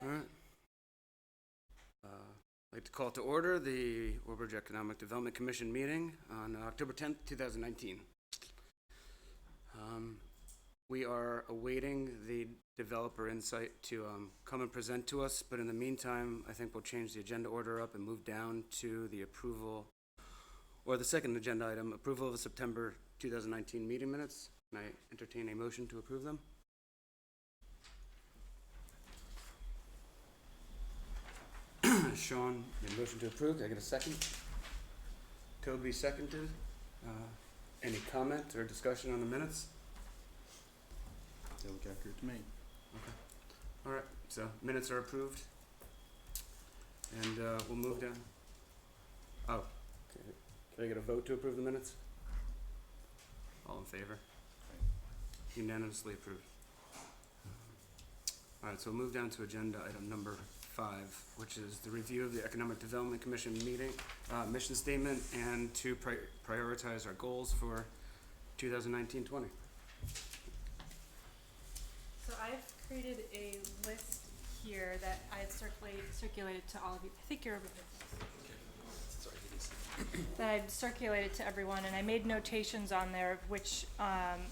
All right. I'd like to call to order the Woodbridge Economic Development Commission meeting on October 10th, 2019. We are awaiting the developer InSite to come and present to us, but in the meantime, I think we'll change the agenda order up and move down to the approval, or the second agenda item, approval of the September 2019 meeting minutes. Can I entertain a motion to approve them? Sean, the motion to approve. Can I get a second? Toby seconded. Any comment or discussion on the minutes? They look accurate to me. Okay. All right. So minutes are approved, and we'll move down. Oh, okay. Can I get a vote to approve the minutes? All in favor? Unanimously approved. All right. So we'll move down to agenda item number 5, which is the review of the Economic Development Commission meeting mission statement and to prioritize our goals for 2019-20. So I've created a list here that I've circulated to all of you. I think you're that I've circulated to everyone, and I made notations on there of which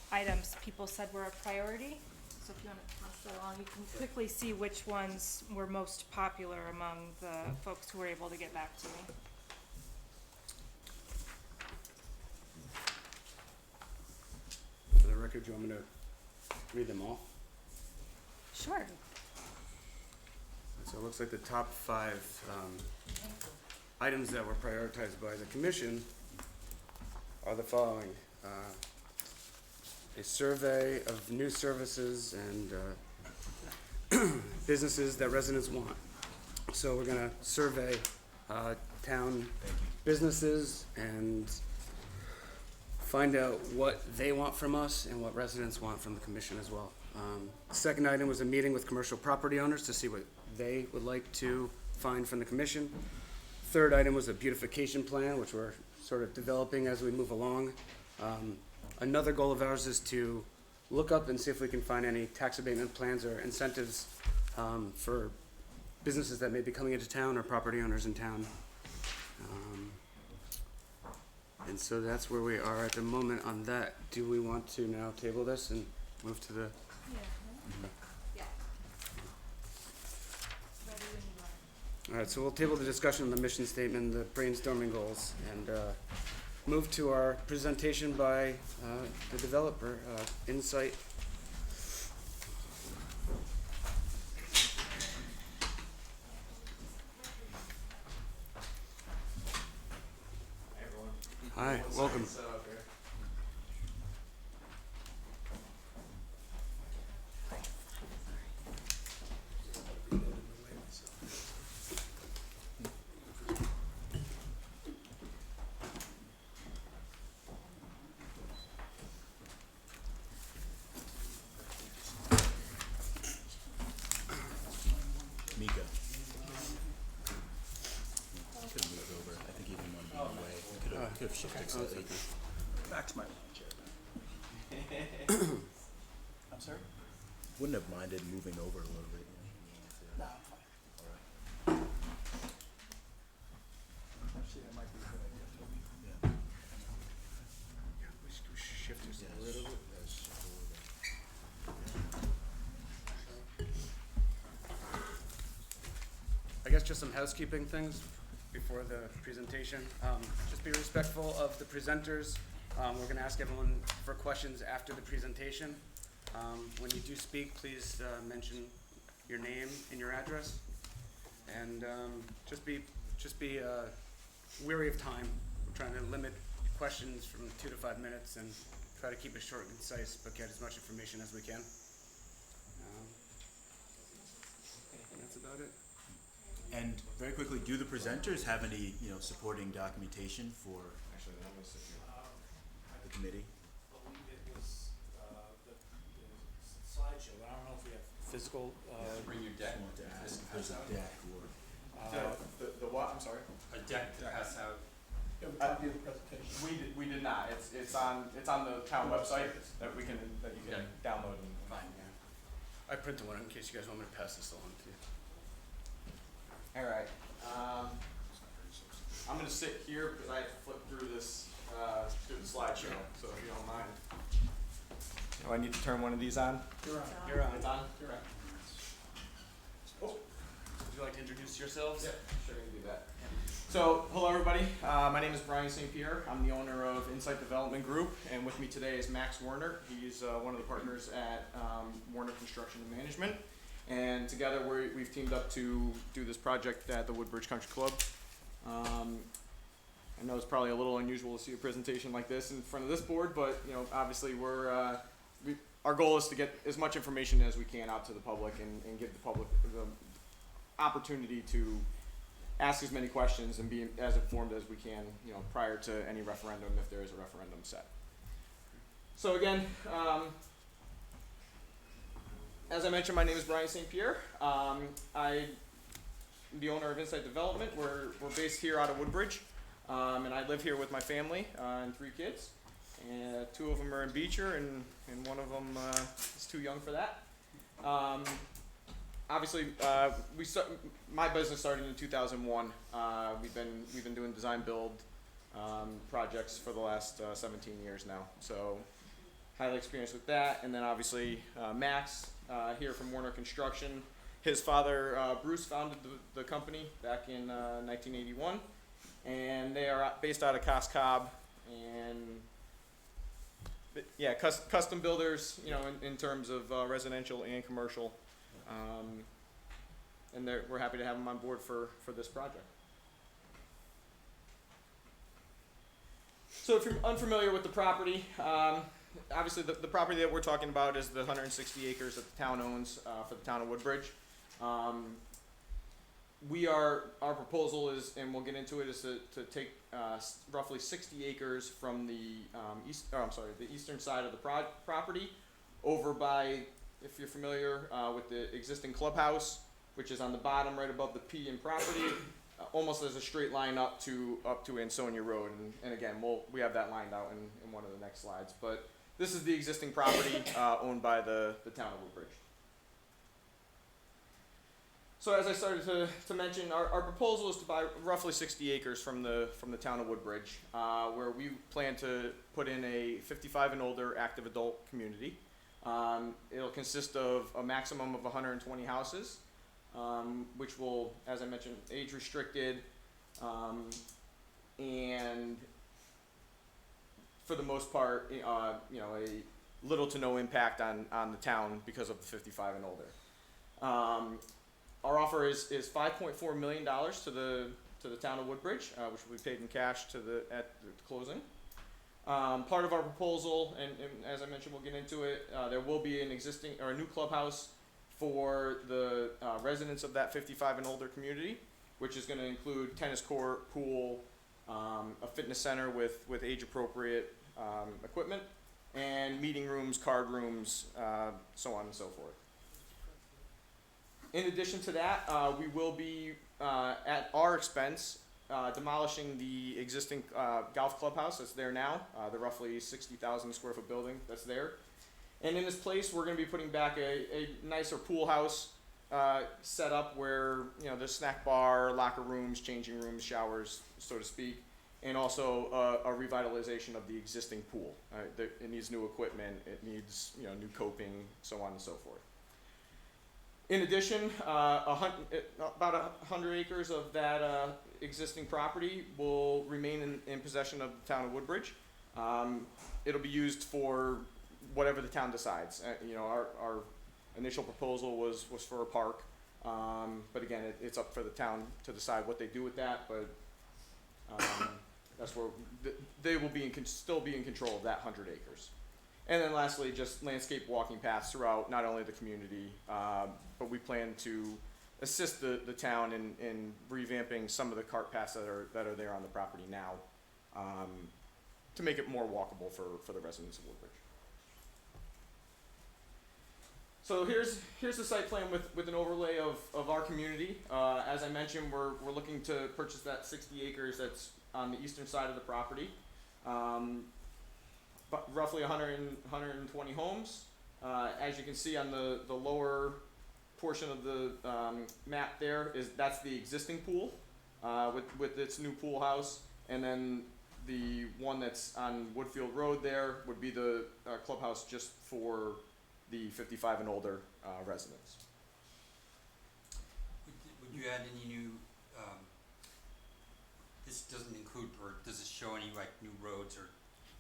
items people said were a priority. So if you want to pass that along, you can quickly see which ones were most popular among the folks who were able to get back to me. For the record, do you want me to read them all? Sure. So it looks like the top 5 items that were prioritized by the commission are the following. A survey of new services and businesses that residents want. So we're gonna survey town businesses and find out what they want from us and what residents want from the commission as well. The second item was a meeting with commercial property owners to see what they would like to find from the commission. Third item was a beautification plan, which we're sort of developing as we move along. Another goal of ours is to look up and see if we can find any tax abatement plans or incentives for businesses that may be coming into town or property owners in town. And so that's where we are at the moment on that. Do we want to now table this and move to the... Yeah. Yeah. Ready when you are. All right, so we'll table the discussion of the mission statement, the brainstorming goals, and move to our presentation by the developer, InSite. Hey everyone. Hi, welcome. Mika. Could have moved over. I think he didn't want to be in the way. We could have shifted slightly. Back to my chair. I'm sorry? Wouldn't have minded moving over a little bit. No, I'm fine. All right. Actually, that might be a good idea, Toby. Yeah. We should shift this a little bit. I guess just some housekeeping things before the presentation. Just be respectful of the presenters. We're going to ask everyone for questions after the presentation. When you do speak, please mention your name and your address. And just be wary of time. We're trying to limit questions from 2 to 5 minutes and try to keep it short and concise, but get as much information as we can. That's about it. And very quickly, do the presenters have any, supporting documentation for Actually, that was the committee? I believe it was the slideshow, but I don't know if we have Physical, bring your I deck. just wanted to ask if there's a deck or. The what? I'm sorry. A deck to pass out. the presentation. We did not. It's on the town website that you can Okay. download and Fine. I printed one in case you guys want me to pass this along to you. All right. I'm gonna sit here because I have to flip through this, through the slideshow, so if you don't mind. Oh, I need to turn one of these on? You're on. You're on. It's on? You're on. Oh, Would you like to introduce yourselves? yeah, sure, I can do that. So, hello everybody. My name is Brian St. Pierre. I'm the owner of InSite Development Group, and with me today is Max Werner. He's one of the partners at Werner Construction and Management. And together we've teamed up to do this project at the Woodbridge Country Club. I know it's probably a little unusual to see a presentation like this in front of this board, but you know, obviously our goal is to get as much information as we can out to the public and give the public the opportunity to ask as many questions and be as informed as we can, you know, prior to any referendum, if there is a referendum set. So again, as I mentioned, my name is Brian St. Pierre. I'm the owner of InSite Development. We're based here out of Woodbridge, and I live here with my family and 3 kids. And 2 of them are in Beecher, and one of them is too young for that. Obviously, my business started in 2001. We've been doing design build projects for the last 17 years now. So highly experienced with that. And then obviously Max here from Werner Construction. His father Bruce founded the company back in 1981, and they are based out of Cos Cob. And yeah, custom builders, you know, in terms of residential and commercial. And we're happy to have them on board for this project. So if you're unfamiliar with the property, obviously the property that we're talking about is the 160 acres that the town owns for the town of Woodbridge. Our proposal is, and we'll get into it, is to take roughly 60 acres from the the eastern side of the property over by, if you're familiar with the existing clubhouse, which is on the bottom right above the P in property, almost as a straight line up to Ansonia Road. And again, we have that lined out in one of the next slides. But this is the existing property owned by the town of Woodbridge. So as I started to mention, our proposal is to buy roughly 60 acres from the town of Woodbridge, where we plan to put in a 55 and older active adult community. It'll consist of a maximum of 120 houses, which will, as I mentioned, age restricted, and for the most part, you know, a little to no impact on the town because of the 55 and older. Our offer is $5.4 million to the town of Woodbridge, which will be paid in cash at the closing. Part of our proposal, and as I mentioned, we'll get into it, there will be a new clubhouse for the residents of that 55 and older community, which is going to include tennis court, pool, a fitness center with age appropriate equipment, and meeting rooms, card rooms, so on and so forth. In addition to that, we will be, at our expense, demolishing the existing golf clubhouse that's there now, the roughly 60,000 square foot building that's there. And in this place, we're going to be putting back a nicer pool house set up where, you know, there's snack bar, locker rooms, changing rooms, showers, so to speak, and also a revitalization of the existing pool. It needs new equipment, it needs, you know, new coping, so on and so forth. In addition, about 100 acres of that existing property will remain in possession of the town of Woodbridge. It'll be used for whatever the town decides. You know, our initial proposal was for a park, but again, it's up for the town to decide what they do with that. But that's where they will still be in control of that 100 acres. And then lastly, just landscape walking paths throughout not only the community, but we plan to assist the town in revamping some of the cart paths that are there on the property now, to make it more walkable for the residents of Woodbridge. So here's the site plan with an overlay of our community. As I mentioned, we're looking to purchase that 60 acres that's on the eastern side of the property. But roughly 120 homes. As you can see on the lower portion of the map there that's the existing pool with its new pool house, and then the one that's on Woodfield Road there would be the clubhouse just for the 55 and older residents. Would you add any new, this doesn't include, or does it show any like new roads or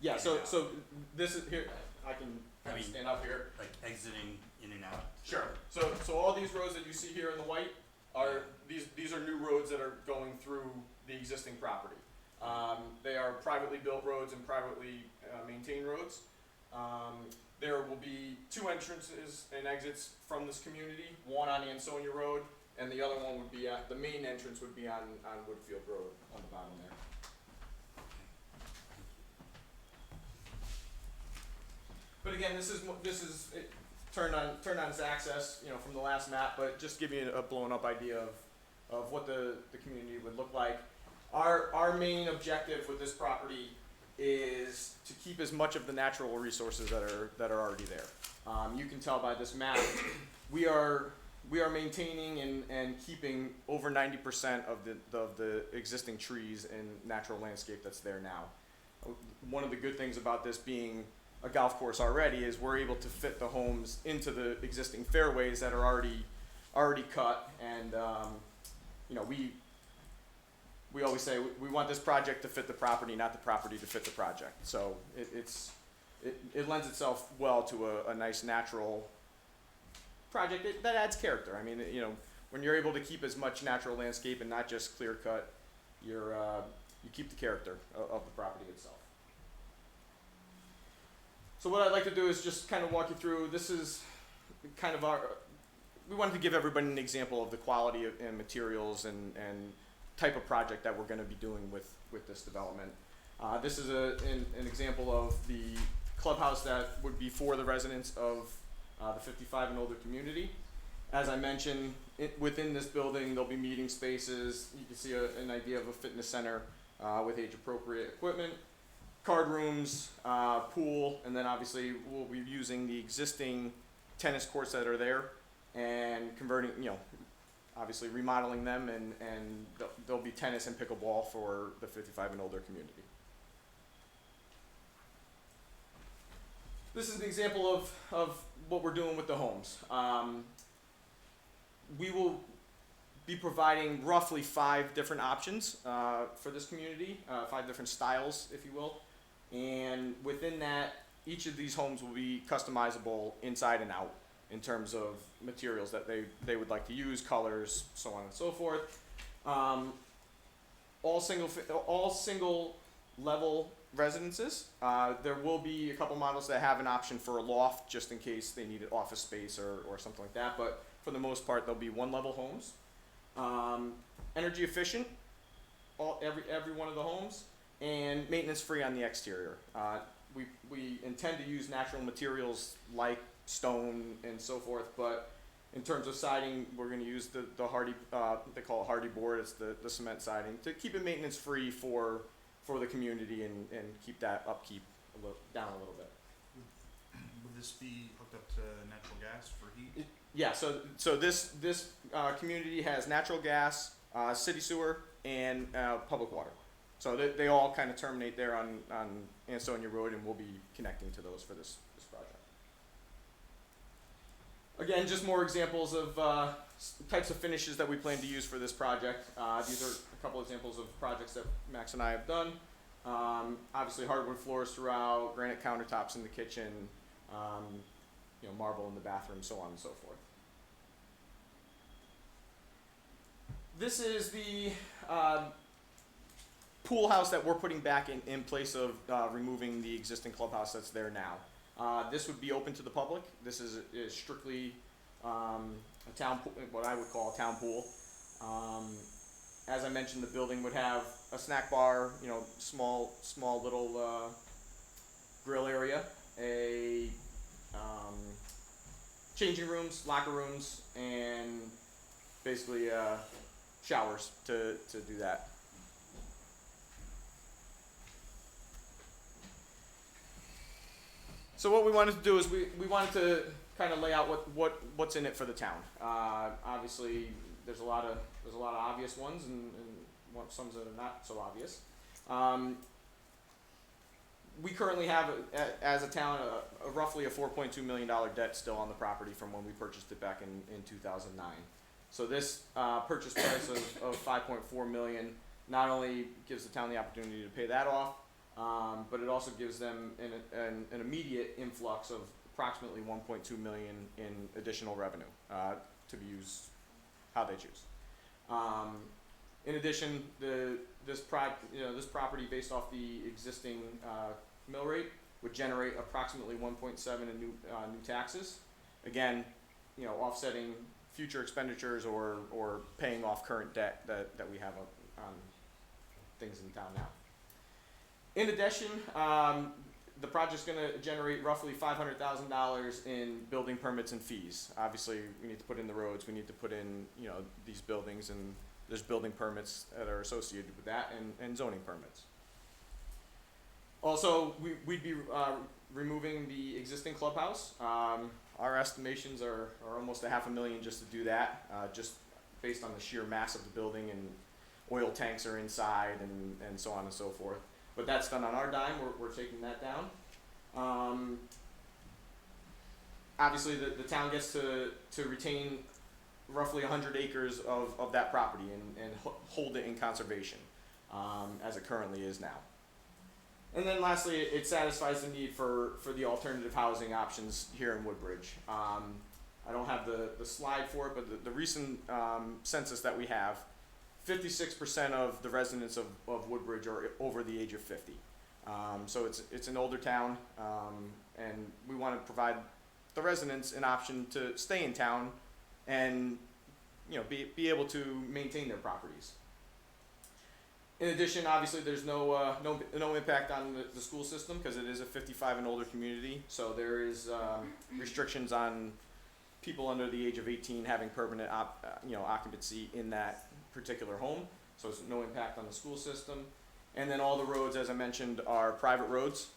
Yeah, In so and out. so this is here. I can I mean- stand up here. like exiting in and out? Sure. So all these roads that you see here in the white are these are new roads that are going through the existing property. They are privately built roads and privately maintained roads. There will be 2 entrances and exits from this community. One on Ansonia Road, and the other one would be at the main entrance would be on Woodfield Road on the bottom there. But again, this is it, turned on its access, from the last map, but just give you a blown up idea of what the community would look like. Our main objective with this property is to keep as much of the natural resources that are already there. You can tell by this map, we are maintaining and keeping over 90% of the existing trees and natural landscape that's there now. One of the good things about this being a golf course already is we're able to fit the homes into the existing fairways that are already cut, and we always say we want this project to fit the property, not the property to fit the project. So it lends itself well to a nice natural project that adds character. I mean, when you're able to keep as much natural landscape and not just clear cut, you keep the character of the property itself. So what I'd like to do is just kind of walk you through, this is kind of we wanted to give everybody an example of the quality and materials and type of project that we're going to be doing with this development. This is an example of the clubhouse that would be for the residents of the 55 and older community. As I mentioned, within this building there'll be meeting spaces. You can see an idea of a fitness center with age-appropriate equipment, card rooms, pool, and then obviously we'll be using the existing tennis courts that are there and converting, obviously remodeling them, and there'll be tennis and pickleball for the 55 and older community. This is an example of what we're doing with the homes. We will be providing roughly 5 different options for this community, 5 different styles, if you will. And within that, each of these homes will be customizable inside and out in terms of materials that they would like to use, colors, so on and so forth. All single level residences. There will be a couple models that have an option for a loft just in case they need an office space or something like that, but for the most part they'll be 1-level homes. Energy efficient, every one of the homes, and maintenance free on the exterior. We intend to use natural materials like stone and so forth, but in terms of siding, we're going to use the hardy, they call it hardy board, it's the cement siding, to keep it maintenance free for the community and keep that upkeep down a little bit. Would this be hooked up to natural gas for heat? Yeah, so this community has natural gas, city sewer, and public water. So they all kind of terminate there on Ansonia Road, and we'll be connecting to those for this project. Again, just more examples of types of finishes that we plan to use for this project. These are a couple examples of projects that Max and I have done. Obviously hardwood floors throughout, granite countertops in the kitchen, marble in the bathroom, so on and so forth. This is the pool house that we're putting back in place of removing the existing clubhouse that's there now. This would be open to the public. This is strictly a town pool, what I would call a town pool. As I mentioned, the building would have a snack bar, small little grill area, a changing rooms, locker rooms, and basically showers to do that. So what we wanted to do is we wanted to kind of lay out what's in it for the town. Obviously, there's a lot of obvious ones and some that are not so obvious. We currently have, as a town, a roughly a $4.2 million debt still on the property from when we purchased it back in 2009. So this purchase price of $5.4 million not only gives the town the opportunity to pay that off, but it also gives them an immediate influx of approximately $1.2 million in additional revenue to be used how they choose. In addition, this property, based off the existing mill rate, would generate approximately 1.7 in new taxes. Again, offsetting future expenditures or paying off current debt that we have on things in town now. In addition, the project's going to generate roughly $500,000 in building permits and fees. Obviously, we need to put in the roads, we need to put in these buildings, and there's building permits that are associated with that, and zoning permits. Also, we'd be removing the existing clubhouse. Our estimations are almost $500,000 just to do that, just based on the sheer mass of the building, and oil tanks are inside, and so on and so forth. But that's done on our dime. We're taking that down. Obviously, the town gets to retain roughly 100 acres of that property and hold it in conservation, as it currently is now. And then lastly, it satisfies the need for the alternative housing options here in Woodbridge. I don't have the slide for it, but the recent census that we have, 56% of the residents of Woodbridge are over the age of 50. So it's an older town, and we want to provide the residents an option to stay in town and be able to maintain their properties. In addition, obviously, there's no impact on the school system because it is a 55 and older community. So there is restrictions on people under the age of 18 having permanent occupancy in that particular home. So there's no impact on the school system. And then all the roads, as I mentioned, are private roads.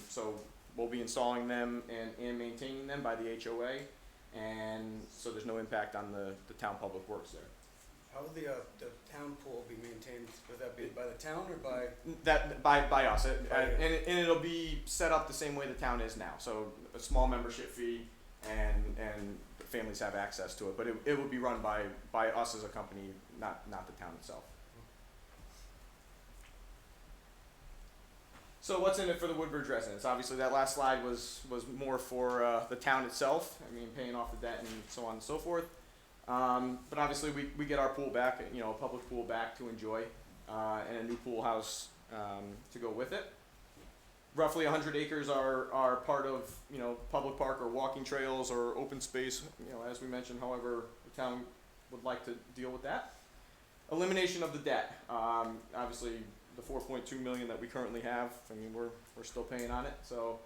So we'll be installing them and maintaining them by the HOA. And so there's no impact on the town public works there. How will the town pool be maintained? Would that be by the town or by? That by us, and it'll be set up the same way the town is now. So a small membership fee, and families have access to it. But it would be run by us as a company, not the town itself. So what's in it for the Woodbridge residents? Obviously, that last slide was more for the town itself. I mean, paying off the debt and so on and so forth. But obviously, we get our pool back, a public pool back to enjoy, and a new pool house to go with it. Roughly 100 acres are part of public park or walking trails or open space. As we mentioned, however the town would like to deal with that. Elimination of the debt. Obviously, the $4.2 million that we currently have. I mean, we're still paying on it, so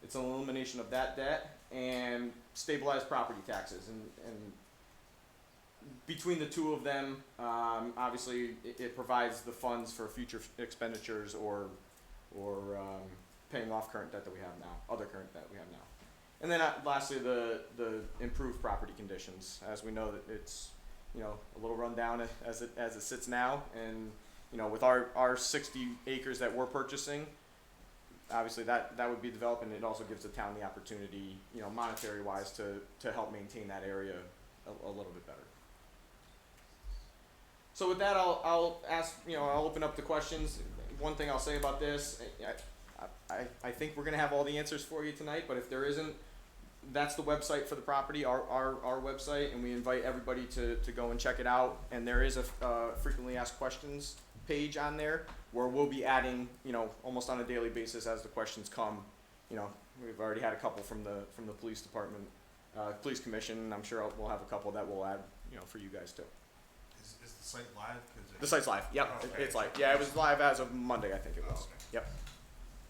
it's an elimination of that debt and stabilized property taxes and between the two of them, obviously, it provides the funds for future expenditures or paying off current debt that we have now, other current debt we have now. And then lastly, the improved property conditions. As we know that it's a little run down as it sits now, and with our 60 acres that we're purchasing, obviously that would be developed, and it also gives the town the opportunity, monetary wise, to help maintain that area a little bit better. So with that, I'll ask, I'll open up the questions. One thing I'll say about this, I think we're gonna have all the answers for you tonight, but if there isn't, that's the website for the property, our website, and we invite everybody to go and check it out. And there is a frequently asked questions page on there where we'll be adding, almost on a daily basis as the questions come. We've already had a couple from the police department, police commission. I'm sure we'll have a couple that we'll add, for you guys too. Is the site live? The site's live. Yep, Oh, okay. it's live. Yeah, it was live as of Monday, I think it was. Oh, okay. Yep.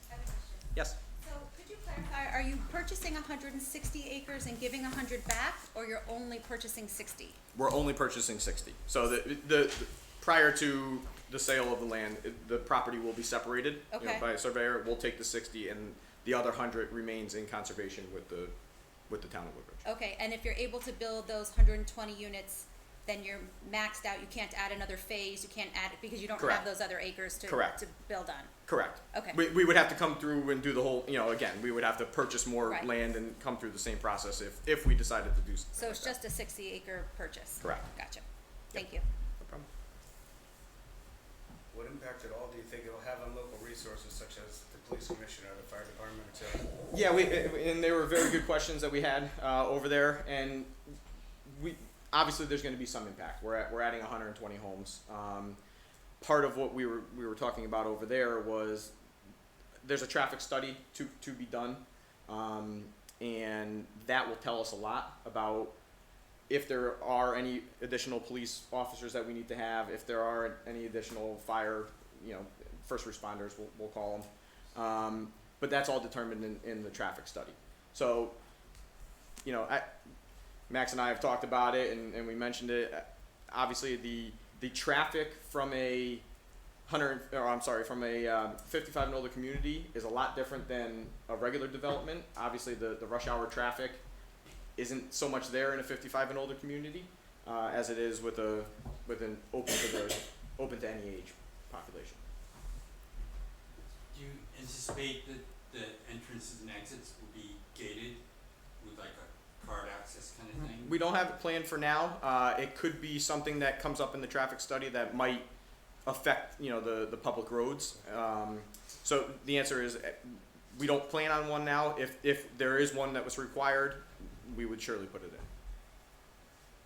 I have a question. Yes. So could you clarify, are you purchasing 160 acres and giving 100 back, or you're only purchasing 60? We're only purchasing 60. So the prior to the sale of the land, the property will be separated Okay. by a surveyor. We'll take the 60, and the other 100 remains in conservation with with the town of Woodbridge. Okay, and if you're able to build those 120 units, then you're maxed out, you can't add another phase, you can't add it, because you don't Correct. have those other acres to Correct. build on. Correct. Okay. We would have to come through and do the whole, again, we would have to purchase more Right. land and come through the same process if we decided to do something So like it's that. just a 60-acre purchase? Correct. Gotcha. Thank you. No problem. What impact at all do you think it'll have on local resources such as the police commissioner, the fire department, etc.? Yeah, and they were very good questions that we had over there, and we obviously there's going to be some impact. We're adding 120 homes. Part of what we were talking about over there was there's a traffic study to be done, and that will tell us a lot about if there are any additional police officers that we need to have, if there are any additional fire, first responders, we'll call them. But that's all determined in the traffic study. So, Max and I have talked about it, and we mentioned it. Obviously, the traffic from a 55 and older community is a lot different than a regular development. Obviously, the rush hour traffic isn't so much there in a 55 and older community as it is with an open to any age population. Do you anticipate that the entrances and exits will be gated with like a card access kind of thing? We don't have it planned for now. It could be something that comes up in the traffic study that might affect, the public roads. So the answer is we don't plan on one now. If there is one that was required, we would surely put it in.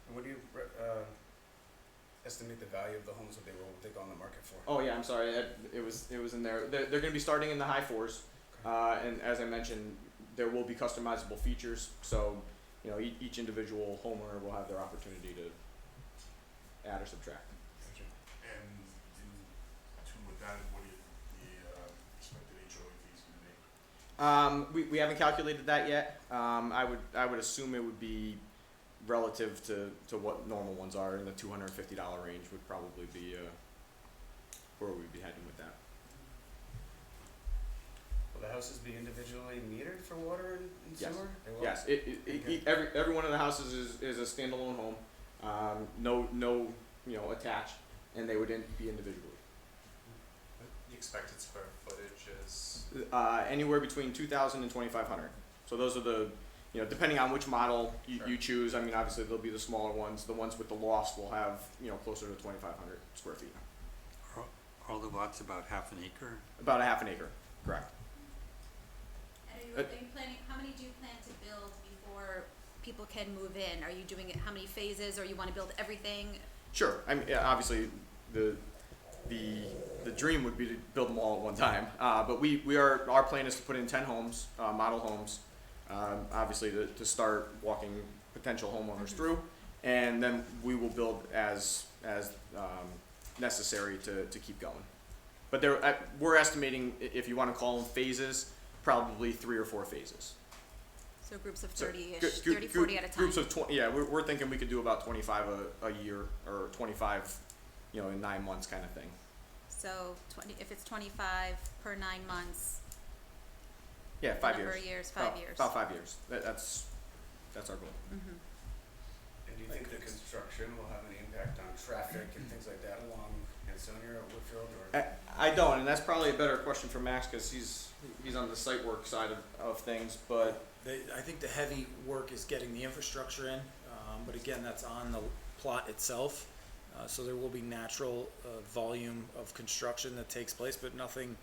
And what do you estimate the value of the homes that they go on the market for? Oh yeah, I'm sorry. It was in there. They're going to be starting in the high fours, and as I mentioned, there will be customizable features. So, each individual homeowner will have their opportunity to add or subtract. And with that, what do the expected HOA fees gonna be? We haven't calculated that yet. I would assume it would be relative to what normal ones are in the $250 range would probably be where we'd be heading with that. Will the houses be individually metered for water and Yes. sewer? They will? Yes, Okay. every one of the houses is a standalone home, no attached, and they would be individually. The expected square footage is, Anywhere between 2,000 and 2,500. So those are the, depending on which model you choose. I mean, obviously there'll be the smaller ones. The ones with the lofts will have, closer to 2,500 square feet. Are the lots about half an acre? About a half an acre, correct. And are you planning, how many do you plan to build before people can move in? Are you doing it, how many phases, or you wanna build everything? Sure. I mean, yeah, obviously, the dream would be to build them all at one time. But our plan is to put in 10 homes, model homes, obviously to start walking potential homeowners through, and then we will build as necessary to keep going. But we're estimating, if you want to call them phases, probably 3 or 4 phases. So groups of So 30-ish, group- 30, 40 at a time? Groups of 20, yeah, we're thinking we could do about 25 a year, or 25, in 9 months kind of thing. So if it's 25 per 9 months, Yeah, 5 years. number of years, 5 About- years. About 5 years. That's our goal. Mm-hmm. And do you think the construction will have any impact on traffic and things like that along Ansonia or Woodfield or? I don't, and that's probably a better question for Max, because he's on the site work side of things, but I think the heavy work is getting the infrastructure in, but again, that's on the plot itself. So there will be natural volume of construction that takes place, but nothing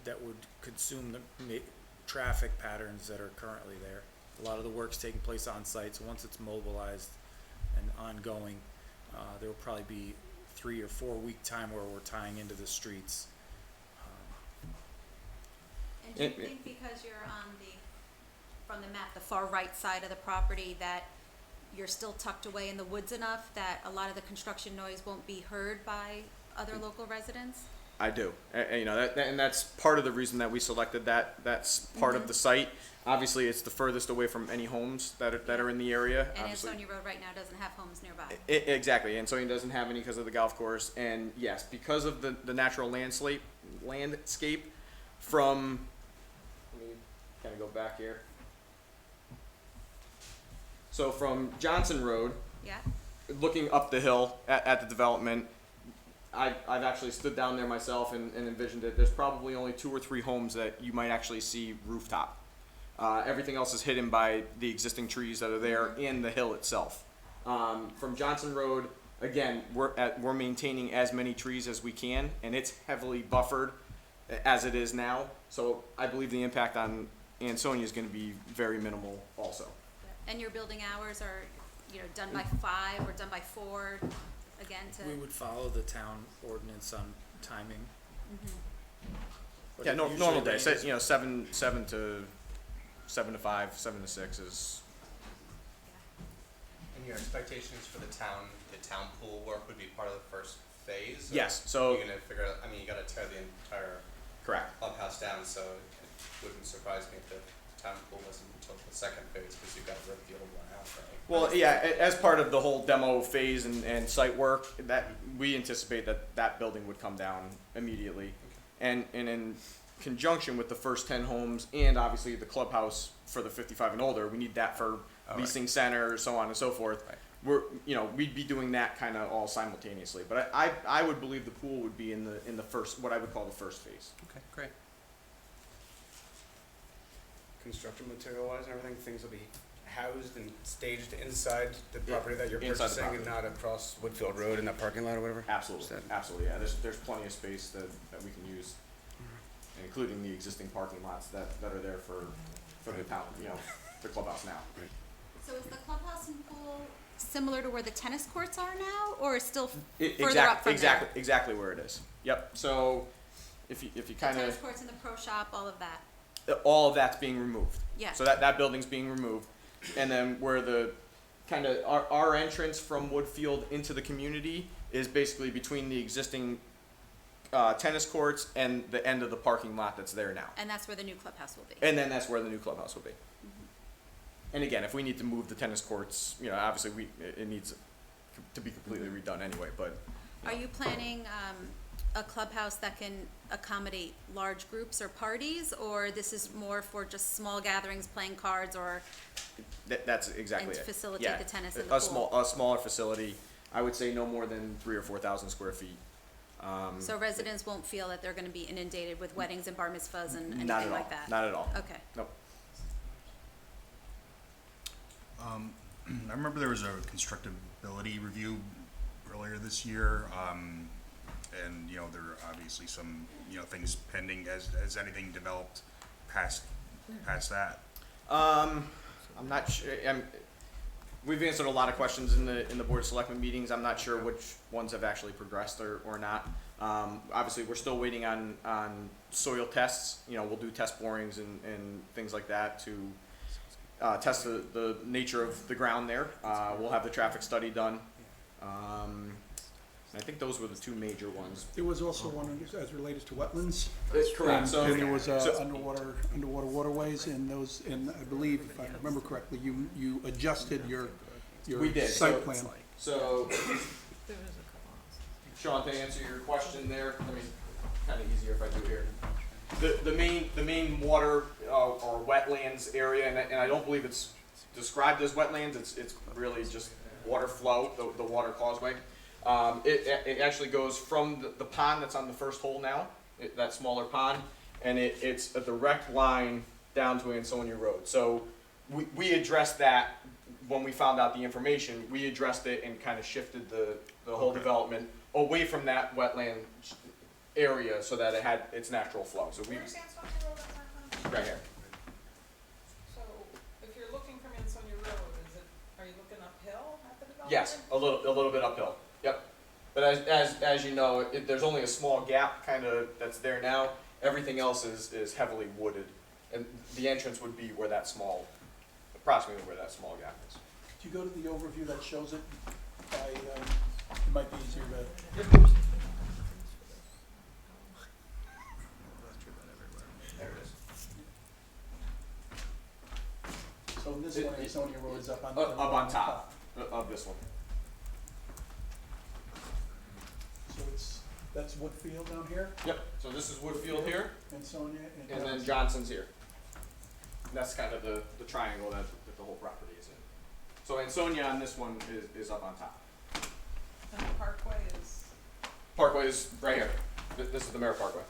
that would consume the traffic patterns that are currently there. A lot of the work's taking place on site, so once it's mobilized and ongoing, there will probably be 3 or 4 week time where we're tying into the streets. And do you think because you're on from the map, the far right side of the property, that you're still tucked away in the woods enough that a lot of the construction noise won't be heard by other local residents? I do. And that's part of the reason that we selected that. That's part of the site. Obviously, it's the furthest away from any homes that are in the area. And Obviously. Ansonia Road right now doesn't have homes nearby. Exactly. Ansonia doesn't have any because of the golf course. And yes, because of the natural landscape from, let me kind of go back here. So from Johnson Road, Yeah, looking up the hill at the development, I've actually stood down there myself and envisioned it. There's probably only 2 or 3 homes that you might actually see rooftop. Everything else is hidden by the existing trees that are there and the hill itself. From Johnson Road, again, we're maintaining as many trees as we can, and it's heavily buffered as it is now. So I believe the impact on Ansonia is going to be very minimal also. and your building hours are, done by 5 or done by 4, again, We would follow the town ordinance on timing. But Yeah, it normal usually day. ranges- 7 to 5, 7 to 6 is. And your expectations for the town pool work would be part of the first phase? Or Yes, so- You're gonna figure out, you gotta tear the entire Correct. clubhouse down, so it wouldn't surprise me if the town pool wasn't until the second phase, because you've gotta rip the old one out, right? Well, yeah, as part of the whole demo phase and site work, that we anticipate that building would come down immediately. And in conjunction with the first 10 homes and obviously the clubhouse for the 55 and older, we need that for leasing center, so on and so forth. Right. We'd be doing that kind of all simultaneously. But I would believe the pool would be in the first, what I would call the first phase. Okay, great. Construction material wise and everything, things will be housed and staged inside the Yeah, property that you're inside the purchasing and not across Woodfield Road in that parking lot or whatever? Absolutely, Is that- absolutely, yeah. There's plenty of space that we can use, including the existing parking lots that are there for the town, the clubhouse now. So is the clubhouse and pool similar to where the tennis courts are now, or still further Exactly, up from there? exactly where it is. Yep. So if you The kind tennis of, courts and the pro shop, all of that? all of that's being removed. Yeah. So that building's being removed, and then where the kind of our entrance from Woodfield into the community is basically between the existing tennis courts and the end of the parking lot that's there now. And that's where the new clubhouse will be? And then that's where the new clubhouse will be. And again, if we need to move the tennis courts, obviously it needs to be completely redone anyway, but. Are you planning a clubhouse that can accommodate large groups or parties, or this is more for just small gatherings, playing cards, or, That's exactly and it. to facilitate Yeah. the tennis and the pool? A smaller facility, I would say no more than 3,000 or 4,000 square feet. So residents won't feel that they're gonna be inundated with weddings and bar mitzvahs and Not anything at all, like that? not at all. Okay. Nope. I remember there was a constructability review earlier this year, and, there are obviously some, things pending. Has anything developed past that? I'm not sure, we've answered a lot of questions in the Board of Selectmen meetings. I'm not sure which ones have actually progressed or not. Obviously, we're still waiting on soil tests. We'll do test borings and things like that to test the nature of the ground there. We'll have the traffic study done. I think those were the 2 major ones. There was also one as related to wetlands. Correct. So, And there was so- underwater waterways, and those, and I believe, if I remember correctly, you adjusted your We did. site plan. So, Sean, to answer your question there, kind of easier if I do it here. The main water or wetlands area, and I don't believe it's described as wetlands. It's really just water flow, the water causeway. It actually goes from the pond that's on the first hole now, that smaller pond, and it's a direct line down to Ansonia Road. So we addressed that when we found out the information. We addressed it and kind of shifted the whole development away from that wetland area so that it had its natural flow. So we, Where's Ansonia Road on that plan? right here. So, if you're looking from Ansonia Road, are you looking uphill at the development? Yes, a little bit uphill. Yep. But as you know, there's only a small gap kind of that's there now. Everything else is heavily wooded, and the entrance would be where approximately where that small gap is. Could you go to the overview that shows it by, it might be easier to. There it is. So in this one, Ansonia Road is up on. Up on top of this one. So that's Woodfield down here, Yep. So this is Woodfield here, Ansonia, and then Johnson's here. And that's kind of the triangle that the whole property is in. So Ansonia on this one is up on top. And the parkway is, Parkway is right here. This is the Merritt Parkway.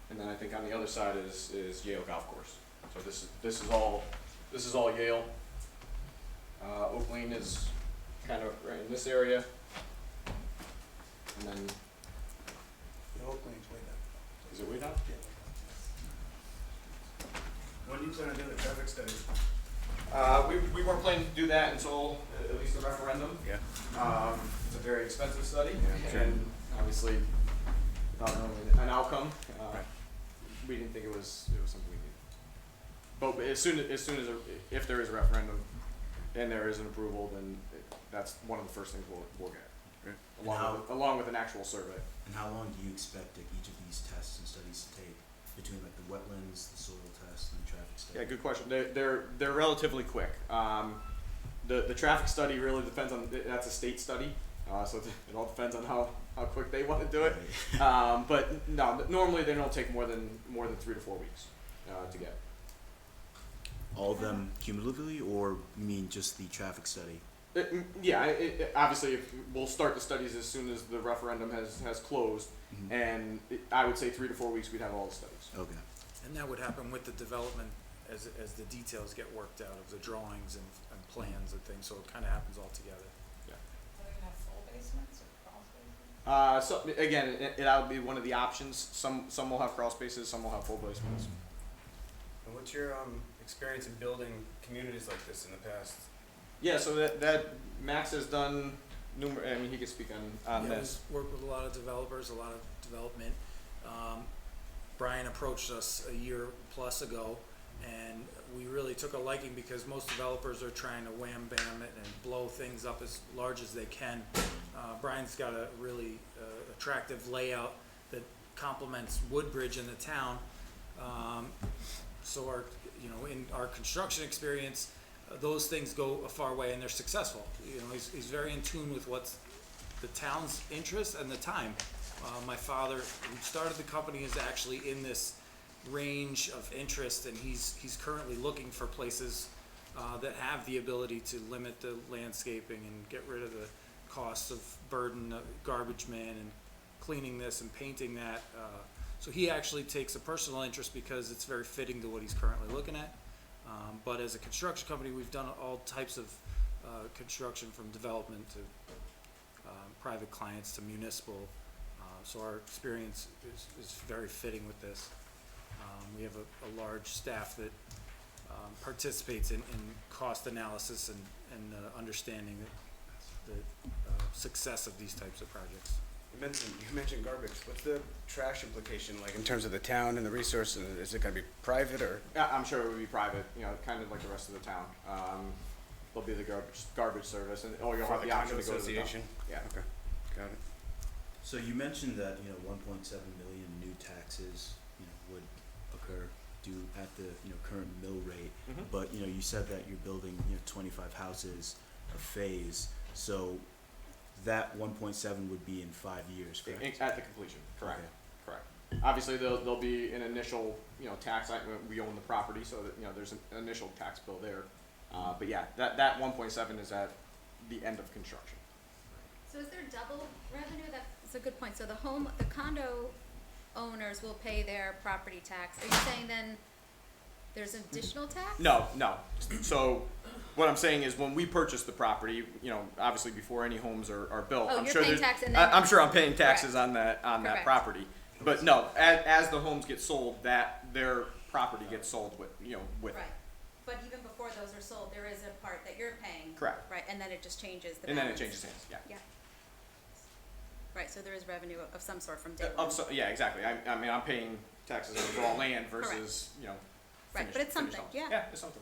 And then I think on the other side is Yale Golf Course. So this is all Yale. Oak Lane is kind of right in this area. And then, The Oak Lane's way down. is it way down? Yeah, When do you plan on doing the traffic study? We weren't planning to do that until at least the referendum. Yeah. It's a very expensive study, Yeah, sure. and obviously, without knowing an outcome, Right. we didn't think it was something we needed. But if there is a referendum and there is an approval, then that's one of the first things we'll get, Right. along with an actual survey. And how long do you expect like, each of these tests and studies to take between like the wetlands, the soil test, and the traffic study? Yeah, good question. They're relatively quick. The traffic study really depends on, that's a state study, so it all depends on how quick they want to do it. Right. But no, normally they don't take more than 3 to 4 weeks to get. All of them cumulatively, or you mean just the traffic study? Obviously, we'll start the studies as soon as the referendum has closed, Mhm. and I would say 3 to 4 weeks we'd have all the studies. Okay. And that would happen with the development as the details get worked out of the drawings and plans and things, so it kinda happens all together. are they gonna have full basements or crawl spaces? So again, that'll be one of the options. Some will have crawl spaces, some will have full basements. And what's your experience in building communities like this in the past? Yeah, so that Max has done I mean, he could speak on Yeah, this. we've worked with a lot of developers, a lot of development. Brian approached us a year plus ago, and we really took a liking because most developers are trying to wham bam it and blow things up as large as they can. Brian's got a really attractive layout that complements Woodbridge in the town. So in our construction experience, those things go a far way and they're successful. He's very in tune with what's the town's interest and the time. My father, who started the company, is actually in this range of interest, and he's currently looking for places that have the ability to limit the landscaping and get rid of the costs of burden, garbage man, and cleaning this and painting that. So he actually takes a personal interest because it's very fitting to what he's currently looking at. But as a construction company, we've done all types of construction, from development to private clients to municipal. So our experience is very fitting with this. We have a large staff that participates in cost analysis and understanding the success of these types of projects. You mentioned garbage. What's the trash implication like in terms of the town and the resources? Is it gonna be private or? Yeah, I'm sure it would be private, kind of like the rest of the town. There'll be the garbage service, and you'll For have the the option condo to go to the dump. association? Yeah. Okay, got it. So you mentioned that 1.7 million new taxes would occur due at the current mill rate, Mhm. but you said that you're building 25 houses a phase, so that 1.7 would be in 5 years, correct? At the completion, correct. Okay. Correct. Obviously, there'll be an initial, tax, we own the property, so that, there's an initial tax bill there. But yeah, that 1.7 is at the end of construction. So is there double revenue? That's a good point. So the condo owners will pay their property tax. Are you saying then there's additional tax? No. So what I'm saying is when we purchase the property, obviously before any homes are built, Oh, I'm you're sure paying that- tax and then- I'm sure I'm paying taxes Correct. on that Correct. property. But no, as the homes get sold, their property gets sold with it. Right. But even before those are sold, there is a part that you're paying. Correct. Right, and then it just changes the And then it balance. changes hands, yeah. Yeah. Right, so there is revenue of some sort from day one. Yeah, exactly. I mean, I'm paying taxes on raw land versus, Right, but it's something, yeah. Yeah, it's something.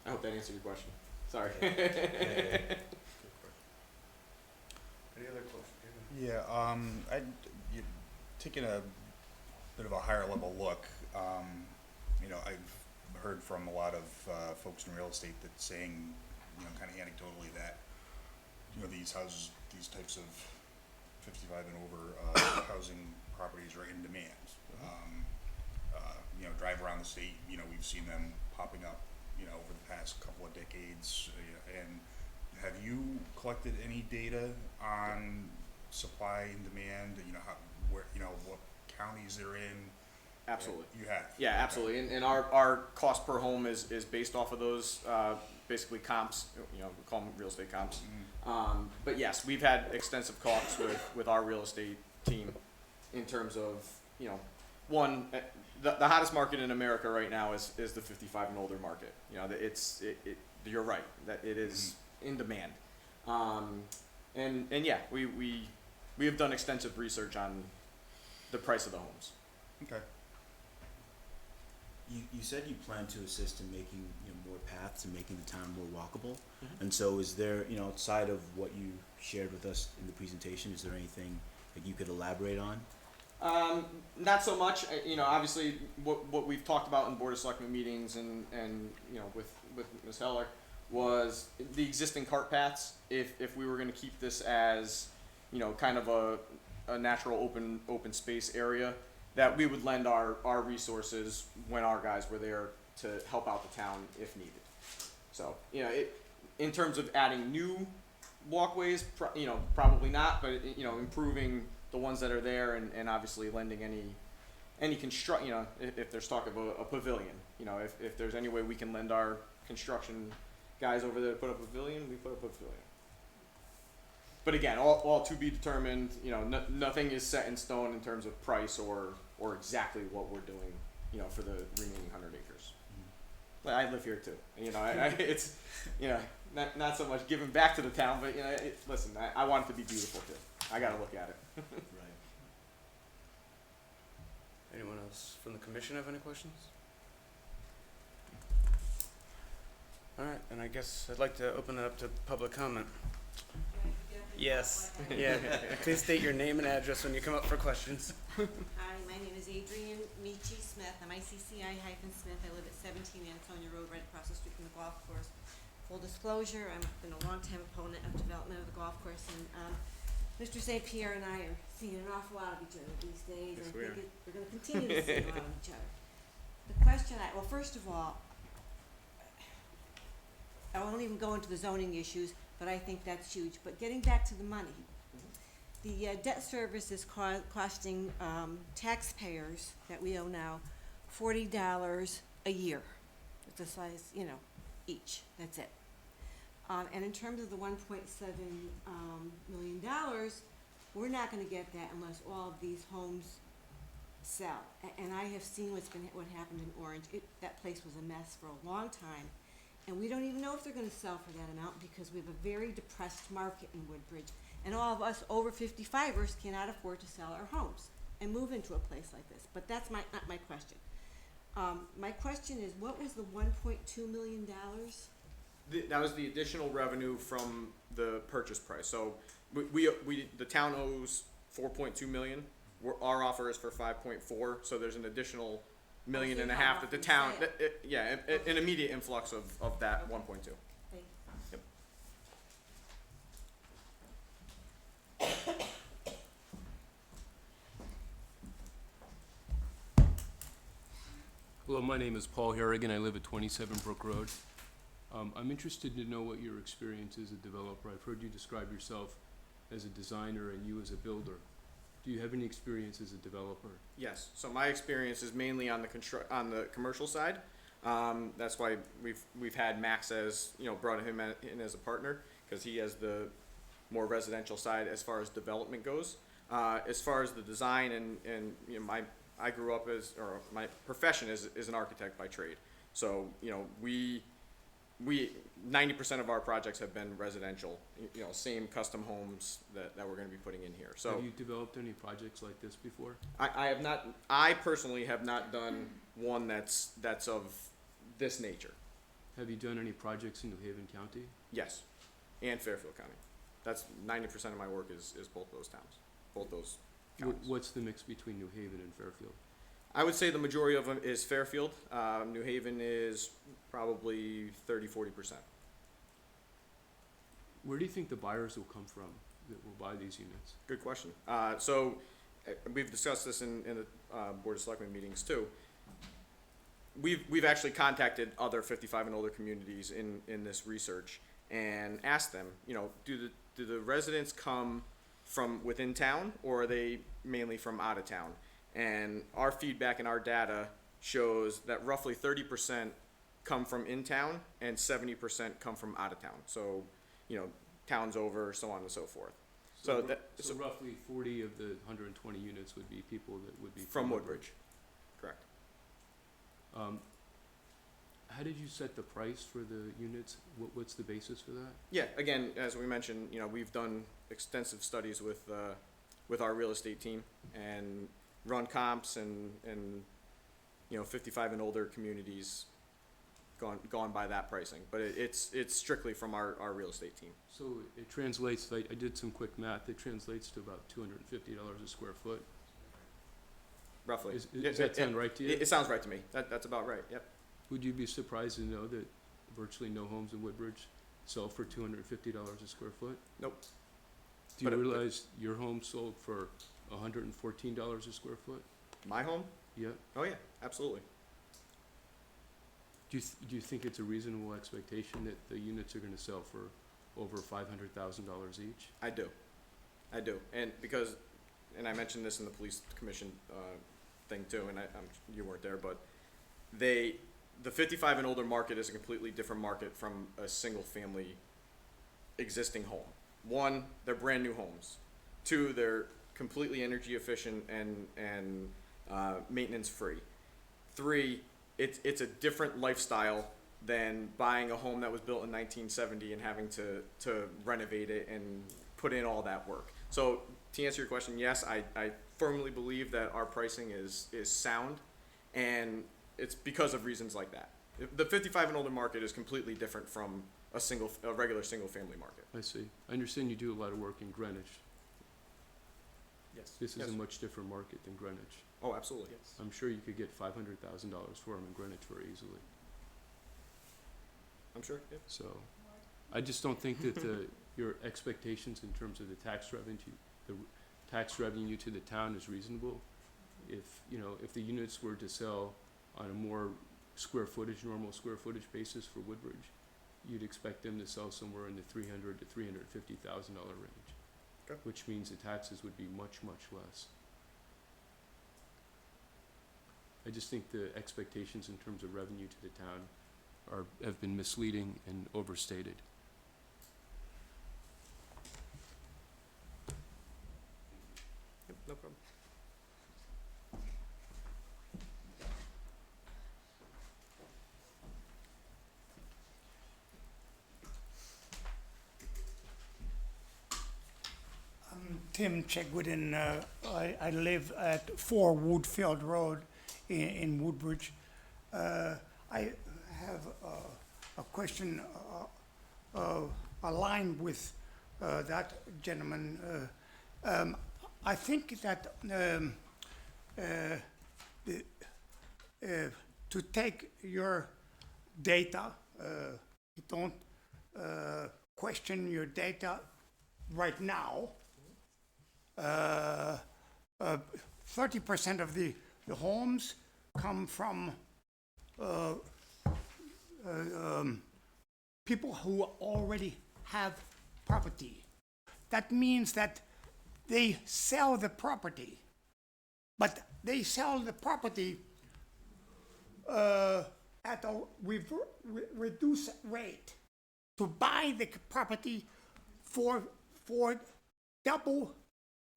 I hope that answered your question. Sorry. Any other questions? Yeah, taking a bit of a higher level look, I've heard from a lot of folks in real estate that saying, kind of anecdotally that, these houses, these types of 55 and over housing properties are in demand. estate, you know, we've seen them popping up, you know, over the past couple of decades. And have you collected any data on supply and demand, you know, how, where, you know, what counties they're in? Absolutely. You have? Yeah, absolutely. And our cost per home is based off of those, basically comps, you know, we call them real estate comps. But yes, we've had extensive talks with our real estate team in terms of, you know, one, the hottest market in America right now is the 55 and older market. You know, you're right, that it is in demand. And yeah, we have done extensive research on the price of the homes. Okay. You said you plan to assist in making, you know, more paths and making the town more walkable. And so is there, you know, outside of what you shared with us in the presentation, is there anything that you could elaborate on? Not so much. You know, obviously, what we've talked about in Board of Selectmen meetings and you know, with Ms. Heller was the existing cart paths. If we were going to keep this as, you know, kind of a natural open space area, that we would lend our resources when our guys were there to help out the town if needed. So, you know, in terms of adding new walkways, you know, probably not, but, you know, improving the ones that are there and obviously lending any construct, you know, if there's talk of a pavilion, you know, if there's any way we can lend our construction guys over there to put up a pavilion, we put up a pavilion. But again, all to be determined. You know, nothing is set in stone in terms of price or exactly what we're doing, you know, for the remaining 100 acres. But I live here too. You know, it's, you know, not so much giving back to the town, but, you know, listen, I want it to be beautiful too. I gotta look at it. Right. Anyone else from the commission have any questions? All right, and I guess I'd like to open it up to public comment. Yes, yeah. Please state your name and address when you come up for questions. Hi, my name is Adrienne Michi Smith. I'm ICCI-Smith. I live at 17 Antonia Road, right across the street from the golf course. Full disclosure, I've been a long-time opponent of development of the golf course, and Mr. St. Pierre and I are seeing an awful lot of each other these days. Yes, and we I think are. we're going to continue to see a lot of each other. The question, well, first of all, I won't even go into the zoning issues, but I think that's huge. But getting back to the money, the debt service is costing taxpayers that we owe now $40 a year. It's a size, you know, each. That's it. And in terms of the $1.7 million, we're not going to get that unless all of these homes sell. And I have seen what happened in Orange. That place was a mess for a long time. And we don't even know if they're going to sell for that amount because we have a very depressed market in Woodbridge. And all of us over 55ers cannot afford to sell our homes and move into a place like this. But that's not my question. My question is, what was the $1.2 million? That was the additional revenue from the purchase price. So the town owes 4.2 million. Our offer is for 5.4. So there's an additional million and a half that the town, an immediate influx of that 1.2. Thank you. Yep. Hello, my name is Paul Harrigan. I live at 27 Brook Road. I'm interested to know what your experience is as a developer. I've heard you describe yourself as a designer and you as a builder. Do you have any experience as a developer? Yes. So my experience is mainly on the commercial side. That's why we've had Max brought him in as a partner because he has the more residential side as far as development goes. As far as the design and you know, I grew up my profession is an architect by trade. So, you know, we 90% of our projects have been residential, you know, same custom homes that we're going to be putting in here. So have you developed any projects like this before? I have not. I personally have not done one that's of this nature. Have you done any projects in New Haven County? Yes, and Fairfield County. That's 90% of my work is both those towns, both those counties. What's the mix between New Haven and Fairfield? I would say the majority of them is Fairfield. New Haven is probably 30-40%. Where do you think the buyers will come from that will buy these units? Good question. So we've discussed this in the Board of Selectmen meetings too. we've actually contacted other 55 and older communities in this research and asked them, you know, do the residents come from within town, or are they mainly from out of town? And our feedback and our data shows that roughly 30% come from in town and 70% come from out of town. So, you know, towns over, so on and so forth. So roughly 40 of the 120 units would be people that would be from Woodbridge. Correct. How did you set the price for the units? What's the basis for that? Yeah, again, as we mentioned, you know, we've done extensive studies with our real estate team and run comps and you know, 55 and older communities gone by that pricing. But it's strictly from our real estate team. So it translates, I did some quick math, it translates to about $250 a square foot. Roughly. Does that sound right to you? It sounds right to me. That's about right, yep. Would you be surprised to know that virtually no homes in Woodbridge sell for $250 a square foot? Nope. Do you realize your home sold for $114 a square foot? My home? Yeah. Oh yeah, absolutely. Do you think it's a reasonable expectation that the units are gonna sell for over $500,000 each? I do, and because, and I mentioned this in the police commission thing too, and you weren't there, but the 55 and older market is a completely different market from a single family existing home. One, they're brand new homes. Two, they're completely energy efficient and maintenance free. Three, it's a different lifestyle than buying a home that was built in 1970 and having to renovate it and put in all that work. So to answer your question, yes, I firmly believe that our pricing is sound, and it's because of reasons like that. The 55 and older market is completely different from a regular single family market. I see. I understand you do a lot of work in Greenwich. Yes. This is a much different market than Greenwich. Oh, absolutely. Yes. I'm sure you could get $500,000 for them in Greenwich very easily. I'm sure. Yep. So, I just don't think that your expectations in terms of the tax revenue to the town is reasonable. If the units were to sell on a more normal square footage basis for Woodbridge, you'd expect them to sell somewhere in the $300,000 to $350,000 range, okay, which means the taxes would be much, much less. I just think the expectations in terms of revenue to the town have been misleading and overstated. Yep, no problem. Tim Chegwin, I live at 4 Woodfield Road in Woodbridge. I have a question aligned with that gentleman. I think that to take your data, you don't question your data right now. 30% of the homes come from people who already have property. That means that they sell the property, but they sell the property at a reduced rate to buy the property for double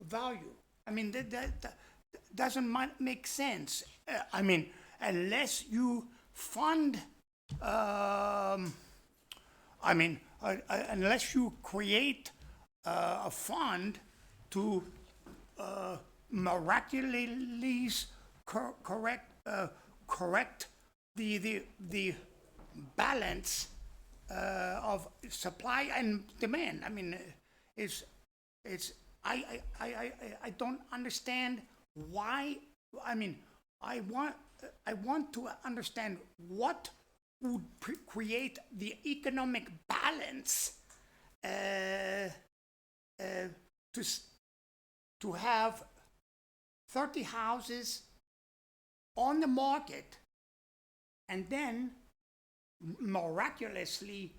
value. I mean, that doesn't make sense. I mean, unless you fund, unless you create a fund to miraculously correct the balance of supply and demand. I mean, I don't understand why. I mean, I want to understand what would create the economic balance to have 30 houses on the market and then miraculously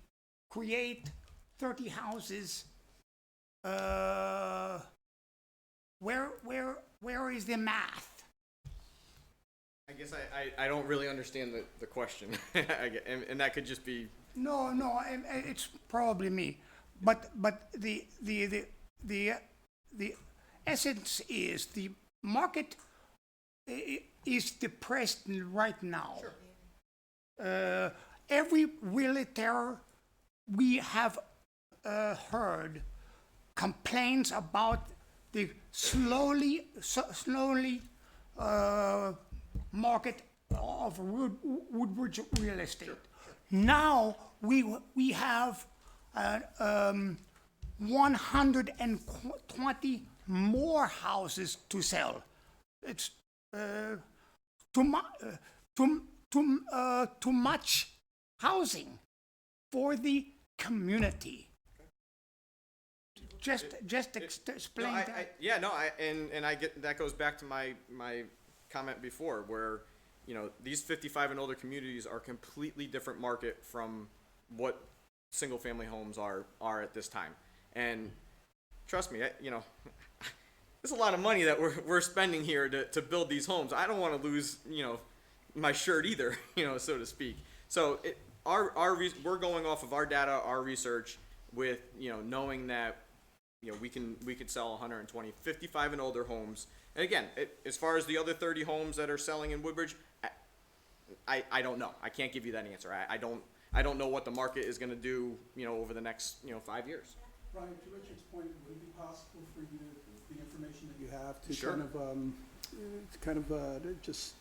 create 30 houses, where is the math? I guess I don't really understand the question, and that could just be. No, it's probably me, but the essence is the market is depressed right now. Sure. Every realtor we have heard complains about the slowly market of Woodbridge real estate. Now we have 120 more houses to sell. It's too much housing for the community. Just explain that. And I get that goes back to my comment before, where these 55 and older communities are a completely different market from what single family homes are at this time. And trust me, there's a lot of money that we're spending here to build these homes. I don't want to lose my shirt either, so to speak. So we're going off of our data, our research, with knowing that we could sell 120 55 and older homes. And again, as far as the other 30 homes that are selling in Woodbridge, I don't know. I can't give you that answer. I don't know what the market is going to do over the next 5 years. Brian, to Richard's point, would it be possible for you, the information that you have, to Sure. just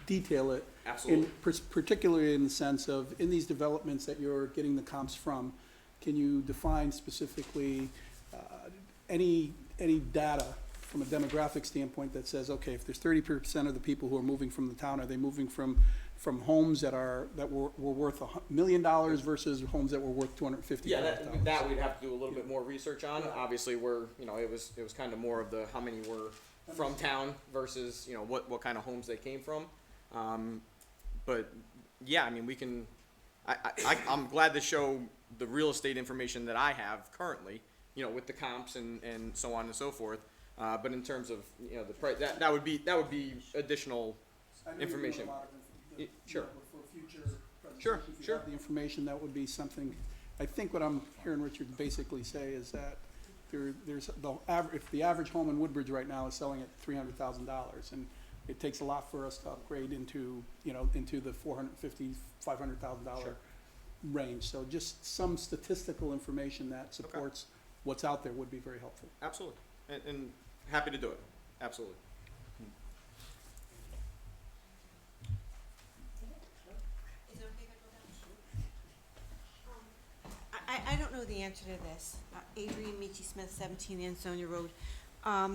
detail it? Absolutely. Particularly in the sense of, in these developments that you're getting the comps from, can you define specifically any data from a demographic standpoint that says, okay, if there's 30% of the people who are moving from the town, are they moving from homes that were worth $1 million versus homes that were worth $250,000? Yeah, that we'd have to do a little bit more research on. Yeah. Obviously, it was kind of more of the how many were from town versus what kind of homes they came from. But yeah, I mean, we can. I'm glad to show the real estate information that I have currently, with the comps and so on and so forth. But in terms of the price, that would be additional information. Sure. For future presentations, if you have the information, that would be something. I think what I'm hearing Richard basically say is that if the average home in Woodbridge right now is selling at $300,000, and it takes a lot for us to upgrade into the $450,000, $500,000 range. So just some statistical information that supports what's out there would be very helpful. Absolutely, and happy to do it. Absolutely. I don't know the answer to this. Adrienne Michi-Smith, 17 Ansonia Road. I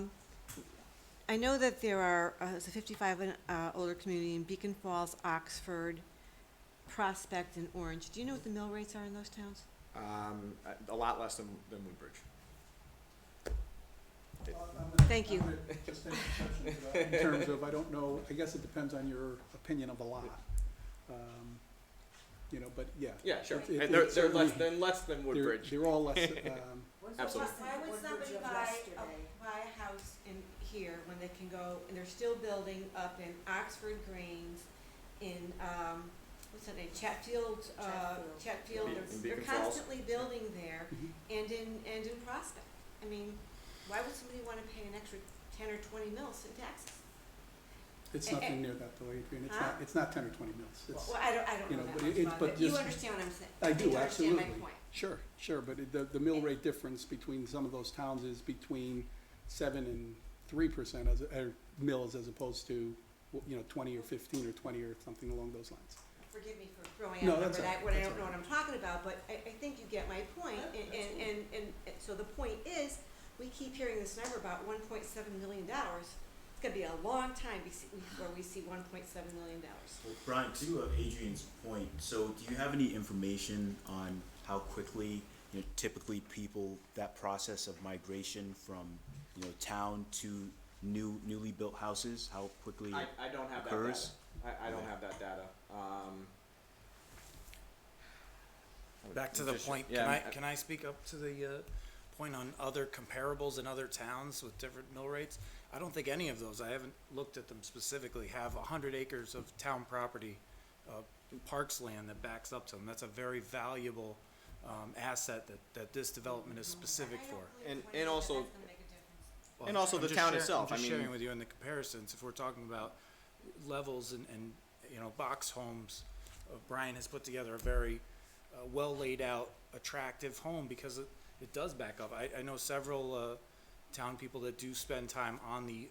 know that there are, it's a 55 and older community in Beacon Falls, Oxford, Prospect, and Orange. Do you know what the mill rates are in those towns? A lot less than Woodbridge. Thank you. Just an exception to that in terms of, I don't know, I guess it depends on your opinion of a lot. But yeah. Yeah, sure. They're less than Woodbridge. They're all less. Absolutely. Why would somebody buy a house in here when they can go, and they're still building up in Oxford Greens, in, what's that name, Chatfield. They're constantly building there, and in Prospect. I mean, why would somebody wanna pay an extra 10 or 20 mils in taxes? It's nothing near that though, Adrienne. It's not 10 or 20 mils. It's, Well, I don't know that much about it. You understand what I'm saying? I do, You absolutely. understand my point. Sure, but the mill rate difference between some of those towns is between 7 and 3% mills, as opposed to 20 or 15 or 20 or something along those lines. Forgive me for throwing No, out a number that's when I all don't know what I'm talking about, but I think you get my point. And so the point is, we keep hearing this number about $1.7 million. It's gonna be a long time before we see $1.7 million. Well, Brian, to Adrian's point, so do you have any information on how quickly, typically that process of migration from, town to newly built houses, how quickly I don't have occurs? that data. I don't have that data. Back to the point, can I speak up to the point on other comparables in other towns with different mill rates? I don't think any of those, I haven't looked at them specifically, have 100 acres of town property, parks land that backs up to them. That's a very valuable asset that this development is specific for. And also, Well, and also I'm the just town shar- itself, I'm I just mean. sharing with you in the comparisons, if we're talking about levels and box homes, Brian has put together a very well laid out, attractive home because it does back up. I know several town people that do spend time on the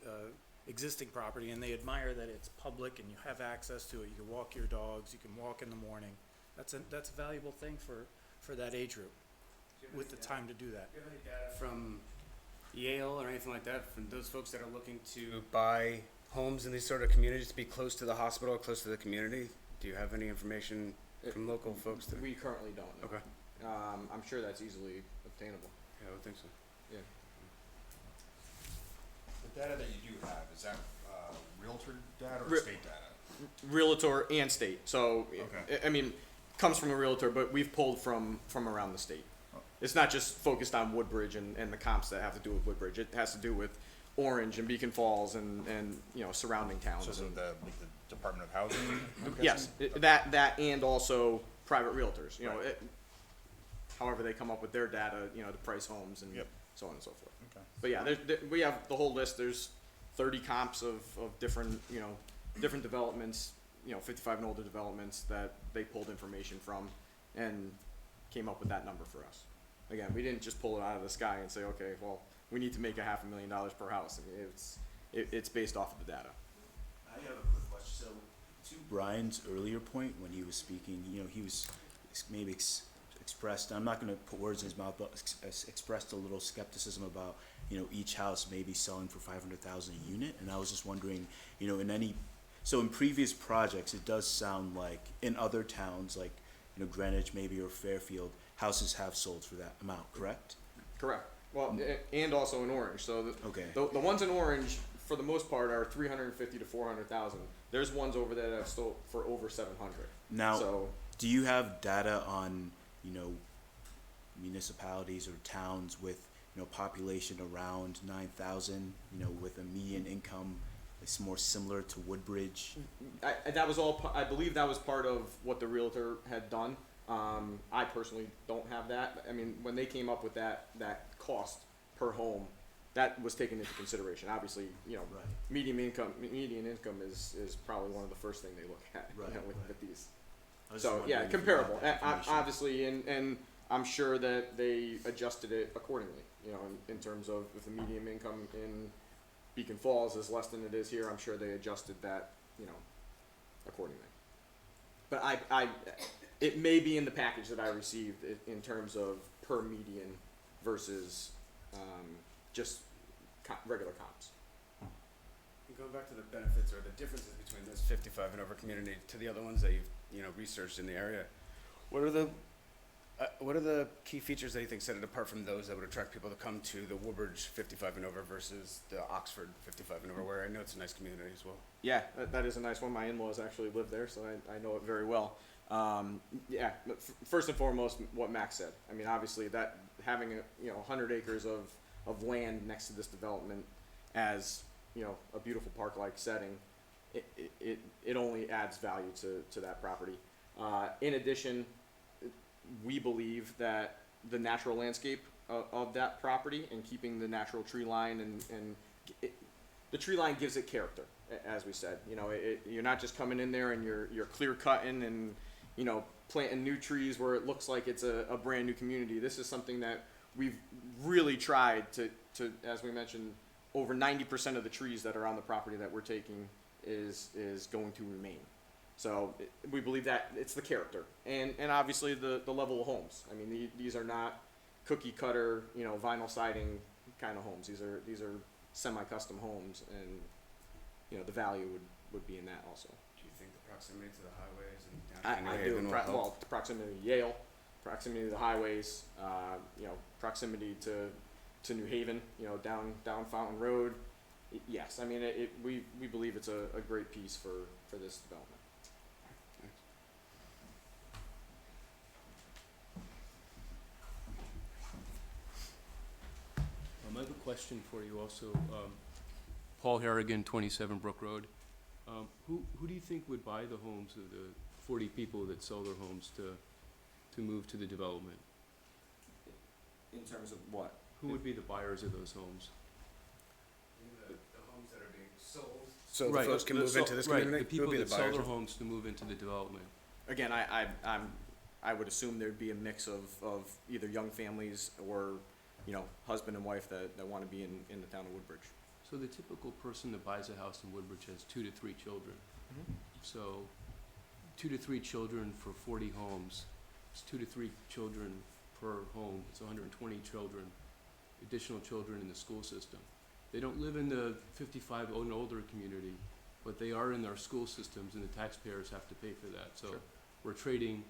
existing property and they admire that it's public and you have access to it. You can walk your dogs, you can walk in the morning. That's a valuable thing for that age group with the time to do that. Do you have any data from Yale or anything like that, from those folks that are looking to buy homes in these sort of communities, to be close to the hospital, close to the community? Do you have any information from local folks that? We currently don't know. Okay. I'm sure that's easily obtainable. Yeah, I would think so. Yeah. The data that you do have, is that Realtor data or Re- state data? Realtor and state. So, Okay. I mean, comes from a realtor, but we've pulled from around the state. Oh. It's not just focused on Woodbridge and the comps that have to do with Woodbridge. It has to do with Orange and Beacon Falls and surrounding towns. So is it the Department of Housing? I'm Yes, guessing? that and also private realtors. However they come up with their data, to price homes and Yep. so on and so forth. Okay. But yeah, we have the whole list. There's 30 comps of different, different developments, 55 and older developments that they pulled information from and came up with that number for us. Again, we didn't just pull it out of the sky and say, okay, well, we need to make $500,000 per house. I mean, it's based off of the data. I have a quick question. So, to Brian's earlier point when he was speaking, he was maybe expressed, I'm not going to put words in his mouth, but expressed a little skepticism about, each house maybe selling for $500,000 a unit. And I was just wondering, in previous projects, it does sound like in other towns, like, Greenwich maybe or Fairfield, houses have sold for that amount, correct? Correct. Well, and also in Orange. So Okay. the ones in Orange, for the most part, are 350 to 400,000. There's ones over there that have sold for over 700. Now, So do you have data on, municipalities or towns with, population around 9,000, with a median income that's more similar to Woodbridge? that was all. I believe that was part of what the realtor had done. I personally don't have that. I mean, when they came up with that cost per home, that was taken into consideration. Obviously, Right. median income is probably one of the first thing they look at. Right, with right. these. I was So just yeah, wondering if you comparable. had that information. Obviously, and I'm sure that they adjusted it accordingly. In terms of if the median income in Beacon Falls is less than it is here, I'm sure they adjusted that, accordingly. But it may be in the package that I received in terms of per median versus just regular comps. And going back to the benefits or the differences between this 55 and over community to the other ones that you've researched in the area, what are the key features that you think set it apart from those that would attract people to come to the Woodbridge 55 and over versus the Oxford 55 and over, where I know it's a nice community as well? Yeah, that is a nice one. My in-laws actually live there, so I know it very well. But first and foremost, what Max said. I mean, obviously that having 100 acres of land next to this development as a beautiful park-like setting, it only adds value to that property. In addition, we believe that the natural landscape of that property and keeping the natural tree line and the tree line gives it character, as we said. You're not just coming in there and you're clear cutting and planting new trees where it looks like it's a brand new community. This is something that we've really tried to as we mentioned, over 90% of the trees that are on the property that we're taking is going to remain. So we believe that it's the character and obviously the level of homes. I mean, these are not cookie cutter, vinyl siding kind of homes. These are semi-custom homes, and the value would be in that also. Do you think the proximity to the highways and downtown I New do. Haven will help? Well, the proximity to Yale, proximity to the highways, proximity to New Haven, down Fountain Road. Yes, I mean we believe it's a great piece for this development. I have a question for you also. Paul Harrigan, 27 Brook Road. Who do you think would buy the homes of the 40 people that sell their homes to move to the development? In terms of what? Who would be the buyers of those homes? The homes that are being sold. So the Right. folks can move into this community? Right, the people Who would be that the sell buyers? their homes to move into the development. Again, I would assume there'd be a mix of either young families or, you know, husband and wife that wanna be in the town of Woodbridge. So the typical person that buys a house in Woodbridge has 2 to 3 children. So 2 to 3 children for 40 homes, it's 2 to 3 children per home, it's 120 children, additional children in the school system. They don't live in the 55 and older community, but they are in our school systems and the taxpayers have to pay for that. So Sure. we're trading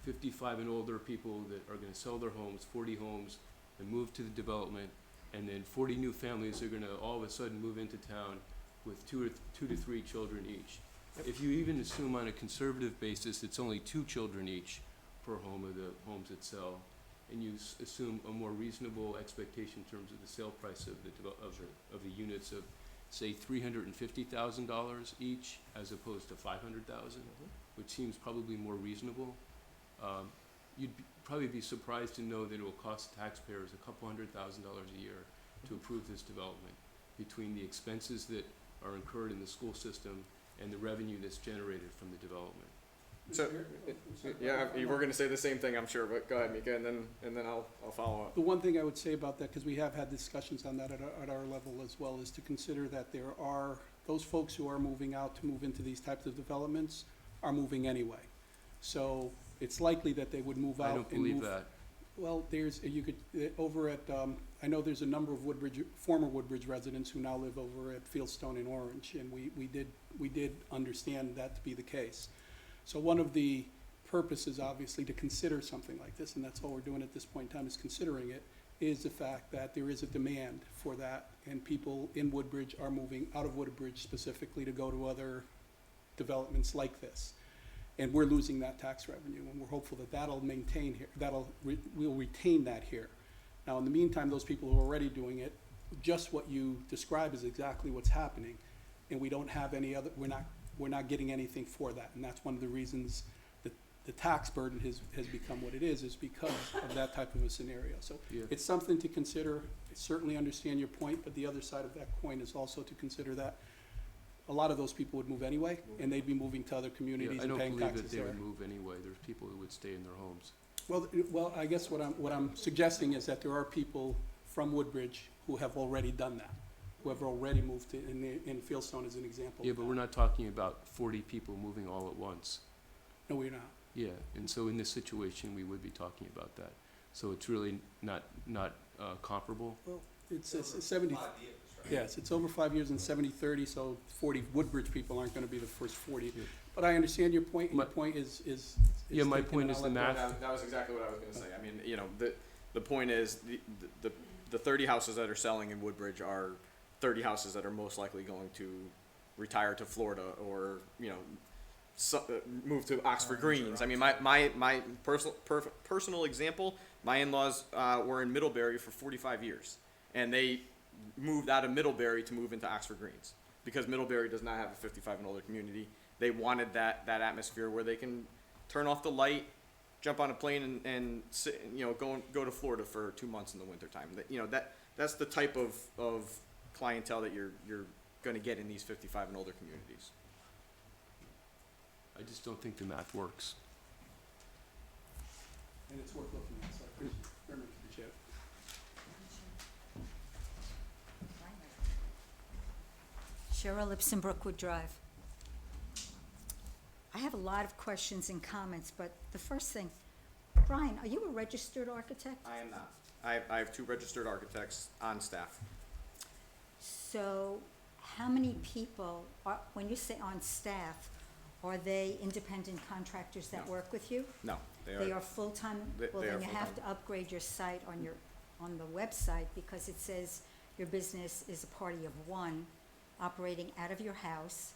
55 and older people that are gonna sell their homes, 40 homes, and move to the development, and then 40 new families are gonna all of a sudden move into town with 2 to 3 children each. If you even assume on a conservative basis, it's only 2 children each per home of the homes that sell, and you assume a more reasonable expectation in terms of the sale price of the units of, say, $350,000 each, as opposed to 500,000, which seems probably more reasonable. You'd probably be surprised to know that it will cost taxpayers a couple $100,000 a year to approve this development, between the expenses that are incurred in the school system and the revenue that's generated from the development. So, yeah, we're gonna say the same thing, I'm sure, but go ahead, Mika, and then I'll follow up. The one thing I would say about that, because we have had discussions on that at our level as well, is to consider that there are, those folks who are moving out to move into these types of developments are moving anyway. So it's likely that they would move out I and don't believe move- that. Well, you could, over at, I know there's a number of former Woodbridge residents who now live over at Fieldstone in Orange, and we did understand that to be the case. So one of the purposes, obviously, to consider something like this, and that's all we're doing at this point in time, is considering it, is the fact that there is a demand for that, and people in Woodbridge are moving out of Woodbridge specifically to go to other developments like this. And we're losing that tax revenue, and we're hopeful that that'll maintain here, we'll retain that here. Now, in the meantime, those people who are already doing it, just what you describe is exactly what's happening, and we don't have any other, we're not getting anything for that, and that's one of the reasons that the tax burden has become what it is because of that type of a scenario. So Yeah. it's something to consider. I certainly understand your point, but the other side of that coin is also to consider that a lot of those people would move anyway, and they'd be moving to other communities Yeah, I and don't paying believe taxes that they there. would move anyway. There's people who would stay in their homes. Well, I guess what I'm suggesting is that there are people from Woodbridge who have already done that, who have already moved to, in Fieldstone as an example. Yeah, of but that. we're not talking about 40 people moving all at once. No, we're not. Yeah, and so in this situation, we would be talking about that. So it's really not comparable. Well, it's 70, yes, it's over 5 years and 70-30, so 40 Woodbridge people aren't gonna be the first 40. Yeah. But I understand your point, and your My- point is Yeah, my taken, point and is I'll the let math. That was exactly what I was gonna say. I mean, you know, the point is, the 30 houses that are selling in Woodbridge are 30 houses that are most likely going to retire to Florida or, you know, move to Oxford Greens. I mean, my personal example, my in-laws were in Middlebury for 45 years, and they moved out of Middlebury to move into Oxford Greens because Middlebury does not have a 55 and older community. They wanted that atmosphere where they can turn off the light, jump on a plane, and sit, you know, go to Florida for 2 months in the wintertime. You know, that's the type of clientele that you're going to get in these 55 and older communities. I just don't think the math works. And it's worth looking at, so I very much appreciate it. Cheryl Lipson, Brookwood Drive. I have a lot of questions and comments, but the first thing, Brian, are you a registered architect? I am not. I have 2 registered architects on staff. So how many people are, when you say on staff, are they independent contractors that No. work with you? No, They are full-time? They Well, are then you have full-time. to upgrade your site on the website because it says your business is a party of one operating out of your house,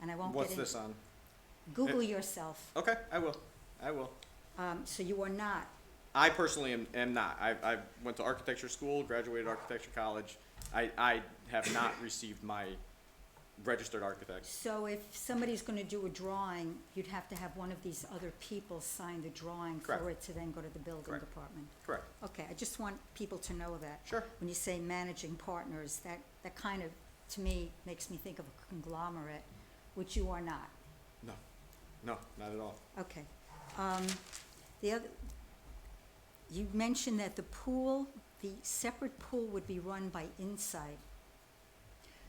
and I won't get What's into. this on? Google yourself. Okay, I will. So you are not I personally am not. I went to architecture school, graduated architecture college. I have not received my registered architect. So if somebody's gonna do a drawing, you'd have to have one of these other people sign the drawing for Correct. it to then go to the building Correct. department? Correct. Okay, I just want people to know that. Sure. When you say managing partners, that kind of, to me, makes me think of a conglomerate, which you are not. No, no, not at all. Okay. The other, you mentioned that the pool, the separate pool would be run by InSite.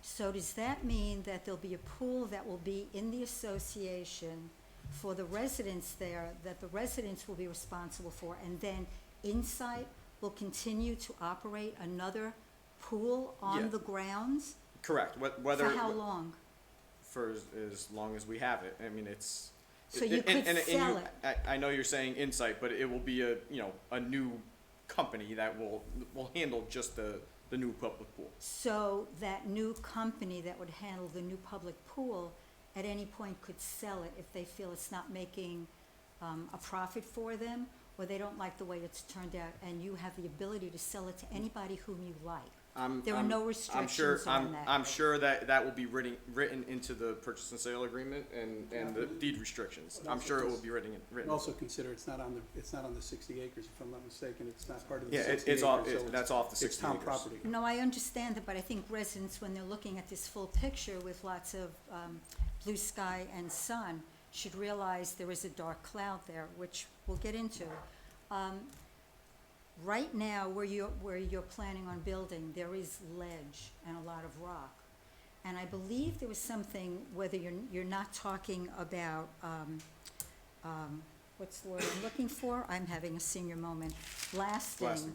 So does that mean that there'll be a pool that will be in the association for the residents there, that the residents will be responsible for, and then InSite will continue to operate another pool Yeah. on the grounds? Correct. Whether For how long? For as long as we have it. I mean, it's. So you could sell it. I know you're saying InSite, but it will be a new company that will handle just the new public pool. So that new company that would handle the new public pool at any point could sell it if they feel it's not making a profit for them, or they don't like the way it's turned out, and you have the ability to sell it to anybody whom you like. There are no restrictions on that. I'm sure that will be written into the purchase and sale agreement and the deed restrictions. I'm sure it will be written. Also consider it's not on the 60 acres, if I'm not mistaken, it's not part of the Yeah, 60 it's acres. off. so That's off the 60 It's town acres. property. No, I understand that, but I think residents, when they're looking at this full picture with lots of blue sky and sun, should realize there is a dark cloud there, which we'll get into. Right now, where you're planning on building, there is ledge and a lot of rock. And I believe there was something, whether you're not talking about, what's the word I'm looking for? I'm having a senior moment. Blasting.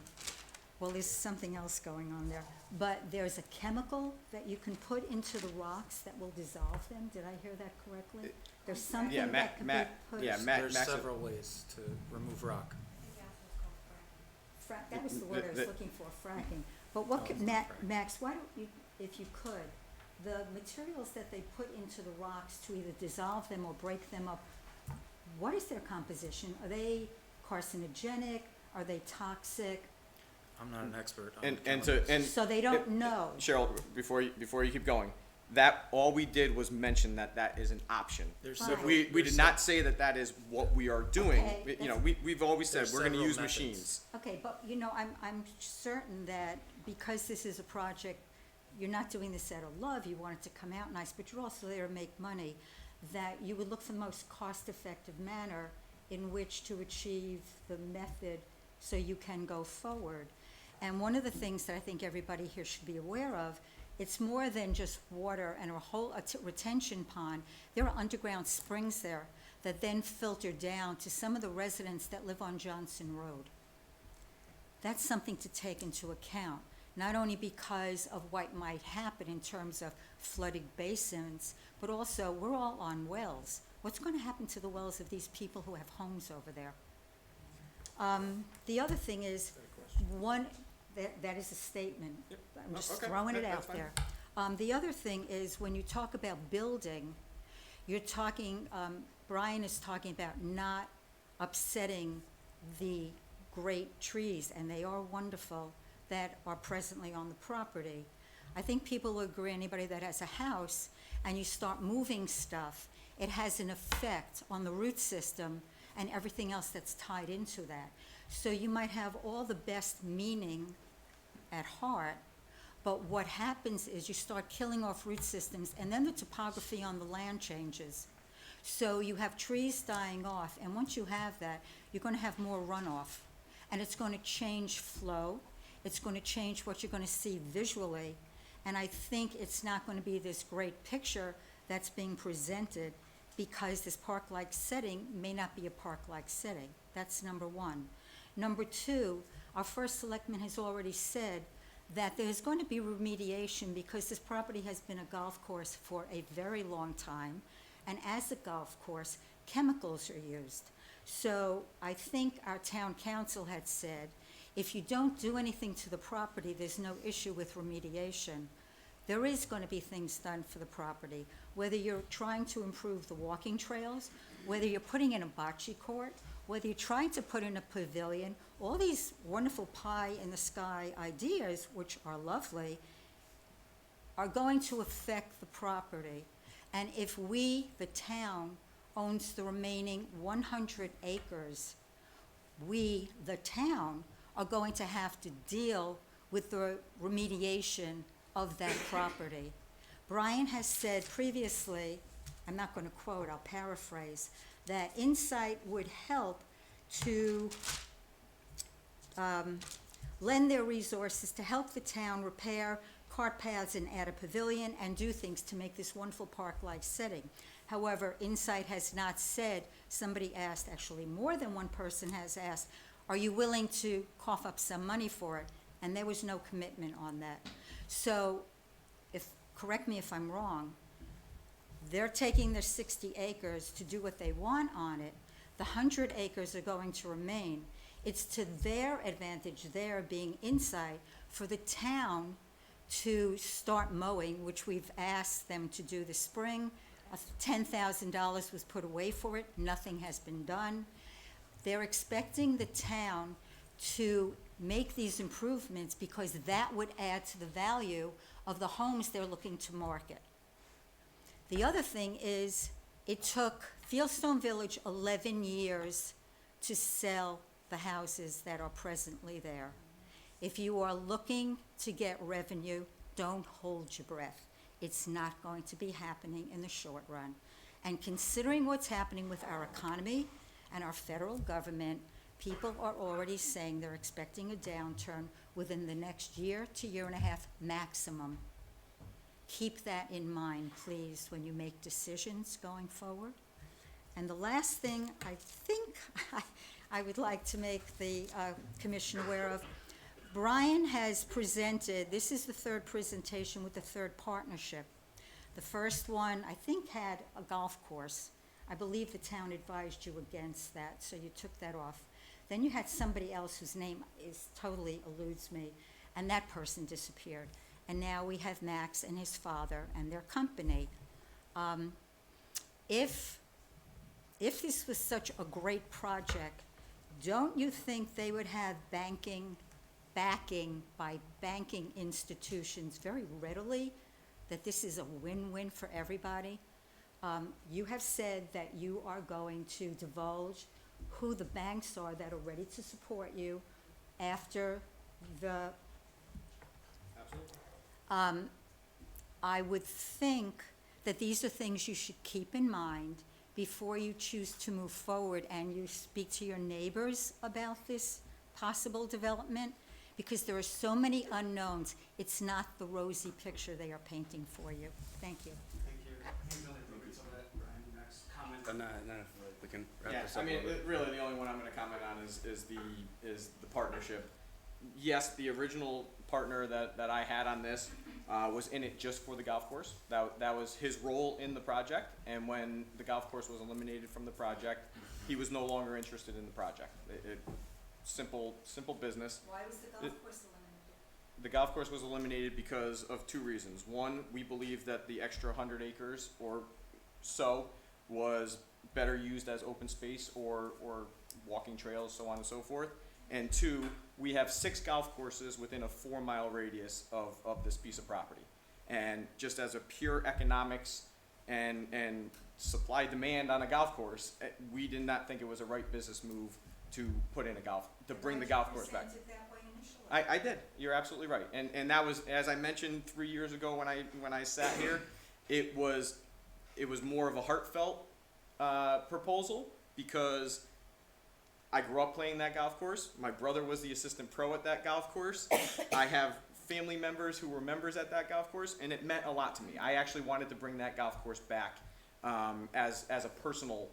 Well, there's something else going on there. But there's a chemical that you can put into the rocks that will dissolve them. Did I hear that correctly? There's something Yeah, that could be put. There's several ways to remove rock. That was the word I was looking for, fracking. But what could, Max, why don't you, if you could, the materials that they put into the rocks to either dissolve them or break them up, what is their composition? Are they carcinogenic? Are they toxic? I'm not an expert on And chemicals. So they don't know. Cheryl, before you keep going, that all we did was mention that is an option. There's Fine. So several, we there's did se- not say that is what we are doing. Okay, We've always said There's we're going to several use methods. machines. Okay, but I'm certain that because this is a project, you're not doing this out of love, you want it to come out nice, but you're also there to make money, that you would look for the most cost-effective manner in which to achieve the method so you can go forward. And one of the things that I think everybody here should be aware of, it's more than just water and a whole retention pond. There are underground springs there that then filter down to some of the residents that live on Johnson Road. That's something to take into account, not only because of what might happen in terms of flooded basins, but also we're all on wells. What's going to happen to the wells of these people who have homes over there? The other thing is, that is a statement. I'm just okay. throwing it That's out fine. there. The other thing is, when you talk about building, you're talking, Brian is talking about not upsetting the great trees, and they are wonderful, that are presently on the property. I think people will agree, anybody that has a house, and you start moving stuff, it has an effect on the root system and everything else that's tied into that. So you might have all the best meaning at heart, but what happens is you start killing off root systems, and then the topography on the land changes. So you have trees dying off, and once you have that, you're going to have more runoff, and it's going to change flow. It's going to change what you're going to see visually, and I think it's not going to be this great picture that's being presented, because this park-like setting may not be a park-like setting. That's number one. Number two, our first selectman has already said that there's going to be remediation, because this property has been a golf course for a very long time, and as a golf course, chemicals are used. So I think our town council had said, if you don't do anything to the property, there's no issue with remediation. There is going to be things done for the property. whether you're trying to improve the walking trails, whether you're putting in a bocce court, whether you're trying to put in a pavilion, all these wonderful pie-in-the-sky ideas, which are lovely, are going to affect the property. And if we, the town, owns the remaining 100 acres, we, the town, are going to have to deal with the remediation of that property. Brian has said previously, I'm not going to quote, I'll paraphrase, that InSite would help to lend their resources to help the town repair cart paths and add a pavilion and do things to make this wonderful park-like setting. However, InSite has not said, somebody asked, actually more than one person has asked, are you willing to cough up some money for it? And there was no commitment on that. So, correct me if I'm wrong, they're taking their 60 acres to do what they want on it. The 100 acres are going to remain. It's to their advantage, there being InSite, for the town to start mowing, which we've asked them to do this spring. $10,000 was put away for it. Nothing has been done. They're expecting the town to make these improvements because that would add to the value of the homes they're looking to market. The other thing is, it took Fieldstone Village 11 years to sell the houses that are presently there. If you are looking to get revenue, don't hold your breath. It's not going to be happening in the short run. And considering what's happening with our economy and our federal government, people are already saying they're expecting a downturn within the next year to year and a half maximum. Keep that in mind, please, when you make decisions going forward. And the last thing I think I would like to make the commission aware of, Brian has presented, this is the third presentation with the third partnership. The first one, I think, had a golf course. I believe the town advised you against that, so you took that off. Then you had somebody else whose name totally eludes me, and that person disappeared. And now we have Max and his father and their company. If this was such a great project, don't you think they would have backing by banking institutions very readily, that this is a win-win for everybody? You have said that you are going to divulge who the banks are that are ready to support you after the... Absolutely. I would think that these are things you should keep in mind before you choose to move forward and you speak to your neighbors about this possible development, because there are so many unknowns. It's not the rosy picture they are painting for you. Thank you. Thank you. Next comment on that, and then if we can wrap this Yeah, up. I mean, really, the only one I'm gonna comment on is the partnership. Yes, the original partner that I had on this was in it just for the golf course. That was his role in the project, and when the golf course was eliminated from the project, he was no longer interested in the project. Simple business. Why was the golf course eliminated? The golf course was eliminated because of two reasons. One, we believe that the extra 100 acres or so was better used as open space or walking trails, so on and so forth. And two, we have 6 golf courses within a 4-mile radius of this piece of property. And just as a pure economics and supply demand on a golf course, we did not think it was a right business move to put in bring the golf course back. I did. You're absolutely right. And that was, as I mentioned 3 years ago when I sat here, it was more of a heartfelt proposal, because I grew up playing that golf course. My brother was the assistant pro at that golf course. I have family members who were members at that golf course, and it meant a lot to me. I actually wanted to bring that golf course back as a personal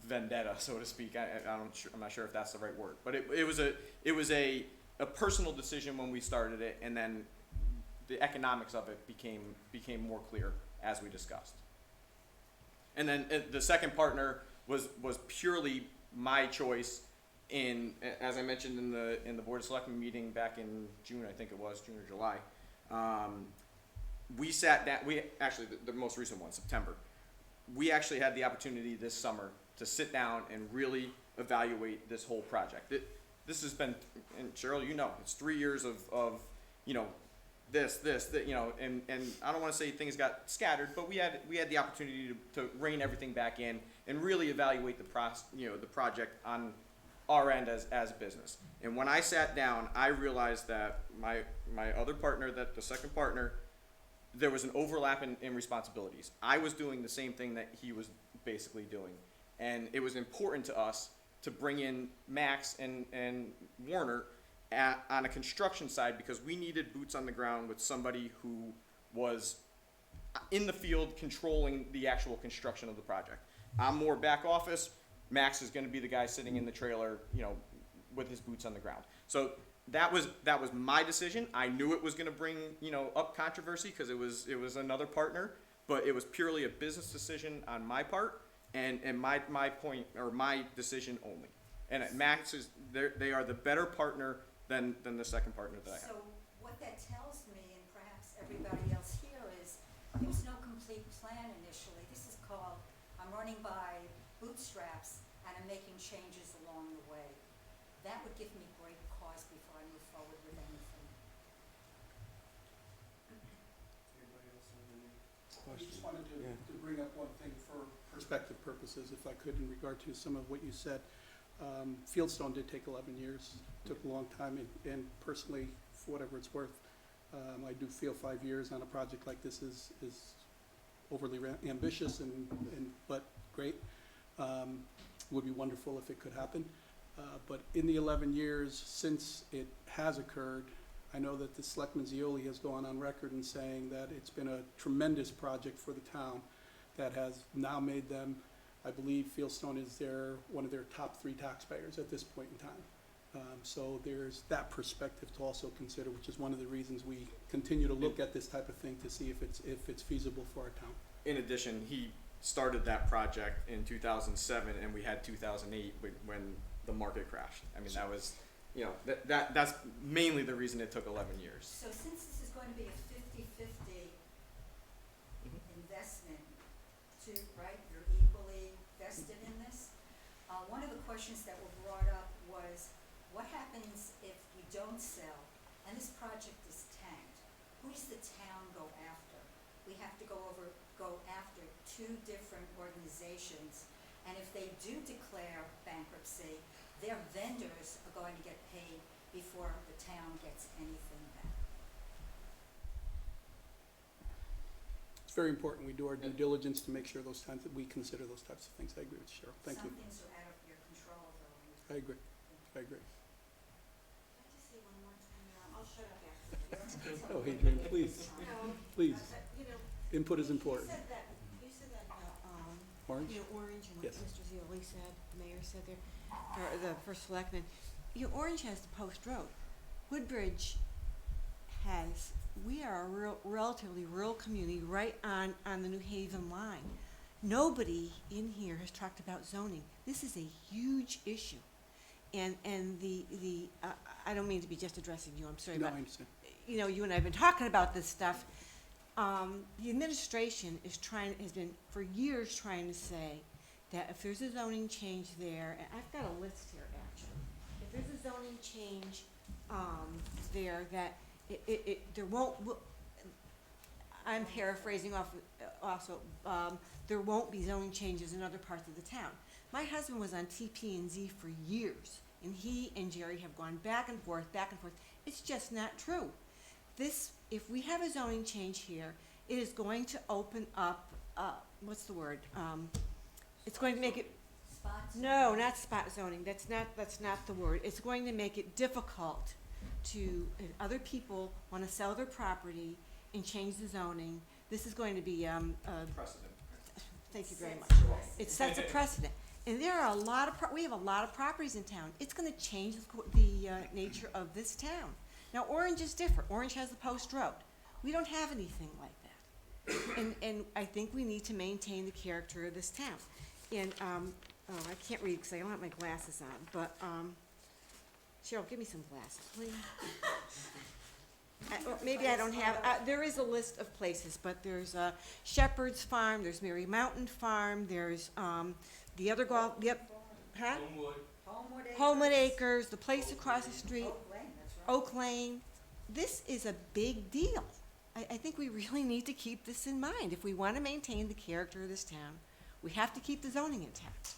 vendetta, so to speak. I'm not sure if that's the right word, but it was a personal decision when we started it, and then the economics of it became more clear as we discussed. And then the second partner was purely my choice as I mentioned in the Board of Selectmen meeting back in June, I think it was, June or July. we sat down, the most recent one, September, we actually had the opportunity this summer to sit down and really evaluate this whole project. This has been, and Cheryl, you know, it's 3 years of you know, that, you know, and I don't want to say things got scattered, but we had the opportunity to rein everything back in and really evaluate the project on our end as a business. And when I sat down, I realized that my other partner, the second partner, there was an overlap in responsibilities. I was doing the same thing that he was basically doing, and it was important to us to bring in Max and Warner on a construction side, because we needed boots on the ground with somebody who was in the field controlling the actual construction of the project. I'm more back office. Max is going to be the guy sitting in the trailer, you know, with his boots on the ground. So that was my decision. I knew it was going to bring, you know, up controversy because it was another partner, but it was purely a business decision on my part and my point, or my decision only. And Max they are the better partner than the second partner that I have. So what that tells me, and perhaps everybody else here, is there was no complete plan initially. This is called, I'm running by bootstraps and I'm making changes along the way. That would give me great cause before I move forward with anything. Anybody else have any I just questions? wanted Yeah. to bring up one thing for perspective purposes, if I could, in regard to some of what you said. Fieldstone did take 11 years, took a long time, and personally, for whatever it's worth, I do feel 5 years on a project like this is overly ambitious but great. Would be wonderful if it could happen. But in the 11 years since it has occurred, I know that the Selectman Zioli has gone on record in saying that it's been a tremendous project for the town that has now made them, I believe Fieldstone is one of their top 3 taxpayers at this point in time. So there's that perspective to also consider, which is one of the reasons we continue to look at this type of thing to see if it's feasible for our town. In addition, he started that project in 2007, and we had 2008 when the market crashed. I mean, that was, you know, that's mainly the reason it took 11 years. So since this is going to be a 50-50 investment, right, you're equally vested in this, one of the questions that were brought up was, what happens if you don't sell and this project is tanked? Who does the town go after? We have to go after 2 different organizations, and if they do declare bankruptcy, their vendors are going to get paid before the town gets anything back. It's very important we do our due diligence to make sure those times that we consider those types of things. I agree with Cheryl. Thank you. Some things are out of your control, though. I agree. I agree. Can I just say one more time? I'll shut up after. Oh, Adrian, please, No, please. you know, Input is important. You said that, Orange? you know, Orange and what Yes. Mr. Zioli said, the mayor said there, or the first selectman. You know, Orange has the post road. Woodbridge has, we are a relatively rural community right on the New Haven line. Nobody in here has talked about zoning. This is a huge issue. And I don't mean to be just addressing you, I'm sorry, No, but, I understand. you know, you and I have been talking about this stuff. The administration has been for years trying to say that if there's a zoning change there, and I've got a list here actually, if there's a zoning change, there, that there won't, I'm paraphrasing also, there won't be zoning changes in other parts of the town. My husband was on TP&Z for years, and he and Jerry have gone back and forth, back and forth. It's just not true. If we have a zoning change here, it is going to open up, what's the word? It's going to make it, no, not spot zoning, that's not the word. It's going to make it difficult to, if other people wanna sell their property and change the zoning, this is going to be, Precedent. thank you very much. It sets a precedent. And there are we have a lot of properties in town. It's gonna change the nature of this town. Now, Orange is different. Orange has the post road. We don't have anything like that. And I think we need to maintain the character of this town. And, I can't read because I don't have my glasses on, but, Cheryl, give me some glasses, please. maybe I don't have, there is a list of places, but there's Shepherd's Farm, there's Mary Mountain Farm, there's the other golf, yep, huh? Homewood Acres, the place across the street. Oak Lane, that's right. Oak Lane. This is a big deal. I think we really need to keep this in mind. If we want to maintain the character of this town, we have to keep the zoning intact.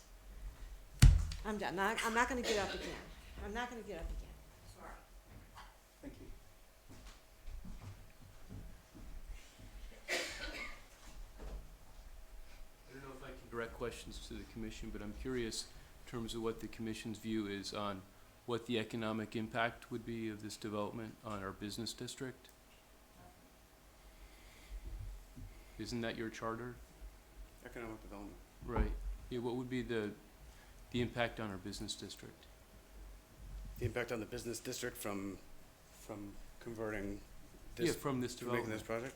I'm done. I'm not gonna get up again. I'm not gonna get up again. Sorry. Thank you. I don't know if I can direct questions to the commission, but I'm curious in terms of what the commission's view is on what the economic impact would be of this development on our business district. Isn't that your charter? Economic development. Right. Yeah, what would be the impact on our business district? The impact on the business district from converting this. Yeah, from this from making this development. project?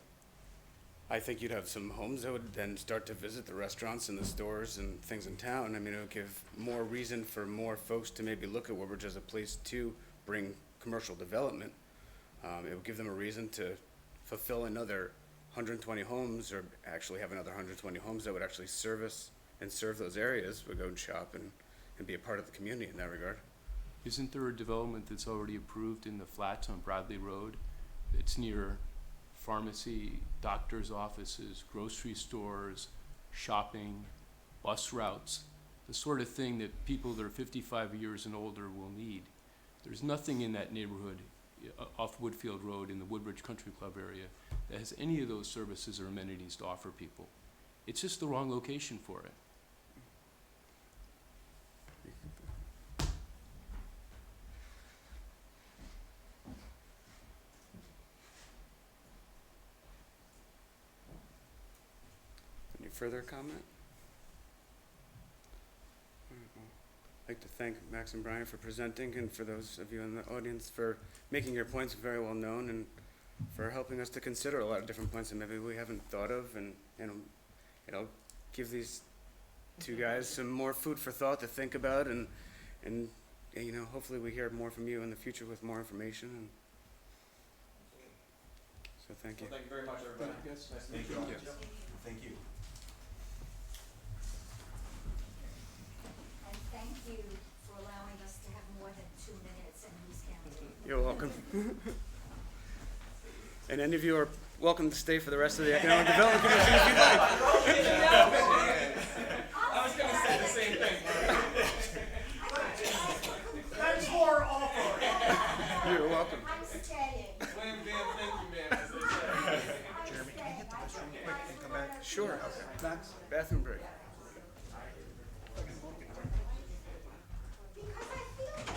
I think you'd have some homes that would then start to visit the restaurants and the stores and things in town. I mean, it would give more reason for more folks to maybe look at Woodbridge as a place to bring commercial development. It would give them a reason to fulfill another 120 homes, or actually have another 120 homes that would actually service and serve those areas, would go and shop and be a part of the community in that regard. Isn't there a development that's already approved in the flats on Bradley Road? It's near pharmacy, doctor's offices, grocery stores, shopping, bus routes, the sort of thing that people that are 55 years and older will need. There's nothing in that neighborhood off Woodfield Road in the Woodbridge Country Club area that has any of those services or amenities to offer people. It's just the wrong location for it. Any further comment? I'd like to thank Max and Brian for presenting, and for those of you in the audience for making your points very well known, and for helping us to consider a lot of different points that maybe we haven't thought of, and it'll give these two guys some more food for thought to think about, and you know, hopefully we hear more from you in the future with more information. And so thank you. Well, thank you very much, everybody. Yes. Nice to meet you. Thank you. And thank you for allowing us to have more than 2 minutes in Who's Counting. You're welcome. And any of you are welcome to stay for the rest of the Economic Development Commission if you'd like. I was gonna say the same thing. That's more offer. You're welcome. I'm staying. Wham, bam, thank you, man, as they say. Jeremy, can I hit the restroom quick and come back? Sure. Max? Bathroom break. Because I feel that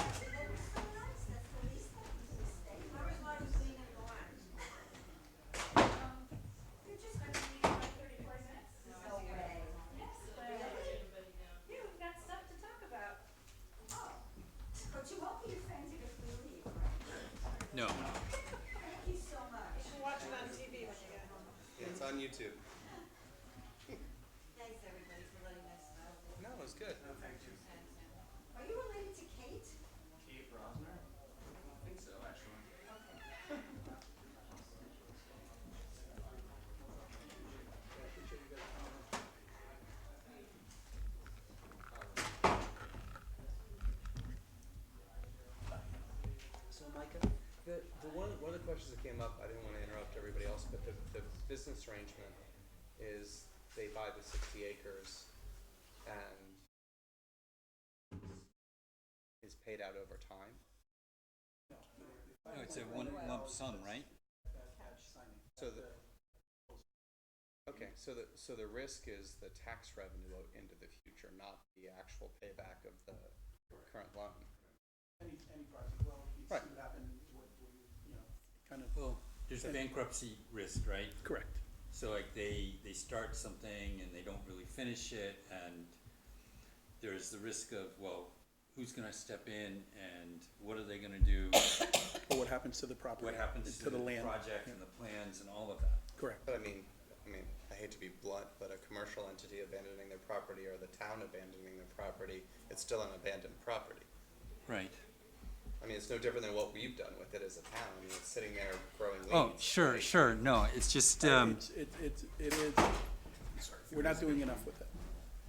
it's so nice, that's the least I can do, stay. Everybody's clean and going. You're just gonna leave in like 30, 40 minutes? No way. Yeah, we've got stuff to talk about. Oh, but you won't be offended if we leave, right? No. Thank you so much. You should watch it on TV when you get home. Yeah, it's on YouTube. Thanks, everybody, for letting us know. No, it was good. Are you related to Kate? Kate Rosner? I think so, actually. So Micah, one of the questions that came up, I didn't want to interrupt everybody else, but the business arrangement is they buy the 60 acres and is paid out over time. No, it's a one lump sum, right? So so the risk is the tax revenue into the future, not the actual payback of the current loan. Any project, well, you see Right. what happened, you know, kind of. Well, there's a bankruptcy risk, right? Correct. So like they start something and they don't really finish it, and there's the risk of, well, who's gonna step in and what are they gonna do? Or what happens to the property? What happens to the land? project and the plans and all of that? Correct. But I mean, I hate to be blunt, but a commercial entity abandoning their property or the town abandoning their property, it's still an abandoned property. Right. I mean, it's no different than what we've done with it as a town. I mean, it's sitting there growing weeds. Oh, sure, right? sure, no, it's just, It is, we're not doing enough with it.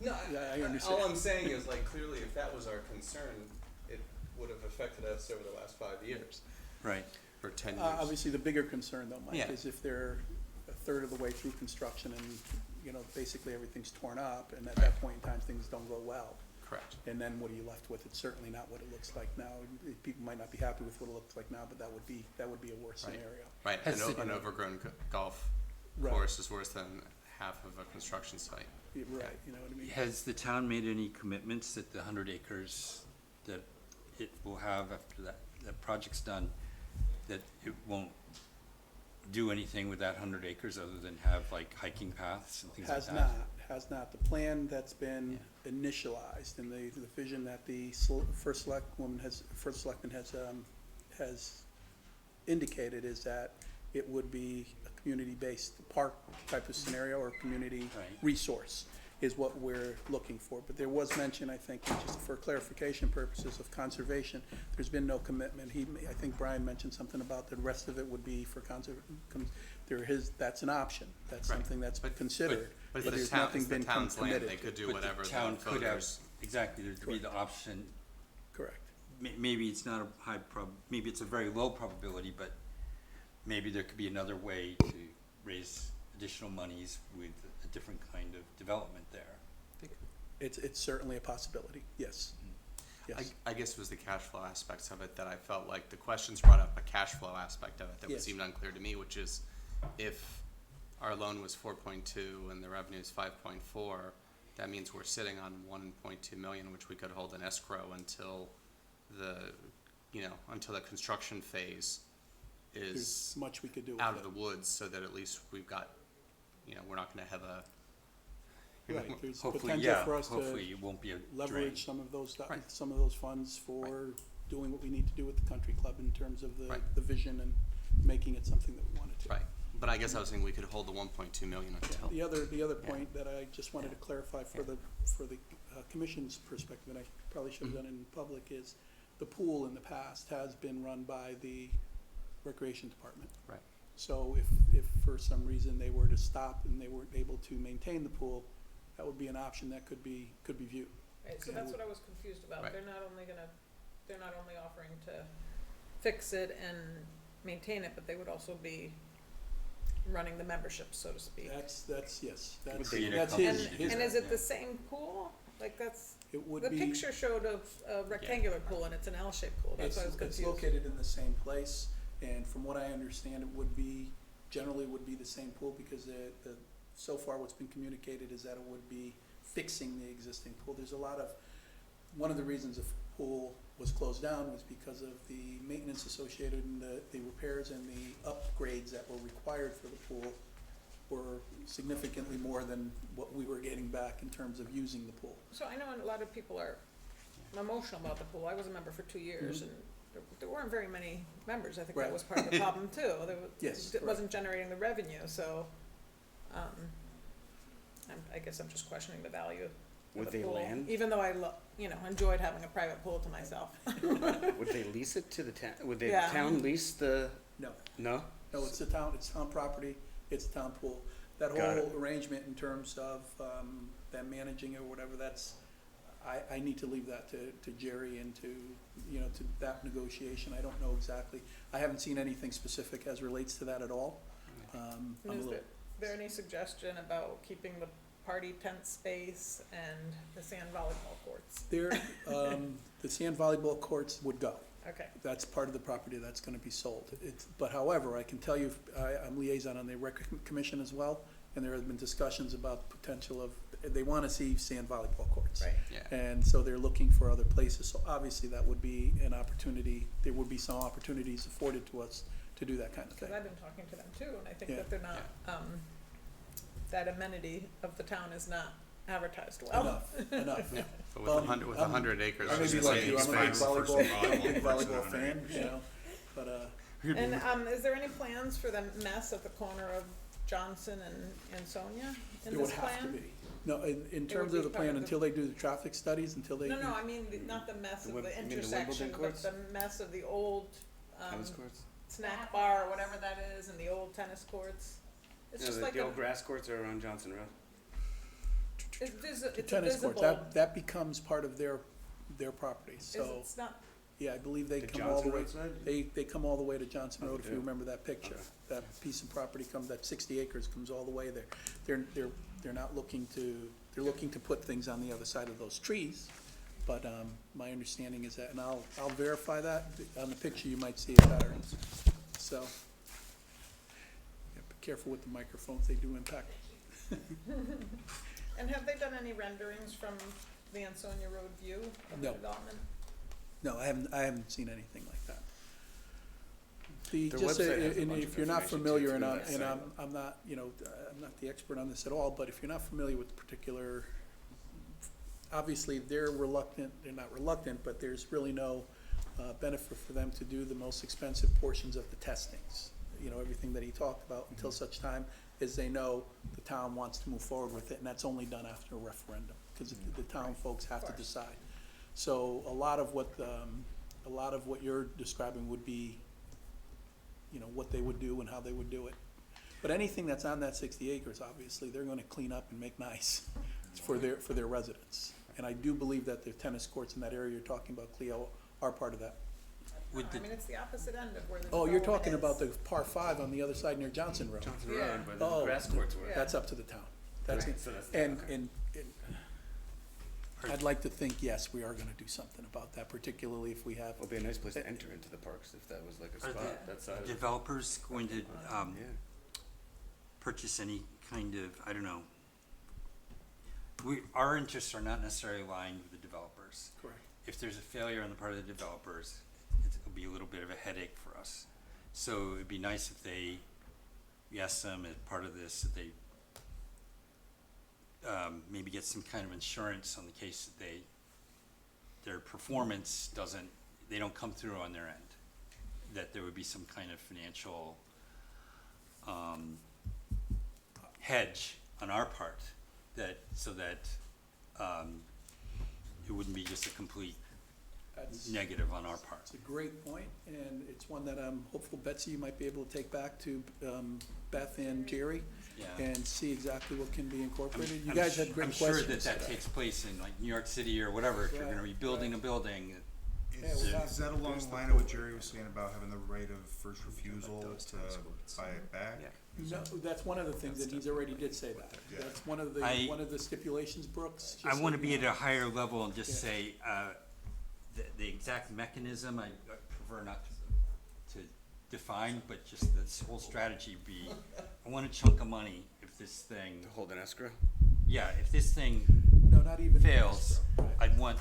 No, Yeah, I understand. all I'm saying is, like, clearly, if that was our concern, it would have affected us over the last 5 years. right. For 10 years. Obviously, the bigger concern though, Mike, Yeah. is if they're a third of the way through construction and, you know, basically everything's torn up, and at that point in time, things don't go well. Correct. And then what are you left with? It's certainly not what it looks like now. People might not be happy with what it looks like now, but that would be a worse Right. scenario. Right, Has the- an overgrown golf Right. course is worse than half of a construction site. Right, you know what I mean? Has the town made any commitments that the 100 acres that it will have after that project's done, that it won't do anything with that 100 acres other than have like hiking paths and things like that? Has not. The plan that's been initialized and the vision that the first selectman has indicated is that it would be a community-based park type of scenario or community Right. resource is what we're looking for. But there was mention, I think, just for clarification purposes of conservation, there's been no commitment. I think Brian mentioned something about the rest of it would be for that's an option. That's Right. something that's considered. But But it's there's the town, nothing it's the been town's land, committed they to. could do But whatever the the town could have, voters. exactly, there'd be the option, Correct. maybe it's not a high maybe it's a very low probability, but maybe there could be another way to raise additional monies with a different kind of development there. It's certainly a possibility, yes. Yes. I guess it was the cash flow aspects of it that I felt like the questions brought up a cash flow aspect of it that Yes. seemed unclear to me, which is if our loan was 4.2 and the revenue is 5.4, that means we're sitting on 1.2 million, which we could hold in escrow until until the construction phase There's is much we could do with out it. of the woods, so that at least we've got, we're not gonna have a, Right, there's Hopefully, potential yeah, for us hopefully to it won't be a drain. leverage some of those, Right. some of those funds for doing what we need to do with the country club in terms of Right. the vision and making it something that we wanted to. right, but I guess I was saying we could hold the 1.2 million until. The other point that I just wanted to clarify for the commission's perspective, and I probably should have done it in public, is the pool in the past has been run by the recreation department. Right. So if for some reason they were to stop and they weren't able to maintain the pool, that would be an option that could be viewed. Right, so that's what I was confused about. Right. They're not only offering to fix it and maintain it, but they would also be running the membership, so to speak. That's, yes, that's Create a his, company. his. And is it the same pool? Like It would the be. picture showed a rectangular pool and it's an L-shaped pool. That's why I was It's confused. located in the same place, and from what I understand, it would be, generally would be the same pool, because so far what's been communicated is that it would be fixing the existing pool. There's a lot of, one of the reasons the pool was closed down was because of the maintenance associated and the repairs and the upgrades that were required for the pool were significantly more than what we were getting back in terms of using the pool. So I know a lot of people are emotional about the pool. I was a member for 2 years and there weren't very many members. I think Right. that was part of the problem too. Yes, It wasn't generating the revenue, so, I guess I'm just questioning the value of Would the they pool. land? Even though I enjoyed having a private pool to myself. Would they lease it to the town? Would the Yeah. town lease the? No. No? No, it's town property, it's a town pool. That Got whole it. arrangement in terms of, them managing it or whatever, that's, I need to leave that to Jerry and to that negotiation. I don't know exactly. I haven't seen anything specific as relates to that at all. I'm a And is little, there any suggestion about keeping the party tent space and the sand volleyball courts? the sand volleyball courts would go. Okay. That's part of the property that's gonna be sold. But however, I can tell you, I'm liaison on the rec commission as well, and there have been discussions about the potential of, they wanna see sand volleyball courts. Right. Yeah. And so they're looking for other places, so obviously that would be an opportunity, there would be some opportunities afforded to us to do that kind of thing. Because I've been talking to them too, and I think Yeah. that they're not, that amenity of the town is not advertised well. Enough. Yeah. But with 100 acres, I may it's be just like you, I'm a big space. volleyball fan, but, And is there any plans for the mess at the corner of Johnson and Sonia in there would this have to plan? be. No, in It terms would of the be part plan, of the- until they do the traffic studies, until they. No, I mean, not the mess of Wim- the you mean the intersection, Wimbledon but courts? the mess of the old, Tennis courts? snack bar or whatever that is, and the old tennis courts. It's just like the a, old grass courts are around Johnson Road. it's The it's a tennis courts, visible, that becomes part of their property, so, it's not, yeah, I believe they The come all the Johnson way, Road side? they come all the way to Johnson Oh, Road, they if you do? remember that picture. Okay. That piece of property comes, that 60 acres comes all the way there. They're not looking to, they're looking to put things on the other side of those trees, but, my understanding is that, and I'll verify that, on the picture you might see it better, so. Yeah, be careful with the microphones, they do impact. and have they done any renderings from the Ansonia Road view of the No. development? No, I haven't seen anything like that. The, Their just, website has a and bunch if of you're not information familiar, too, and through that site. I'm not, I'm not the expert on this at all, but if you're not familiar with the particular, obviously, they're not reluctant, but there's really no, benefit for them to do the most expensive portions of the testings. Everything that he talked about, until such time as they know the town wants to move forward with it, and that's only done after a referendum, because the town folks have to decide. So a lot of what you're describing would be, what they would do and how they would do it. But anything that's on that 60 acres, obviously, they're gonna clean up and make nice for their residents. And I do believe that the tennis courts in that area you're talking about, Cleo, are part of that. No, I mean, it's the opposite end of where the Oh, you're development talking is. about the par 5 on the other side near Johnson Road. Johnson Yeah. Road, where the Oh, grass courts were. Yeah. That's up to the town. That's Right, it. so that's- And, okay. and I'd like to think, yes, we are gonna do something about that, particularly if we have. It'll be a nice place to enter into the parks if that was like a Are spot, that side of it. developers going to, Yeah. purchase any kind of, I don't know. Our interests are not necessarily aligned with the developers. Correct. If there's a failure on the part of the developers, it'll be a little bit of a headache for us. So it'd be nice if we ask them as part of this, that they, maybe get some kind of insurance on the case that their performance they don't come through on their end. That there would be some kind of financial, hedge on our part, so that it wouldn't be just a complete That's- negative on our part. It's a great point, and it's one that I'm hopeful, Betsy, you might be able to take back to Beth and Jerry Yeah. and see exactly what can be incorporated. You I'm guys su- had great I'm sure questions. that takes place in like New York City or whatever, if you're gonna be building a building. Is that along the line of what Jerry was saying about having the right of first refusal to buy it back? No, that's one of the things that he's already did say that. Yeah. That's one of I- the stipulations, Brooks. just I so wanna you be at know. a higher level and just Yeah. say, the exact mechanism, I prefer not to define, but just this whole strategy be, I want a chunk of money if this thing, To hold an escrow? yeah, if this thing No, not even. fails, escrow, right. I'd want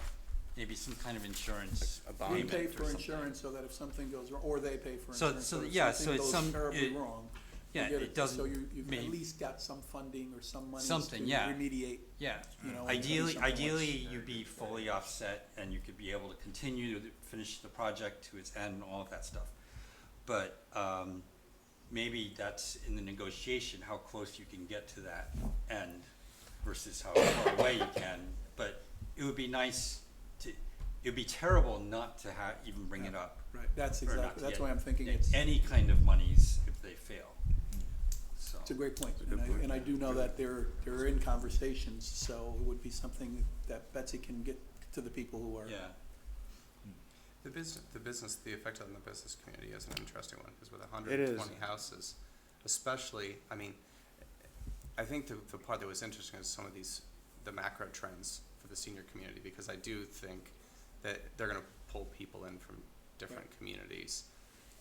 maybe some kind of insurance. A bond We payment pay or for something. insurance so that if something goes wrong, or they pay for So- insurance. so, if yeah, something so it's goes some- terribly it- wrong, Yeah, you get it doesn't So you've mean- at least got some funding or some money to Something, yeah. remediate, Yeah, you know. ideally, something like- you'd be fully offset and you could be able to continue to finish the project to its end and all of that stuff. But, maybe that's in the negotiation, how close you can get to that end versus how far away you can. But it would be nice it'd be terrible not to even bring it up. Right, that's or not exactly, to that's get why I'm thinking it's. any kind of monies if they fail. So, It's a great point, good point. and I do know that they're in conversations, so it would be something that Betsy can get to the people who are. yeah. The effect on the business community is an interesting one, because with It is. 120 houses, especially, I mean, I think the part that was interesting is some of the macro trends for the senior community, because I do think that they're gonna pull people in from different communities.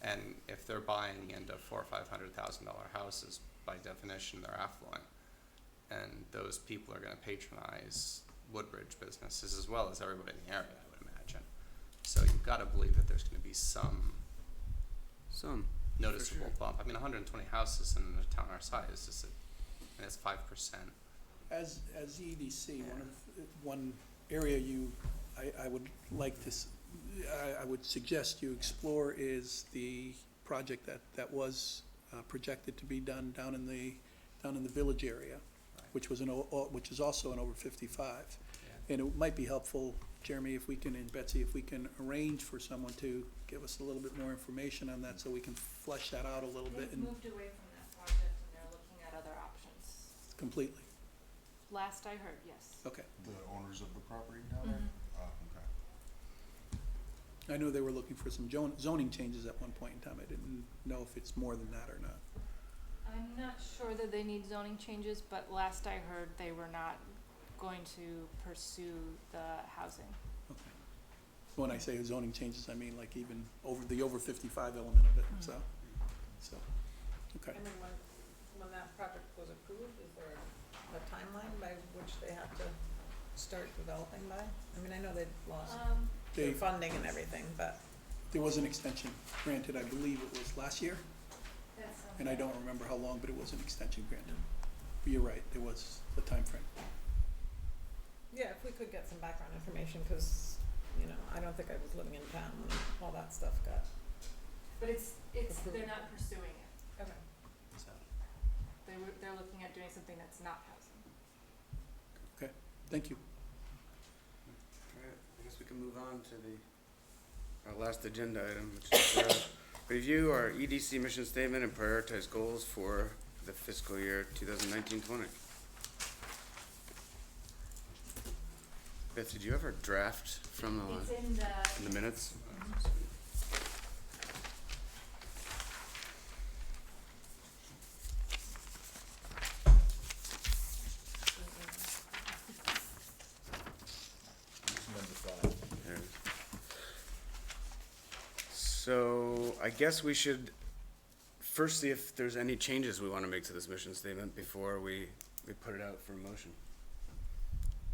And if they're buying into $400,000 or $500,000 houses, by definition, they're affluent. And those people are gonna patronize Woodbridge businesses as well as everybody in the area, I would imagine. So you've gotta believe that there's gonna be some noticeable bump. I mean, 120 houses in a town our size is, that's 5%. As EDC, one area I would like to, I would suggest you explore is the project that was projected to be done down in the village area. which was which is also an over 55. Yeah. And it might be helpful, Jeremy, if we can, and Betsy, if we can arrange for someone to give us a little bit more information on that, so we can flesh that out a little bit They've and moved away from that project and they're looking at other options. completely. Last I heard, yes. Okay. The owners of the property down there? Oh, okay. I know they were looking for some zoning changes at one point in time. I didn't know if it's more than that or not. I'm not sure that they need zoning changes, but last I heard, they were not going to pursue the housing. Okay. When I say zoning changes, I mean like even over 55 element of it, so, okay. And then when that project was approved, is there a timeline by which they have to start developing by? I mean, I know they've lost their They- funding and everything, but. There was an extension granted, I believe it was last year, and I don't remember how long, but it was an extension granted. But you're right, there was a time frame. Yeah, if we could get some background information, cause, you know, I don't think I was living in town when all that stuff got. But they're not pursuing it. Okay. So, They're looking at doing something that's not housing. Okay, thank you. Alright, I guess we can move on to our last agenda item, which is, review our EDC mission statement and prioritize goals for the fiscal year 2019-20. Beth, did you ever draft from It's in the minutes? There it is. So I guess we should first see if there's any changes we want to make to this mission statement before we put it out for motion.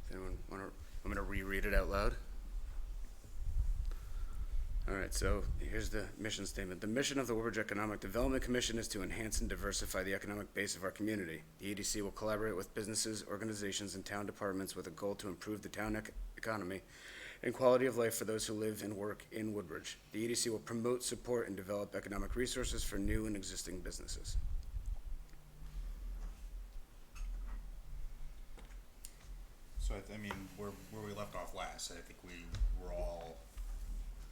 Does anyone want to? I'm going to reread it out loud. All right, so here's the mission statement. The mission of the Woodbridge Economic Development Commission is to enhance and diversify the economic base of our community. The EDC will collaborate with businesses, organizations, and town departments with a goal to improve the town economy and quality of life for those who live and work in Woodbridge. The EDC will promote, support, and develop economic resources for new and existing businesses. So I mean, where we left off last, I think we were all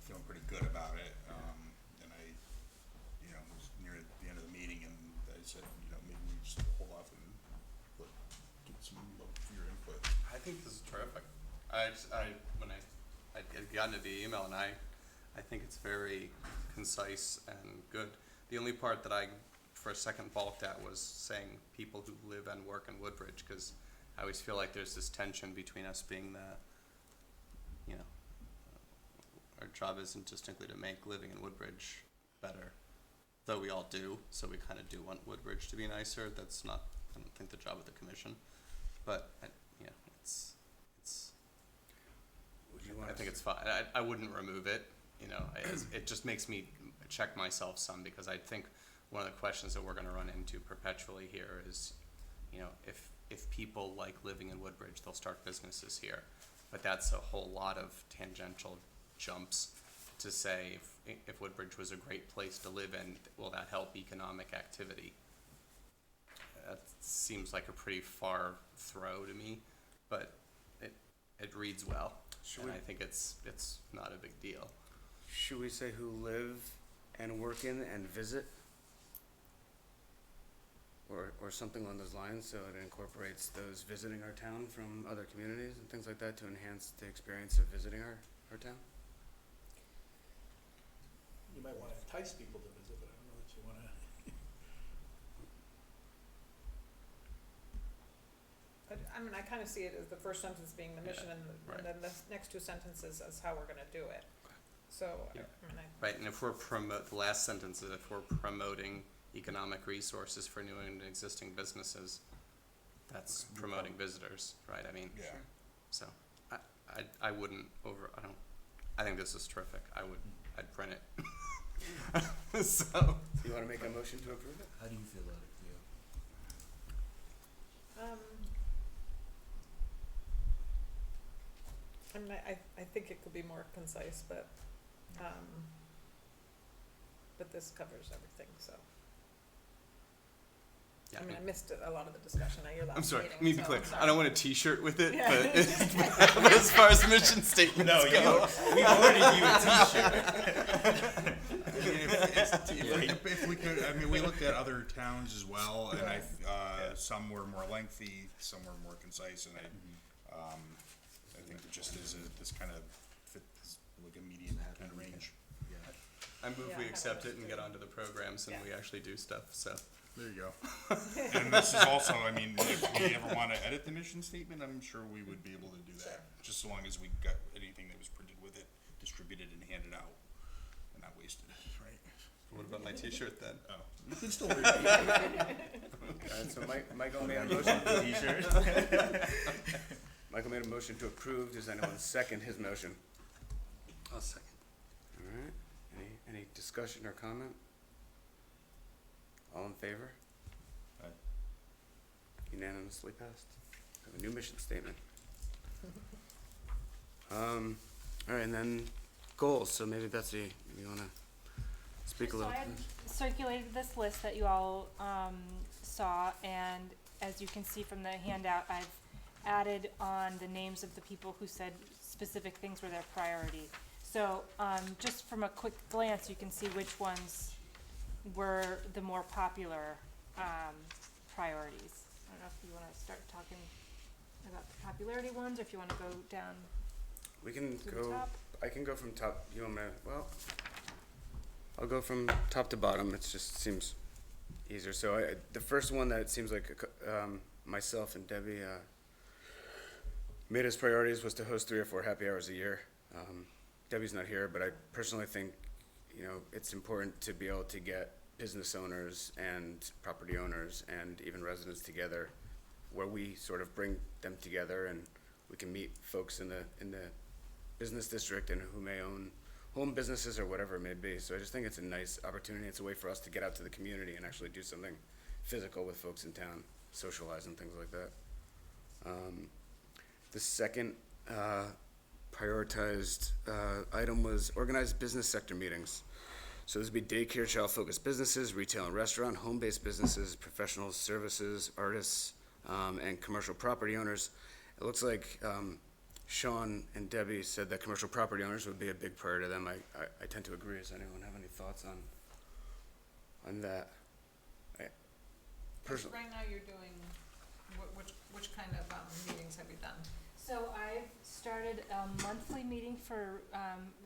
feeling pretty good about it. And I, you know, was near the end of the meeting, and I said, you know, maybe we just hold off and get some look for your input. I think this is terrific. When I had gotten to the email, and I think it's very concise and good. The only part that I, for a second, balked at was saying people who live and work in Woodbridge, because I always feel like there's this tension between us being the, you know, our job isn't distinctly to make living in Woodbridge better, though we all do, so we kind of do want Woodbridge to be nicer. That's not, I don't think, the job of the commission, but, you know, it's I think it's fine. I wouldn't remove it, you know, it just makes me check myself some, because I think one of the questions that we're gonna run into perpetually here is, you know, if people like living in Woodbridge, they'll start businesses here. But that's a whole lot of tangential jumps to say, if Woodbridge was a great place to live in, will that help economic activity? That seems like a pretty far throw to me, but it reads well. And I think it's not a big deal. Should we say who live and work in and visit? Or something along those lines, so it incorporates those visiting our town from other communities and things like that to enhance the experience of visiting our town? You might want to entice people to visit, but I don't know that you want to. I mean, I kind of see it as the first sentence being the mission, and then the next two sentences as how we're gonna do it. So, Yeah. I mean, Right, and if we're the last sentence is, if we're promoting economic resources for new and existing businesses, that's promoting visitors, right? I mean, Yeah. so I wouldn't I think this is terrific. I'd print it. So. You wanna make a motion to approve it? How do you feel about it, Theo? I mean, I think it could be more concise, but this covers everything, so. I mean, I missed a lot of the discussion at your last I'm sorry, meeting, let me be so clear. I'm sorry. I don't want a T-shirt with it, Yeah. but as far as mission statements go, we ordered you a T-shirt. If we could, I mean, we looked at other towns as well, and some were more lengthy, some were more concise, and I think it just is this kind of fit, like a median kind of range. I move Yeah, we I accept have it and get onto the programs and Yeah. we actually do stuff, so. There you go. And this is also, I mean, if we ever want to edit the mission statement, I'm sure we would be able to do that, just so long as we got anything that was printed with it, distributed and handed out, and not wasted, right? What about my T-shirt then? Oh, you can still read it. Alright, so Michael made a motion. T-shirt. Michael made a motion to approve. Does anyone second his motion? I'll second. Alright, any discussion or comment? All in favor? Aye. Unanimously passed. We have a new mission statement. Alright, and then goals. So maybe Betsy, you wanna speak a little? So I had circulated this list that you all saw, and as you can see from the handout, I've added on the names of the people who said specific things were their priority. So just from a quick glance, you can see which ones were the more popular priorities. I don't know if you want to start talking about the popularity ones, or if you want to go down. We can to the go, top. I can go from top, you want me to, well, I'll go from top to bottom, it just seems easier. So the first one that it seems like myself and Debbie made as priorities was to host 3 or 4 happy hours a year. Debbie's not here, but I personally think, you know, it's important to be able to get business owners and property owners and even residents together, where we sort of bring them together and we can meet folks in the business district and who may own home businesses or whatever it may be. So I just think it's a nice opportunity. It's a way for us to get out to the community and actually do something physical with folks in town, socialize and things like that. The second prioritized item was organized business sector meetings. So this would be daycare, child-focused businesses, retail and restaurant, home-based businesses, professional services, artists, and commercial property owners. It looks like Sean and Debbie said that commercial property owners would be a big priority to them. I tend to agree. Does anyone have any thoughts on that? Personally, Right now you're doing, which kind of meetings have you done? So I've started a monthly meeting for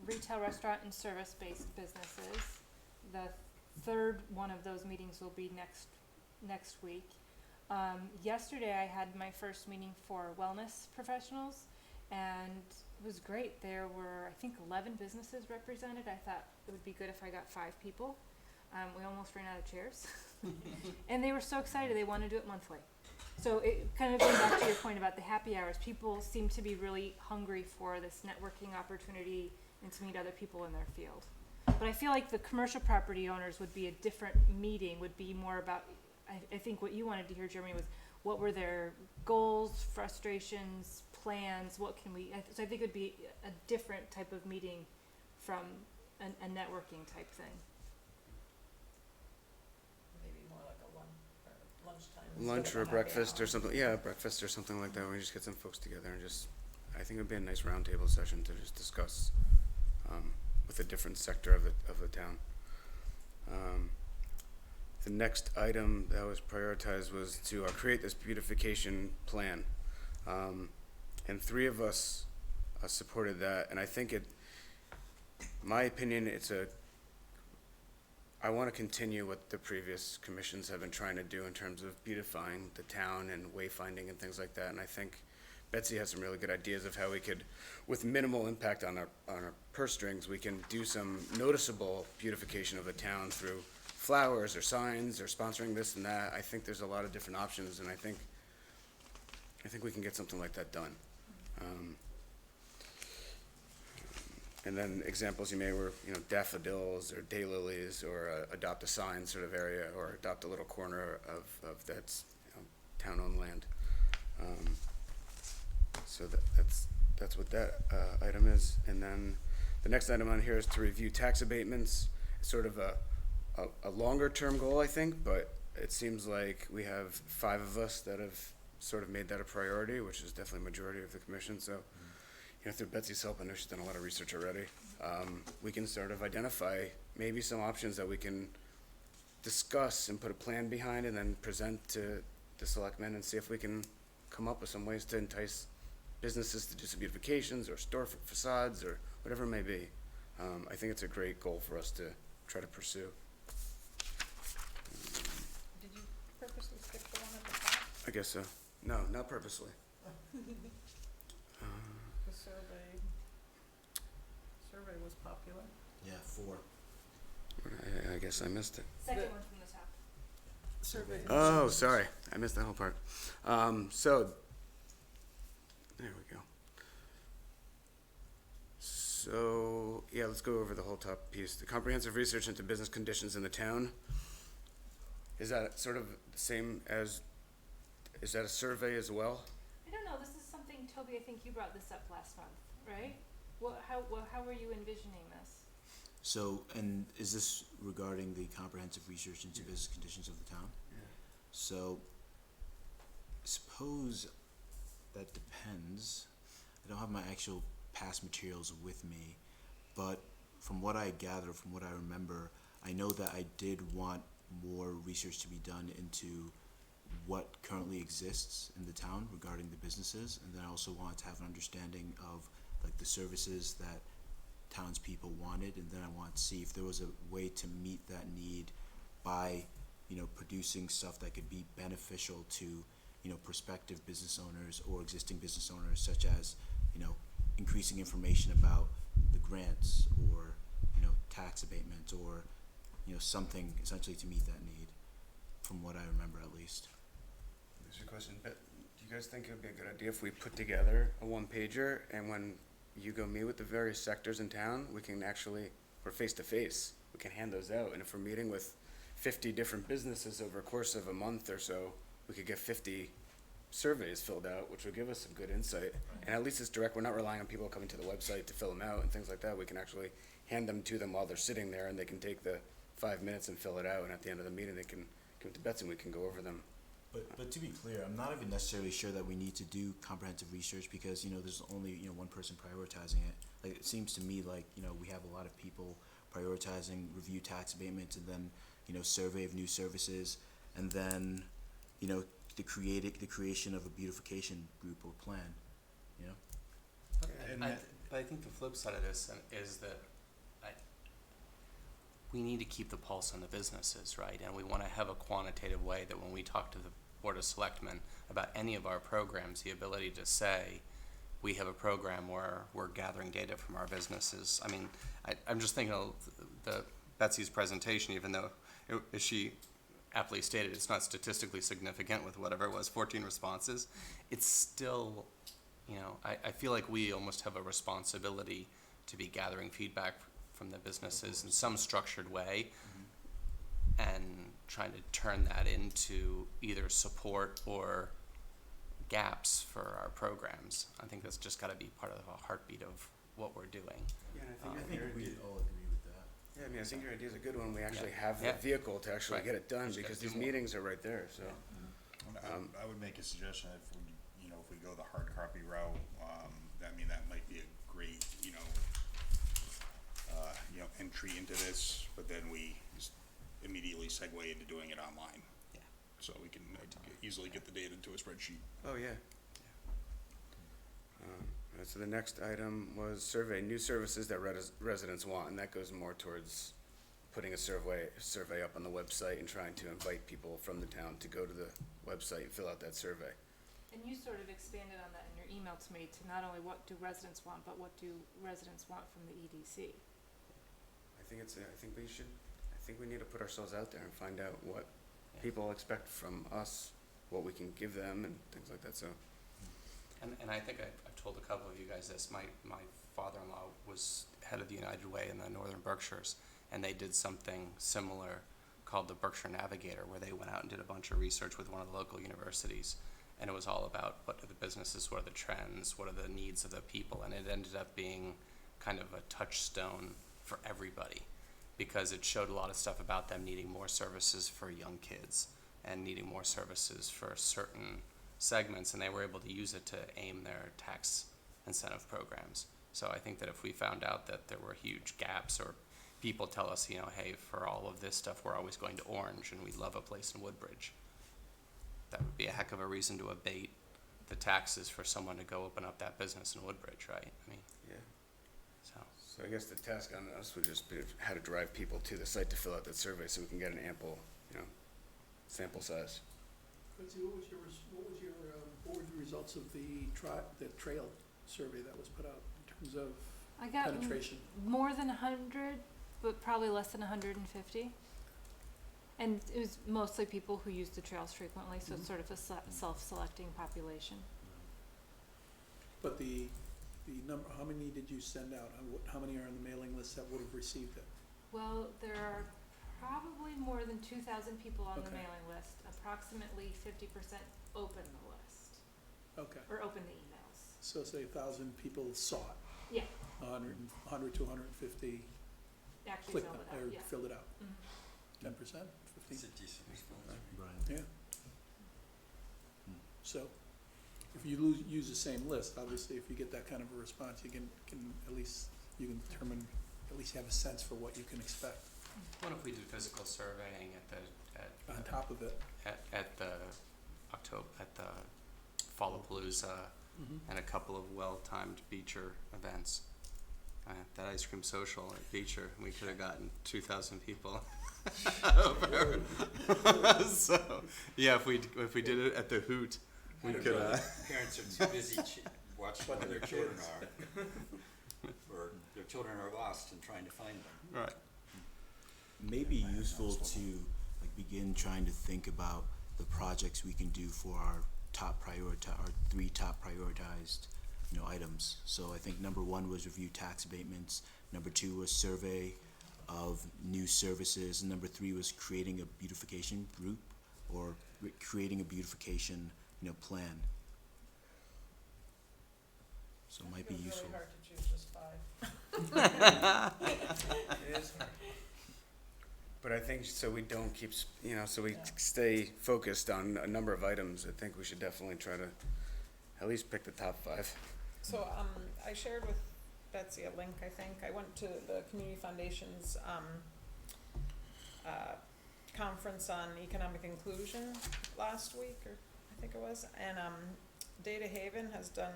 retail, restaurant, and service-based businesses. The third one of those meetings will be next week. Yesterday I had my first meeting for wellness professionals, and it was great. There were, I think, 11 businesses represented. I thought it would be good if I got 5 people. We almost ran out of chairs. And they were so excited, they want to do it monthly. So it kind of goes back to your point about the happy hours. People seem to be really hungry for this networking opportunity and to meet other people in their field. But I feel like the commercial property owners would be a different meeting, would be more about, I think what you wanted to hear, Jeremy, was what were their goals, frustrations, plans, what can we, so I think it would be a different type of meeting from a networking type thing. Maybe more like a lunchtime. instead lunch of or a a happy breakfast hour. or something. Yeah, breakfast or something like that. We just get some folks together and just, I think it'd be a nice roundtable session to just discuss with a different sector of the town. The next item that was prioritized was to create this beautification plan, and 3 of us supported that. And I think my opinion, I want to continue what the previous commissions have been trying to do in terms of beautifying the town and wayfinding and things like that. And I think Betsy has some really good ideas of how we could, with minimal impact on our purse strings, we can do some noticeable beautification of the town through flowers or signs or sponsoring this and that. I think there's a lot of different options, and I think we can get something like that done. And then examples you may were, daffodils or daylilies, or adopt a sign sort of area, or adopt a little corner of that's town-owned land. So that's what that item is. And then the next item on here is to review tax abatements. It's sort of a longer-term goal, I think, but it seems like we have 5 of us that have sort of made that a priority, which is definitely a majority of the commission, so, you know, through Betsy's help, I know she's done a lot of research already, we can sort of identify maybe some options that we can discuss and put a plan behind and then present to the selectmen and see if we can come up with some ways to entice businesses to do some beautifications or store facades or whatever it may be. I think it's a great goal for us to try to pursue. Did you purposely skip the one at the top? I guess so. No, not purposely. The survey was popular. Yeah, 4. I guess I missed it. Second The- one from the top. Survey. Oh, sorry. I missed that whole part. So, there we go. So, yeah, let's go over the whole top piece. The comprehensive research into business conditions in the town. Is that sort of the same as, is that a survey as well? I don't know, this is something, Toby, I think you brought this up last month, right? How were you envisioning this? So, and is this regarding the comprehensive research into business conditions of the town? Yeah. So, suppose that depends. I don't have my actual past materials with me, but from what I gather, from what I remember, I know that I did want more research to be done into what currently exists in the town regarding the businesses, and then I also wanted to have an understanding of like the services that townspeople wanted, and then I wanted to see if there was a way to meet that need by, you know, producing stuff that could be beneficial to, you know, prospective business owners or existing business owners, such as, you know, increasing information about the grants or, you know, tax abatement or, you know, something essentially to meet that need, from what I remember at least. There's your question. Do you guys think it would be a good idea if we put together a one-pager, and when you go meet with the various sectors in town, we can actually, we're face-to-face, we can hand those out, and if we're meeting with 50 different businesses over a course of a month or so, we could get 50 surveys filled out, which would give us some good insight. And at least it's direct, we're not relying on people coming to the website to fill them out and things like that. We can actually hand them to them while they're sitting there, and they can take the 5 minutes and fill it out, and at the end of the meeting, they can give it to Betsy and we can go over them. But to be clear, I'm not even necessarily sure that we need to do comprehensive research because, you know, there's only, you know, one person prioritizing it. Like, it seems to me like, you know, we have a lot of people prioritizing review tax abatements and then, you know, survey of new services, and then, you know, the creation of a beautification group or plan, you know? But I think the flip side of this is that we need to keep the pulse on the businesses, right? And we want to have a quantitative way that when we talk to the Board of Selectmen about any of our programs, the ability to say, we have a program where we're gathering data from our businesses. I mean, I'm just thinking of Betsy's presentation, even though as she aptly stated, it's not statistically significant with whatever it was, 14 responses. It's still, you know, I feel like we almost have a responsibility to be gathering feedback from the businesses in some structured way, and trying to turn that into either support or gaps for our programs. I think that's just got to be part of a heartbeat of what we're doing. Yeah, and I think we all agree with that. Yeah, I mean, I think your idea is a good one. We actually have the Yeah. vehicle to actually Right. get it done, Just because gotta do these more. meetings are right there, so. I would make a suggestion if we, you know, if we go the hard copy route, I mean, that might be a great, entry into this, but then we just immediately segue into doing it online. Yeah. So we can easily get the data into a spreadsheet. Oh, yeah. So the next item was survey new services that residents want, and that goes more towards putting a survey up on the website and trying to invite people from the town to go to the website and fill out that survey. And you sort of expanded on that in your email to me, to not only what do residents want, but what do residents want from the EDC? I think we need to put ourselves out there and find out what people expect from us, what we can give them and things like that, so. And I think I've told a couple of you guys this. My father-in-law was head of the United Way in the Northern Berkshires, and they did something similar called the Berkshire Navigator, where they went out and did a bunch of research with one of the local universities, and it was all about what are the businesses, what are the trends, what are the needs of the people, and it ended up being kind of a touchstone for everybody, because it showed a lot of stuff about them needing more services for young kids, and needing more services for certain segments, and they were able to use it to aim their tax incentive programs. So I think that if we found out that there were huge gaps, or people tell us, you know, hey, for all of this stuff, we're always going to Orange and we love a place in Woodbridge, that would be a heck of a reason to abate the taxes for someone to go open up that business in Woodbridge, right? I mean, Yeah. so. So I guess the task on us would just be how to drive people to the site to fill out that survey so we can get an ample, you know, sample size. Quincy, what was your board results of the trail survey that was put out in terms of I got penetration? more than 100, but probably less than 150. And it was mostly people who use the trails frequently, so it's sort of a self-selecting population. But the number, how many did you send out? How many are on the mailing list that would have received it? Well, there are probably more than 2,000 people on the Okay. mailing list. Approximately 50% open the list, Okay, or open the emails. so say 1,000 people saw it, Yeah, 100 to 150 actually clicked filled on it it, out, or yeah. filled it out. Mhm. 10%, It's 15? a decent response. Brian. Yeah. So, if you use the same list, obviously, if you get that kind of a response, you can at least, you can determine, at least have a sense for what you can expect What if we do physical surveying on top of it. at the Fallapalooza and a couple of well-timed Beecher events? That ice cream social at Beecher, we could have gotten 2,000 people. So, yeah, if we did it at the Hoot, we could. Parents are too busy watching where their children are, or their children are lost and trying to find them. Right. May be useful to like begin trying to think about the projects we can do for our our 3 top prioritized, you know, items. So I think number 1 was review tax abatements. Number 2 was survey of new services. And number 3 was creating a beautification group, or creating a beautification, you know, plan. So it might be useful. It's really hard to choose just 5. It is hard. But I think, so we don't keep, so we stay focused on a number of items, I think we should definitely try to at least pick the top 5. So, I shared with Betsy a link, I think. I went to the Community Foundation's, conference on economic inclusion last week, or I think it was, and, Data Haven has done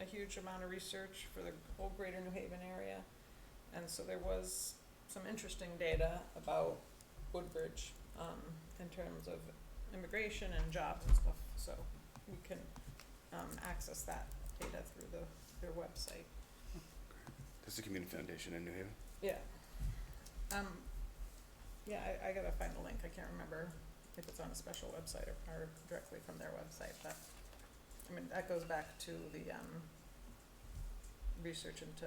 a huge amount of research for the whole greater New Haven area. And so there was some interesting data about Woodbridge, in terms of immigration and jobs and stuff, so we can, access that data through their website. That's the Community Foundation in New Haven. Yeah. Yeah, I gotta find the link, I can't remember if it's on a special website or directly from their website, but, I mean, that goes back to the, research into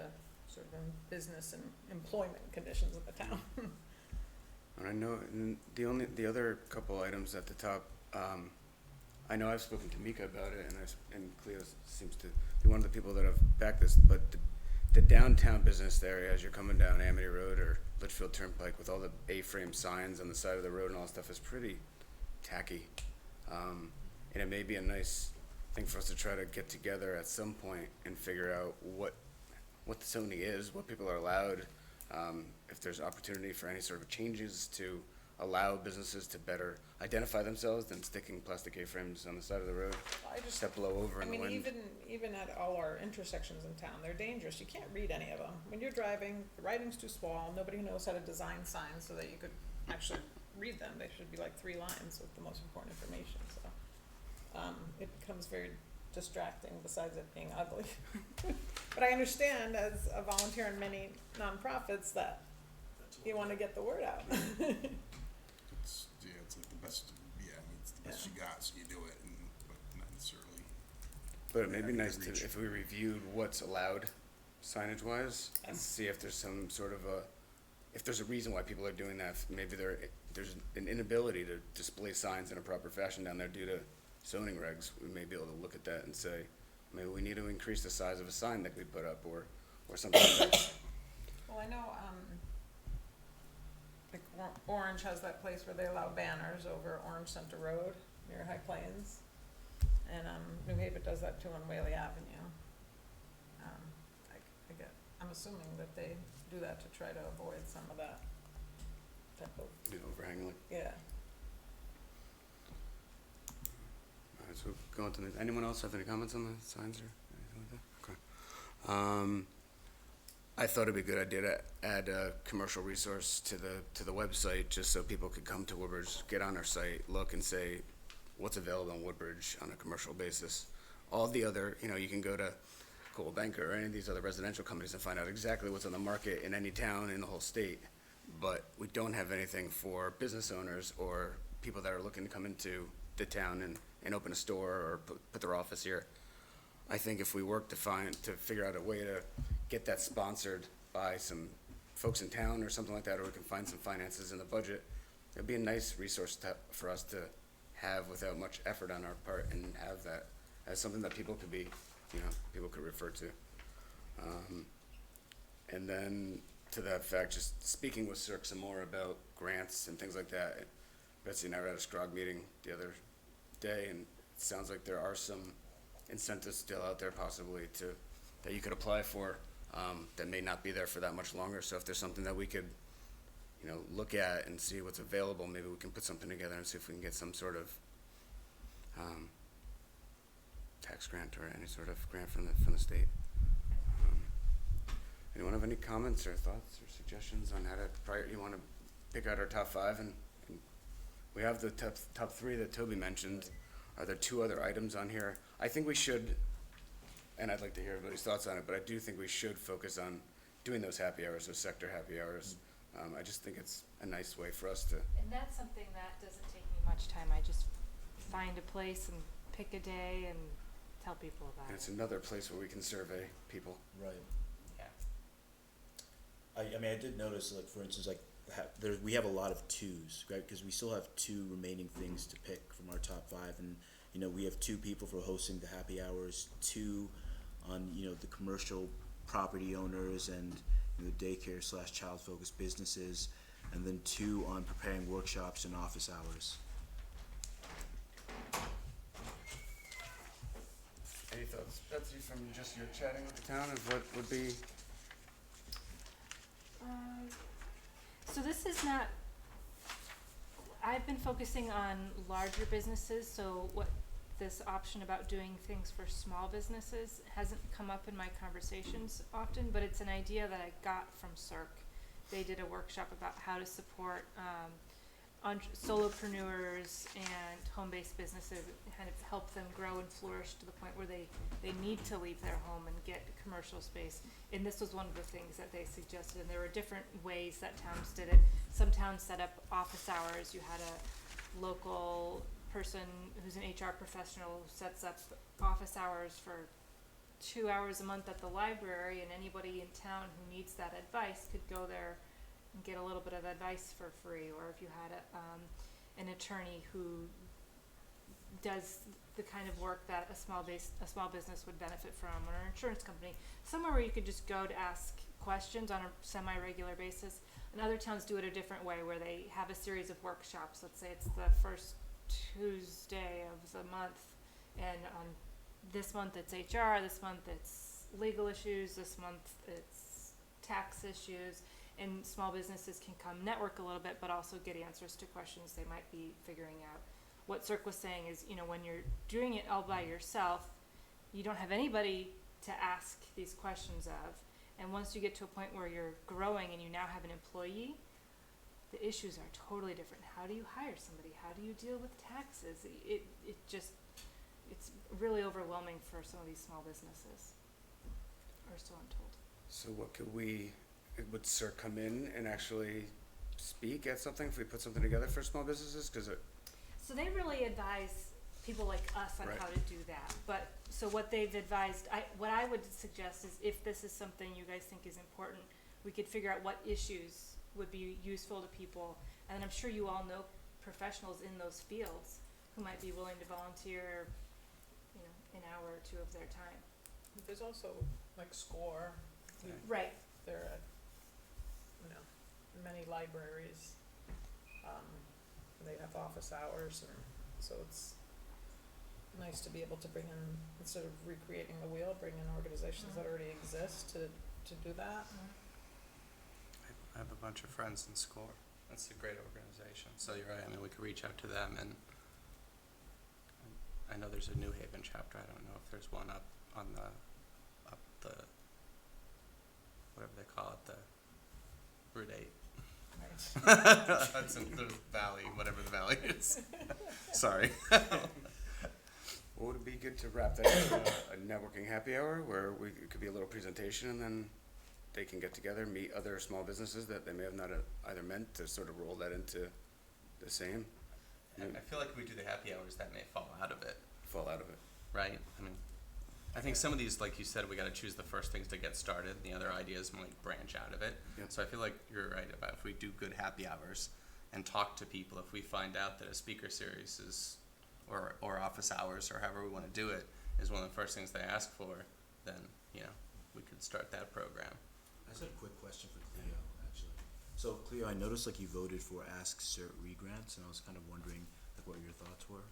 sort of business and employment conditions of the town. And I know, and the other couple items at the top, I know I've spoken to Mika about it, and Cleo seems to be one of the people that have backed this, but the downtown business area, as you're coming down Amity Road or Litchfield Turnpike with all the A-frame signs on the side of the road and all that stuff, is pretty tacky. And it may be a nice thing for us to try to get together at some point and figure out what the zoning is, what people are allowed, if there's opportunity for any sort of changes to allow businesses to better identify themselves than sticking plastic A-frames on the side of the road that blow over in the wind. Even at all our intersections in town, they're dangerous. You can't read any of them. When you're driving, the writing's too small. Nobody knows how to design signs so that you could actually read them. They should be like 3 lines with the most important information. So it becomes very distracting besides it being ugly. But I understand as a volunteer in many nonprofits that you want to get the word out. It's like the best, it's the best you got, so you do it, but not necessarily. But it may be nice to, if we reviewed what's allowed signage-wise, and see if there's some sort of if there's a reason why people are doing that. Maybe there's an inability to display signs in a proper fashion down there due to zoning regs. We may be able to look at that and say, maybe we need to increase the size of a sign that we put up, or something like that. Well, I know, like Orange has that place where they allow banners over Orange Center Road near High Plains. And, New Haven does that too on Whaley Avenue. I'm assuming that they do that to try to avoid some of that type of, The overhang, like, yeah. all right, so go on to the, anyone else have any comments on the signs or anything like that? Okay. I thought it'd be a good idea to add a commercial resource to the website, just so people could come to Woodbridge, get on our site, look and say what's available in Woodbridge on a commercial basis. All the other, you can go to Coldwell Banker or any of these other residential companies and find out exactly what's on the market in any town in the whole state. But we don't have anything for business owners or people that are looking to come into the town and open a store or put their office here. I think if we work to figure out a way to get that sponsored by some folks in town or something like that, or we can find some finances in the budget, it'd be a nice resource for us to have without much effort on our part, and have that as something that people could be, people could refer to. And then to that fact, just speaking with Cirque some more about grants and things like that. Betsy and I were at a SCROG meeting the other day, and it sounds like there are some incentives still out there possibly that you could apply for, that may not be there for that much longer. So if there's something that we could, look at and see what's available, maybe we can put something together and see if we can get some sort of tax grant or any sort of grant from the state. Anyone have any comments or thoughts or suggestions on how to you want to pick out our top 5? And we have the top 3 that Toby mentioned. Are there 2 other items on here? I think we should, and I'd like to hear everybody's thoughts on it, but I do think we should focus on doing those happy hours, those sector happy hours. I just think it's a nice way for us to. And that's something that doesn't take me much time. I just find a place and pick a day and tell people about And it's another place where we can survey people. Right. Yeah. I mean, I did notice, like, for instance, like, we have a lot of 2s, right? Because we still have 2 remaining things to pick from our top 5, and we have 2 people for hosting the happy hours, 2 on the commercial property owners and daycare / child focused businesses, and then 2 on preparing workshops and office hours. Any thoughts, Betsy, from just your chatting with the town of what would be? So this is not, I've been focusing on larger businesses, so this option about doing things for small businesses hasn't come up in my conversations often, but it's an idea that I got from Cirque. They did a workshop about how to support solopreneurs and home-based businesses, kind of help them grow and flourish to the point where they need to leave their home and get commercial space. And this was one of the things that they suggested, and there were different ways that towns did it. Some towns set up office hours. You had a local person who's an HR professional who sets up office hours for 2 hours a month at the library, and anybody in town who needs that advice could go there and get a little bit of advice for free. Or if you had an attorney who does the kind of work that a small business would benefit from, or an insurance company, somewhere where you could just go to ask questions on a semi-regular basis. And other towns do it a different way, where they have a series of workshops. Let's say it's the first Tuesday of the month, and on this month it's HR, this month it's legal issues, this month it's tax issues, and small businesses can come network a little bit, but also get answers to questions they might be figuring out. What Cirque was saying is, when you're doing it all by yourself, you don't have anybody to ask these questions of, and once you get to a point where you're growing and you now have an employee, the issues are totally different. How do you hire somebody? How do you deal with taxes? It's really overwhelming for some of these small businesses, or so I'm told. So would Cirque come in and actually speak at something if we put something together for small businesses? So they really advise people like us on Right. how to do that. But so what they've advised, what I would suggest is, if this is something you guys think is important, we could figure out what issues would be useful to people. And I'm sure you all know professionals in those fields who might be willing to volunteer, an hour or 2 of their time. There's also like SCORE. Right. They're at, many libraries They have office hours, and so it's nice to be able to bring in, instead of recreating the wheel, bring in organizations that already exist to do that. I have a bunch of friends in SCORE. That's a great organization. So you're right. I mean, we could reach out to them, and I know there's a New Haven chapter. I don't know if there's one up the whatever they call it, the Route 8. That's in the valley, whatever the valley is. Sorry. Well, would it be good to wrap that into a networking happy hour where it could be a little presentation and then they can get together, meet other small businesses that they may have not either meant to sort of roll that into the same? And I feel like if we do the happy hours, that may fall out of it. Right? I mean, I think some of these, like you said, we got to choose the first things to get started. The other ideas might branch out of it. Yep. So I feel like you're right about if we do good happy hours and talk to people, if we find out that a speaker series is, or office hours, or however we want to do it, is one of the first things they ask for, then, you know, we could start that program. I just had a quick question for Cleo, actually. So Cleo, I noticed like you voted for Ask Cert Regrants, and I was kind of wondering like what your thoughts were.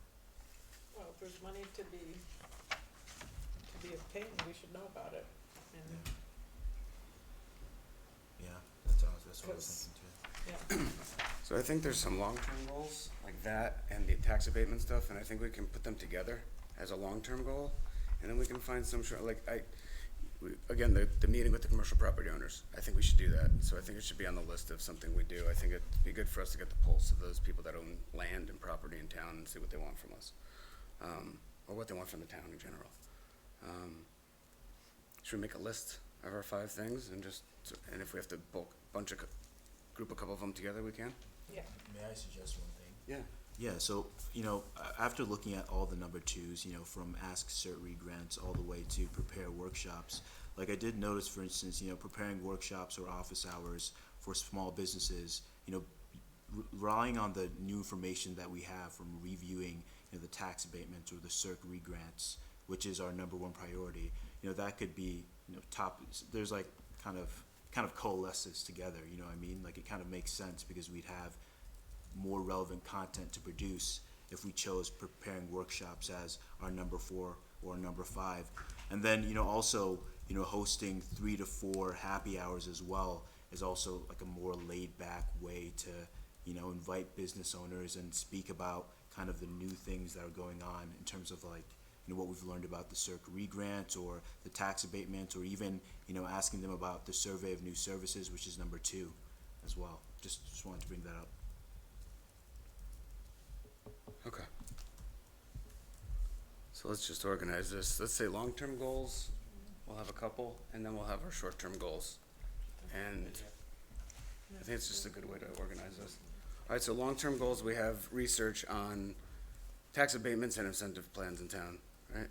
Well, if there's money to be obtained, we should know about it. And Yeah, that's what I was thinking too. yeah. So I think there's some long-term goals like that and the tax abatement stuff, and I think we can put them together as a long-term goal, and then we can find some short, again, the meeting with the commercial property owners. I think we should do that. So I think it should be on the list of something we do. I think it'd be good for us to get the pulse of those people that own land and property in town and see what they want from us, or what they want from the town in general. Should we make a list of our 5 things and and if we have to group a couple of them together, we can? Yeah. May I suggest one thing? Yeah. Yeah, so, after looking at all the number 2s, from Ask Cert Regrants all the way to prepare workshops, like I did notice, for instance, preparing workshops or office hours for small businesses, relying on the new information that we have from reviewing, the tax abatements or the Cert Regrants, which is our number 1 priority, that could be, top, there's like kind of coalesces together, you know what I mean? Like it kind of makes sense because we'd have more relevant content to produce if we chose preparing workshops as our number 4 or number 5. And then, also, hosting 3 to 4 happy hours as well is also like a more laid back way to, invite business owners and speak about kind of the new things that are going on in terms of like, what we've learned about the Cert Regrants or the tax abatements, or even, asking them about the Survey of New Services, which is number 2 as well. Just wanted to bring that up. Okay. So let's just organize this. Let's say long-term goals, we'll have a couple, and then we'll have our short-term goals. And I think it's just a good way to organize this. All right, so long-term goals, we have research on tax abatements and incentive plans in town, right?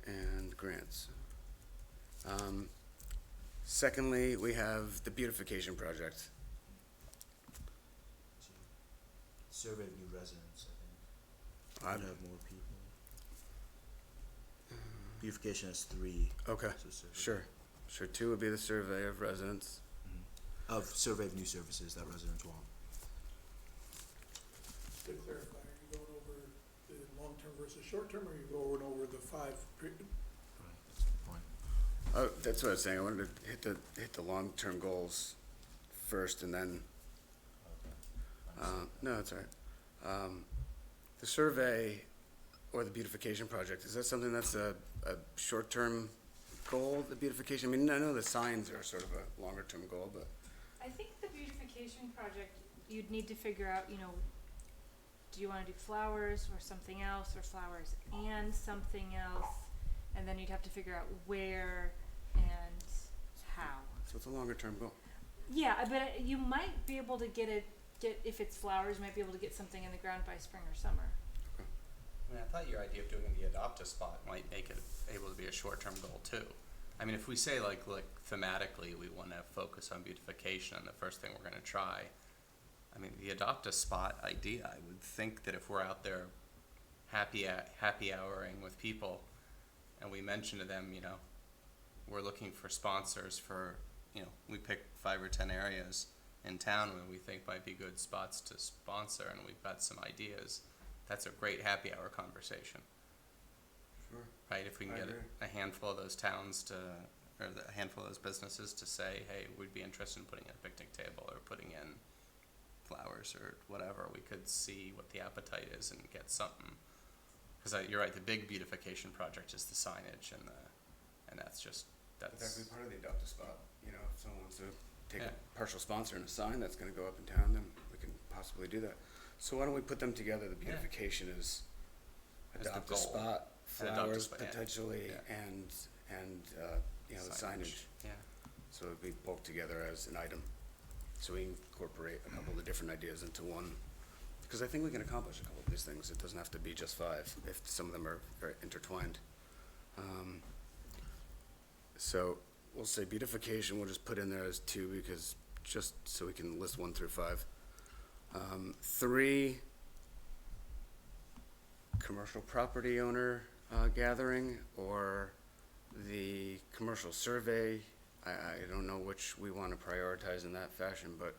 And grants. Secondly, we have the beautification project. Survey of new residents, I think. Have more people. Beautification has 3. Okay, So sure, 2 would be the survey of residents. Of survey of new services that residents want. To clarify, are you going over the long-term versus short-term, or are you going over the 5? Right, that's a good point. Oh, that's what I was saying. I wanted to hit the long-term goals first, and then. No, that's all right. The survey or the beautification project, is that something that's a short-term goal? The beautification. I mean, I know the signs are sort of a longer-term goal, but. I think the beautification project, you'd need to figure out, do you wanna do flowers or something else, or flowers and something else? And then you'd have to figure out where and how. So it's a longer-term goal. Yeah, but you might be able to get if it's flowers, you might be able to get something in the ground by spring or summer. I mean, I thought your idea of doing the adopt-a-spot might make it able to be a short-term goal too. I mean, if we say like thematically we want to focus on beautification and the first thing we're going to try, I mean, the adopt-a-spot idea, I would think that if we're out there happy houring with people and we mention to them, we're looking for sponsors for you know, we pick 5 or 10 areas in town where we think might be good spots to sponsor, and we've got some ideas. That's a great happy hour conversation, Sure. right? If we can I get agree. a handful of those towns to, or a handful of those businesses to say, hey, we'd be interested in putting in a picnic table or putting in flowers or whatever, we could see what the appetite is and get something. Because you're right, the big beautification project is the signage and that's just, That could that's, be part of the adopt a spot, you know, if someone wants to take Yeah. a partial sponsor and a sign that's gonna go up in town, then we can possibly do that. So why don't we put them together, the beautification is As the adopt a goal. spot, And adopt a flowers spot, yeah. potentially, Yeah. and, you know, the signage. Yeah. So it'd be bulked together as an item, so we incorporate a couple of the different ideas into one. Because I think we can accomplish a couple of these things, it doesn't have to be just 5, if some of them are very intertwined. So we'll say beautification, we'll just put in there as 2 because, just so we can list 1 through 5. 3, commercial property owner gathering, or the commercial survey. I don't know which we want to prioritize in that fashion, but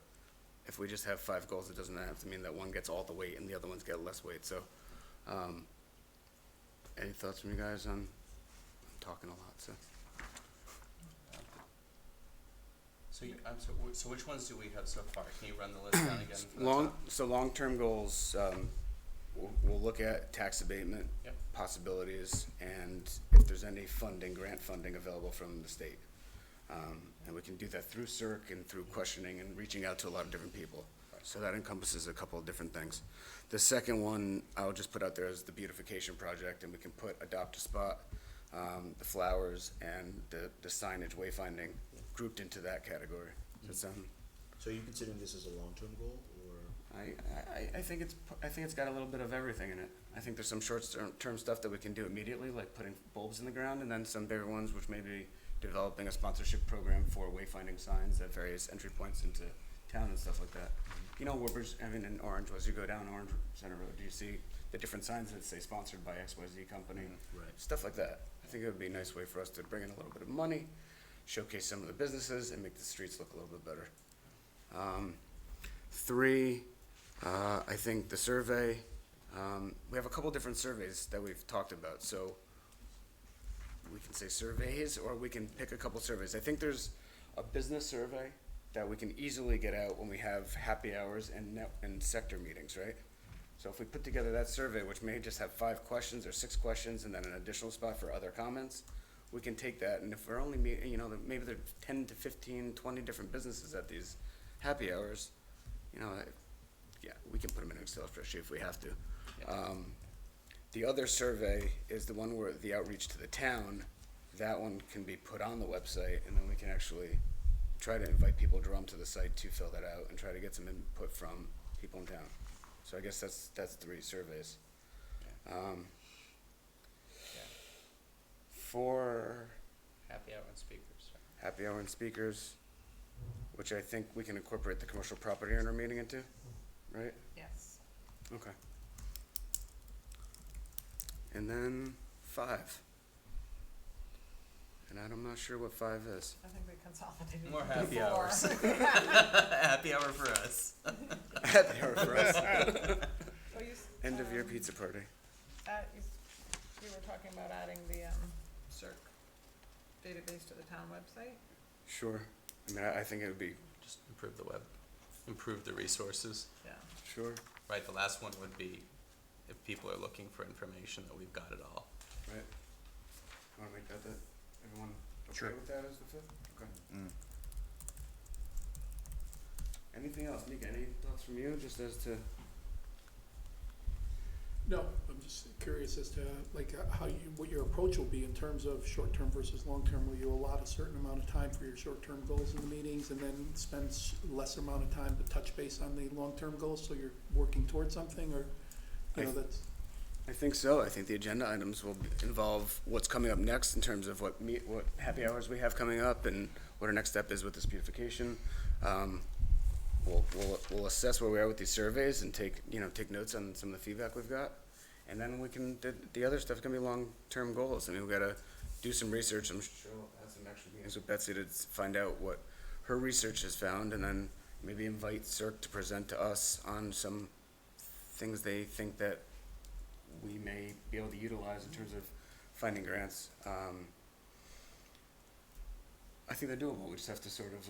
if we just have 5 goals, it doesn't have to mean that one gets all the weight and the other ones get less weight. So, any thoughts from you guys on, I'm talking a lot, so. So which ones do we have so far? Can you run the list down again? from the top? So long-term goals, we'll look at tax abatement Yep. possibilities, and if there's any funding, grant funding available from the state. And we can do that through CERC and through questioning and reaching out to a lot of different people. So that encompasses a couple of different things. The second one, I'll just put out there as the beautification project, and we can put adopt a spot, the flowers, and the signage wayfinding grouped into that category. Does that sound? So are you considering this as a long-term goal, or? I think it's got a little bit of everything in it. I think there's some short-term stuff that we can do immediately, like putting bulbs in the ground, and then some bigger ones, which may be developing a sponsorship program for wayfinding signs at various entry points into town and stuff like that. You know, Woodbridge, I mean, in Orange, as you go down Orange Center Road, do you see the different signs that say sponsored by XYZ company? Right. Stuff like that. I think it would be a nice way for us to bring in a little bit of money, showcase some of the businesses, and make the streets look a little bit better. 3, I think the survey, we have a couple different surveys that we've talked about, so we can say surveys, or we can pick a couple surveys. I think there's a business survey that we can easily get out when we have happy hours and sector meetings, right? So if we put together that survey, which may just have 5 questions or 6 questions, and then an additional spot for other comments, we can take that, and if we're only you know, maybe there are 10 to 15, 20 different businesses at these happy hours, you know, yeah, we can put them in an Excel spreadsheet if we have to. The other survey is the one where the outreach to the town. That one can be put on the website, and then we can actually try to invite people, draw them to the site to fill that out, and try to get some input from people in town. So I guess that's 3 surveys. For Happy hour and speakers. happy hour and speakers, which I think we can incorporate the commercial property owner meeting into, right? Yes. Okay. And then 5. And I'm not sure what 5 is. I think we consolidated. More into happy 4. hours. Happy hour for us. Happy hour for us. Well, End of year pizza party. You were talking about adding the, CERC database to the town website? Sure. I mean, I think it would be, Just improve the web, improve the resources. Yeah. sure, Right, the last one would be if people are looking for information that we've got it all. right? Wanna make that, everyone Sure. okay with that as the 5th? Okay. Mm. Anything else? Nika, any thoughts from you, just as to? No, I'm just curious as to, like, how you, what your approach will be in terms of short-term versus long-term. Will you allot a certain amount of time for your short-term goals in the meetings and then spend less amount of time to touch base on the long-term goals, so you're working towards something, or, you know, that's? I think so. I think the agenda items will involve what's coming up next in terms of what happy hours we have coming up and what our next step is with this beautification. We'll assess where we are with these surveys and take notes on some of the feedback we've got. And then we can, the other stuff can be long-term goals. I mean, we've gotta do some research. I'm sure we'll have some extra meetings with Betsy to find out what her research has found, and then maybe invite CERC to present to us on some things they think that we may be able to utilize in terms of finding grants. I think they're doable. We just have to sort of,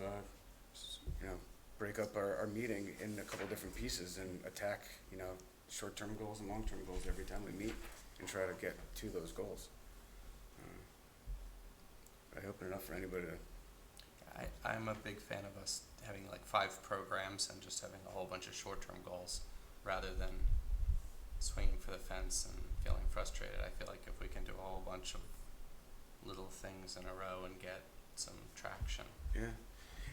break up our meeting in a couple different pieces and attack, short-term goals and long-term goals every time we meet and try to get to those goals. I open it up for anybody to. I'm a big fan of us having like 5 programs and just having a whole bunch of short-term goals rather than swinging for the fence and feeling frustrated. I feel like if we can do a whole bunch of little things in a row and get some traction. Yeah.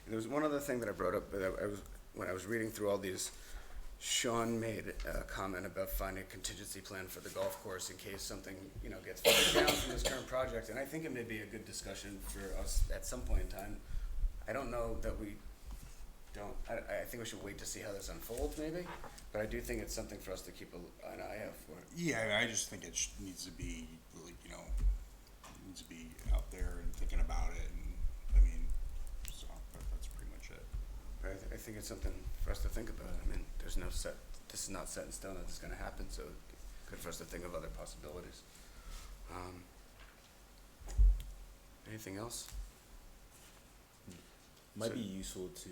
And there was one other thing that I brought up that when I was reading through all these. Sean made a comment about finding a contingency plan for the golf course in case something, gets voted down from this current project. And I think it may be a good discussion for us at some point in time. I don't know that we don't, I think we should wait to see how this unfolds maybe, but I do think it's something for us to keep an eye out for. Yeah, I just think it needs to be, needs to be out there and thinking about it, and so that's pretty much it. But I think it's something for us to think about. This is not set in stone that this is gonna happen, so it's good for us to think of other possibilities. Anything else? Might be useful to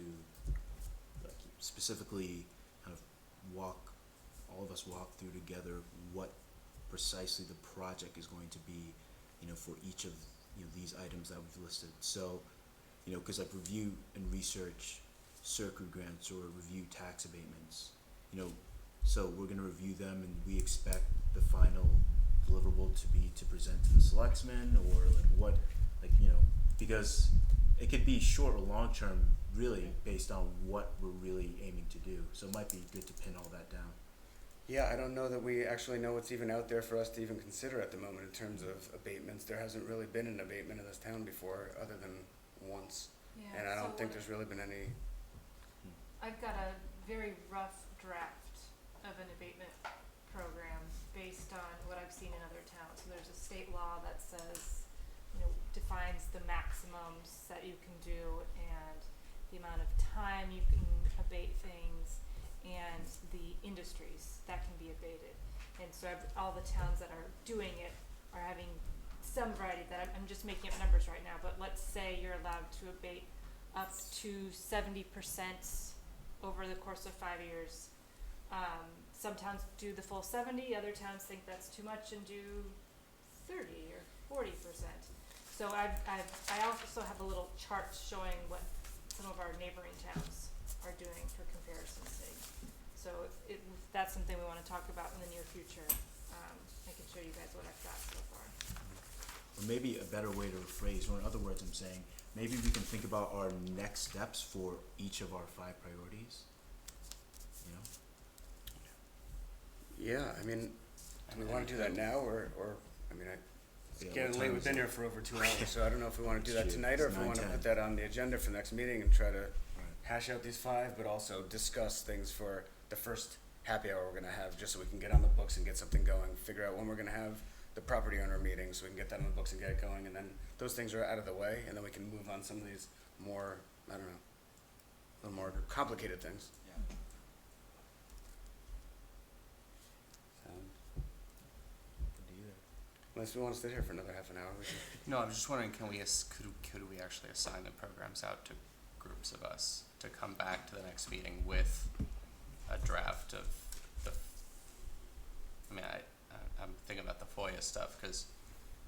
like, specifically kind of all of us walk through together what precisely the project is going to be, for each of these items that we've listed. So, because like review and research circuit grants or review tax abatements, so we're gonna review them and we expect the final deliverable to present to the selectmen or like what, because it could be short or long term really based on what we're really aiming to do. So it might be good to pin all that down. Yeah, I don't know that we actually know what's even out there for us to even consider at the moment in terms of abatements. There hasn't really been an abatement in this town before, other than once. Yeah, And I so don't think what- there's really been any. I've got a very rough draft of an abatement program based on what I've seen in other towns. So there's a state law that says, defines the maximums that you can do and the amount of time you can abate things and the industries that can be abated. And so all the towns that are doing it are having some variety that I'm just making up numbers right now, but let's say you're allowed to abate up to 70% over the course of 5 years. Some towns do the full 70, other towns think that's too much and do 30 or 40%. So I also have a little chart showing what some of our neighboring towns are doing for comparison's sake. So if that's something we want to talk about in the near future, I can show you guys what I've got so far. Or maybe a better way to rephrase, or in other words, I'm saying, maybe we can think about our next steps for each of our 5 priorities. Yeah, do we want to do that now it's getting late. We've been here for over 2 hours, so I don't know if we want to do that tonight or if we want to put that on the agenda for the next meeting and try to hash out these 5, but also discuss things for the first happy hour we're gonna have, just so we can get on the books and get something going, figure out when we're gonna have the property owner meeting so we can get that on the books and get it going, and then those things are out of the way, and then we can move on some of these more, a little more complicated things. Unless we want to stay here for another half an hour, we can. No, I'm just wondering, could we actually assign the programs out to groups of us to come back to the next meeting with a draft of the, I'm thinking about the FOIA stuff, because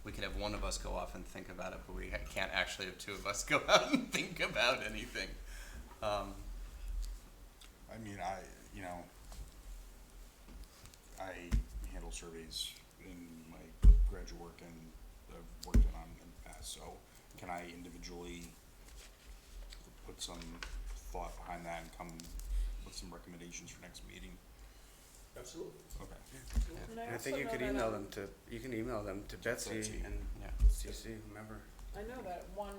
we could have one of us go off and think about it, but we can't actually have 2 of us go out and think about anything. I handle surveys in my graduate work and I've worked on in the past, so can I individually put some thought behind that and come with some recommendations for next meeting? Absolutely. Okay. And I also think you know could that, email them to, Betsy and CC, whomever. I know that one,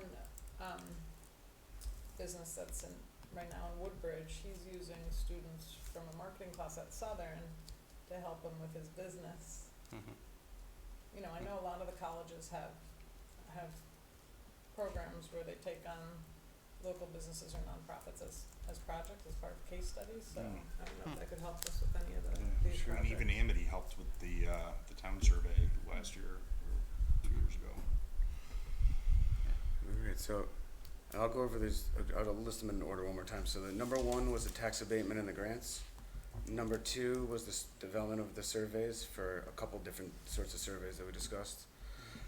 business that's right now in Woodbridge, he's using students from a marketing class at Southern to help him with his business. Mm-hmm. I know a lot of the colleges have programs where they take on, local businesses or nonprofits as projects, as part of case studies, so I don't know if that could help us with any of these Sure. And projects. even Amity helped with the town survey last year, or 2 years ago. Alright, so I'll go over these, I'll list them in order one more time. So the number 1 was the tax abatement and the grants. Number 2 was the development of the surveys for a couple different sorts of surveys that we discussed.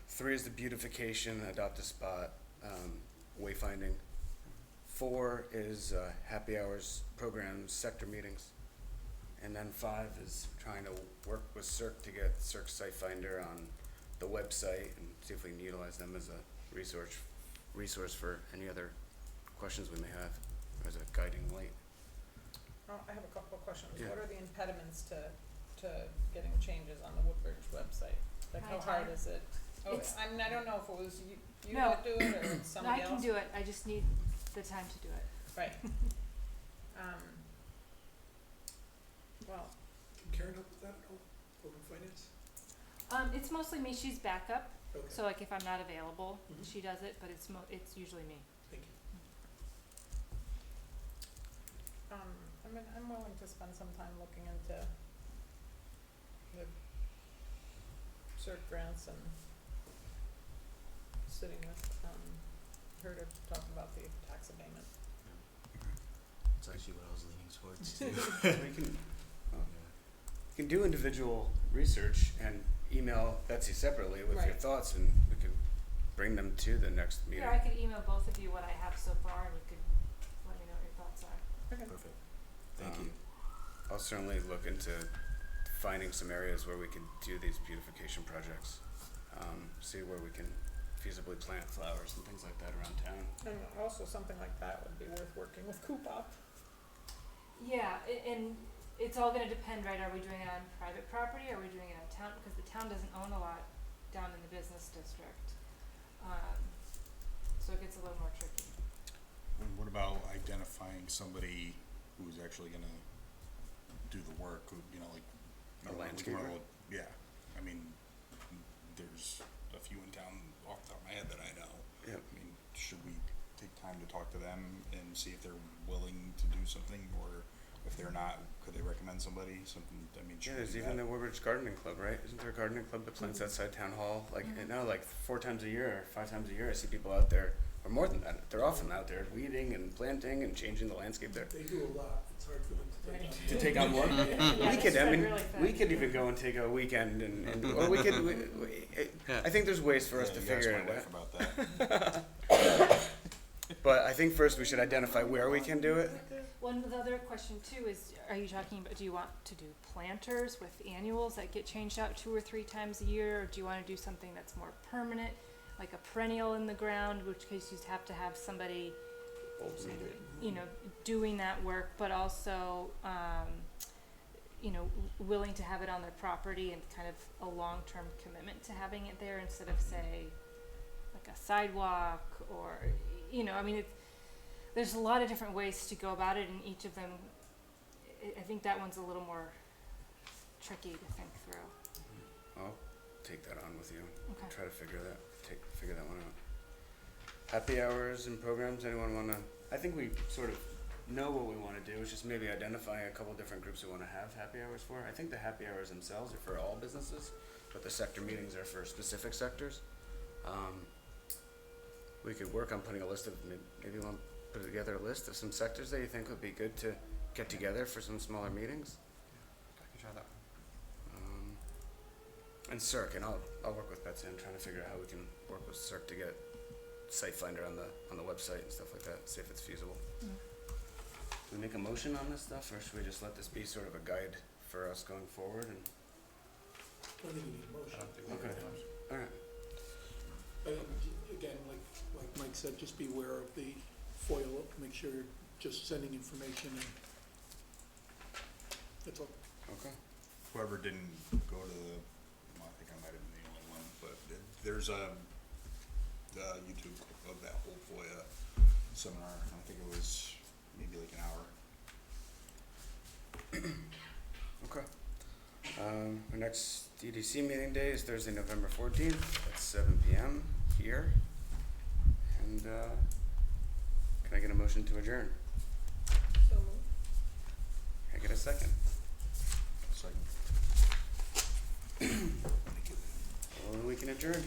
3 is the beautification, adopt a spot, wayfinding. 4 is happy hours, programs, sector meetings. And then 5 is trying to work with CERC to get CERC Site Finder on the website and see if we can utilize them as a resource for any other questions we may have, or as a guiding light. Oh, I have a couple of questions. Yeah. What are the impediments to getting changes on the Woodbridge website? Like, how hard is it? Oh, It's- I mean, I don't know if it was you No. that do it, or it's No, somebody I else. can do it, I just need the time to do it. Right. Well, Can Karen help with that at all, over finance? It's mostly me, she's backup, Okay, so like if I'm not available, Mhm. she does it, but it's usually me. thank you. I mean, I'm willing to spend some time looking into the CERT grants and sitting with, her to talk about the tax abatement. That's actually what I was leaning towards too. We can, you can do individual research and email Betsy separately with your Right. thoughts, and we could bring them to the next meeting. Here, I could email both of you what I have so far, and you could let me know what your thoughts are. Okay. Perfect. Thank you. I'll certainly look into finding some areas where we could do these beautification projects. See where we can feasibly plant flowers and things like that around town. And also something like that would be worth working with Coop-Op. Yeah, and it's all gonna depend, right, are we doing it on private property, are we doing it on town, because the town doesn't own a lot down in the business district. So it gets a little more tricky. And what about identifying somebody who's actually gonna do the work, who, you know, like. A landscaper? Yeah, I mean, there's a few in town off the top of my head that I know. Yep. I mean, should we take time to talk to them and see if they're willing to do something, or if they're not, could they recommend somebody, something, I mean, should Yeah, we there's do even that? the Woodbridge Gardening Club, right? Isn't there a gardening club that plants outside town hall? Like, and now like 4 times a year, or 5 times a year, I see people out there, or more than that. They're often out there weeding and planting and changing the landscape there. They do a lot, it's hard for them to take on. To take on more? Yeah, We they could, I spread mean, really thin. we could even go and take a weekend and or we could, I think there's ways for us to Yeah, you asked figure my it wife out. about that. But I think first we should identify where we can do it. One of the other question too is, are you talking about, do you want to do planters with annuals that get changed out 2 or 3 times a year? Or do you wanna do something that's more permanent, like a perennial in the ground, which case you'd have to have somebody, you know, doing that work, but also, you know, willing to have it on their property and kind of a long-term commitment to having it there instead of say, like a sidewalk or, you know, I mean, there's a lot of different ways to go about it, and each of them, I think that one's a little more tricky to think through. I'll take that on with you. Okay. Try to figure that one out. Happy hours and programs, anyone wanna, I think we sort of know what we wanna do, it's just maybe identifying a couple different groups we wanna have happy hours for. I think the happy hours themselves are for all businesses, but the sector meetings are for specific sectors. We could work on putting a list of, maybe you wanna put together a list of some sectors that you think would be good to get together for some smaller meetings. I can try that. And CERC, and I'll work with Betsy on trying to figure out how we can work with CERC to get Site Finder on the website and stuff like that, see if it's feasible. Mhm. Do we make a motion on this stuff, or should we just let this be sort of a guide for us going forward? And I don't think we need a motion. Okay. all right, I think, again, like Mike said, just be aware of the FOIL, make sure you're just sending information and that's all. okay. Whoever didn't go to the, well, I think I might have been the only one, but there's a YouTube clip of that whole FOIA seminar. I think it was maybe like an hour. Okay. Our next DDC meeting day is Thursday, November 14th at 7 p.m. here. And can I get a motion to adjourn. So moved. Can I get a second? Second. Well, then we can adjourn.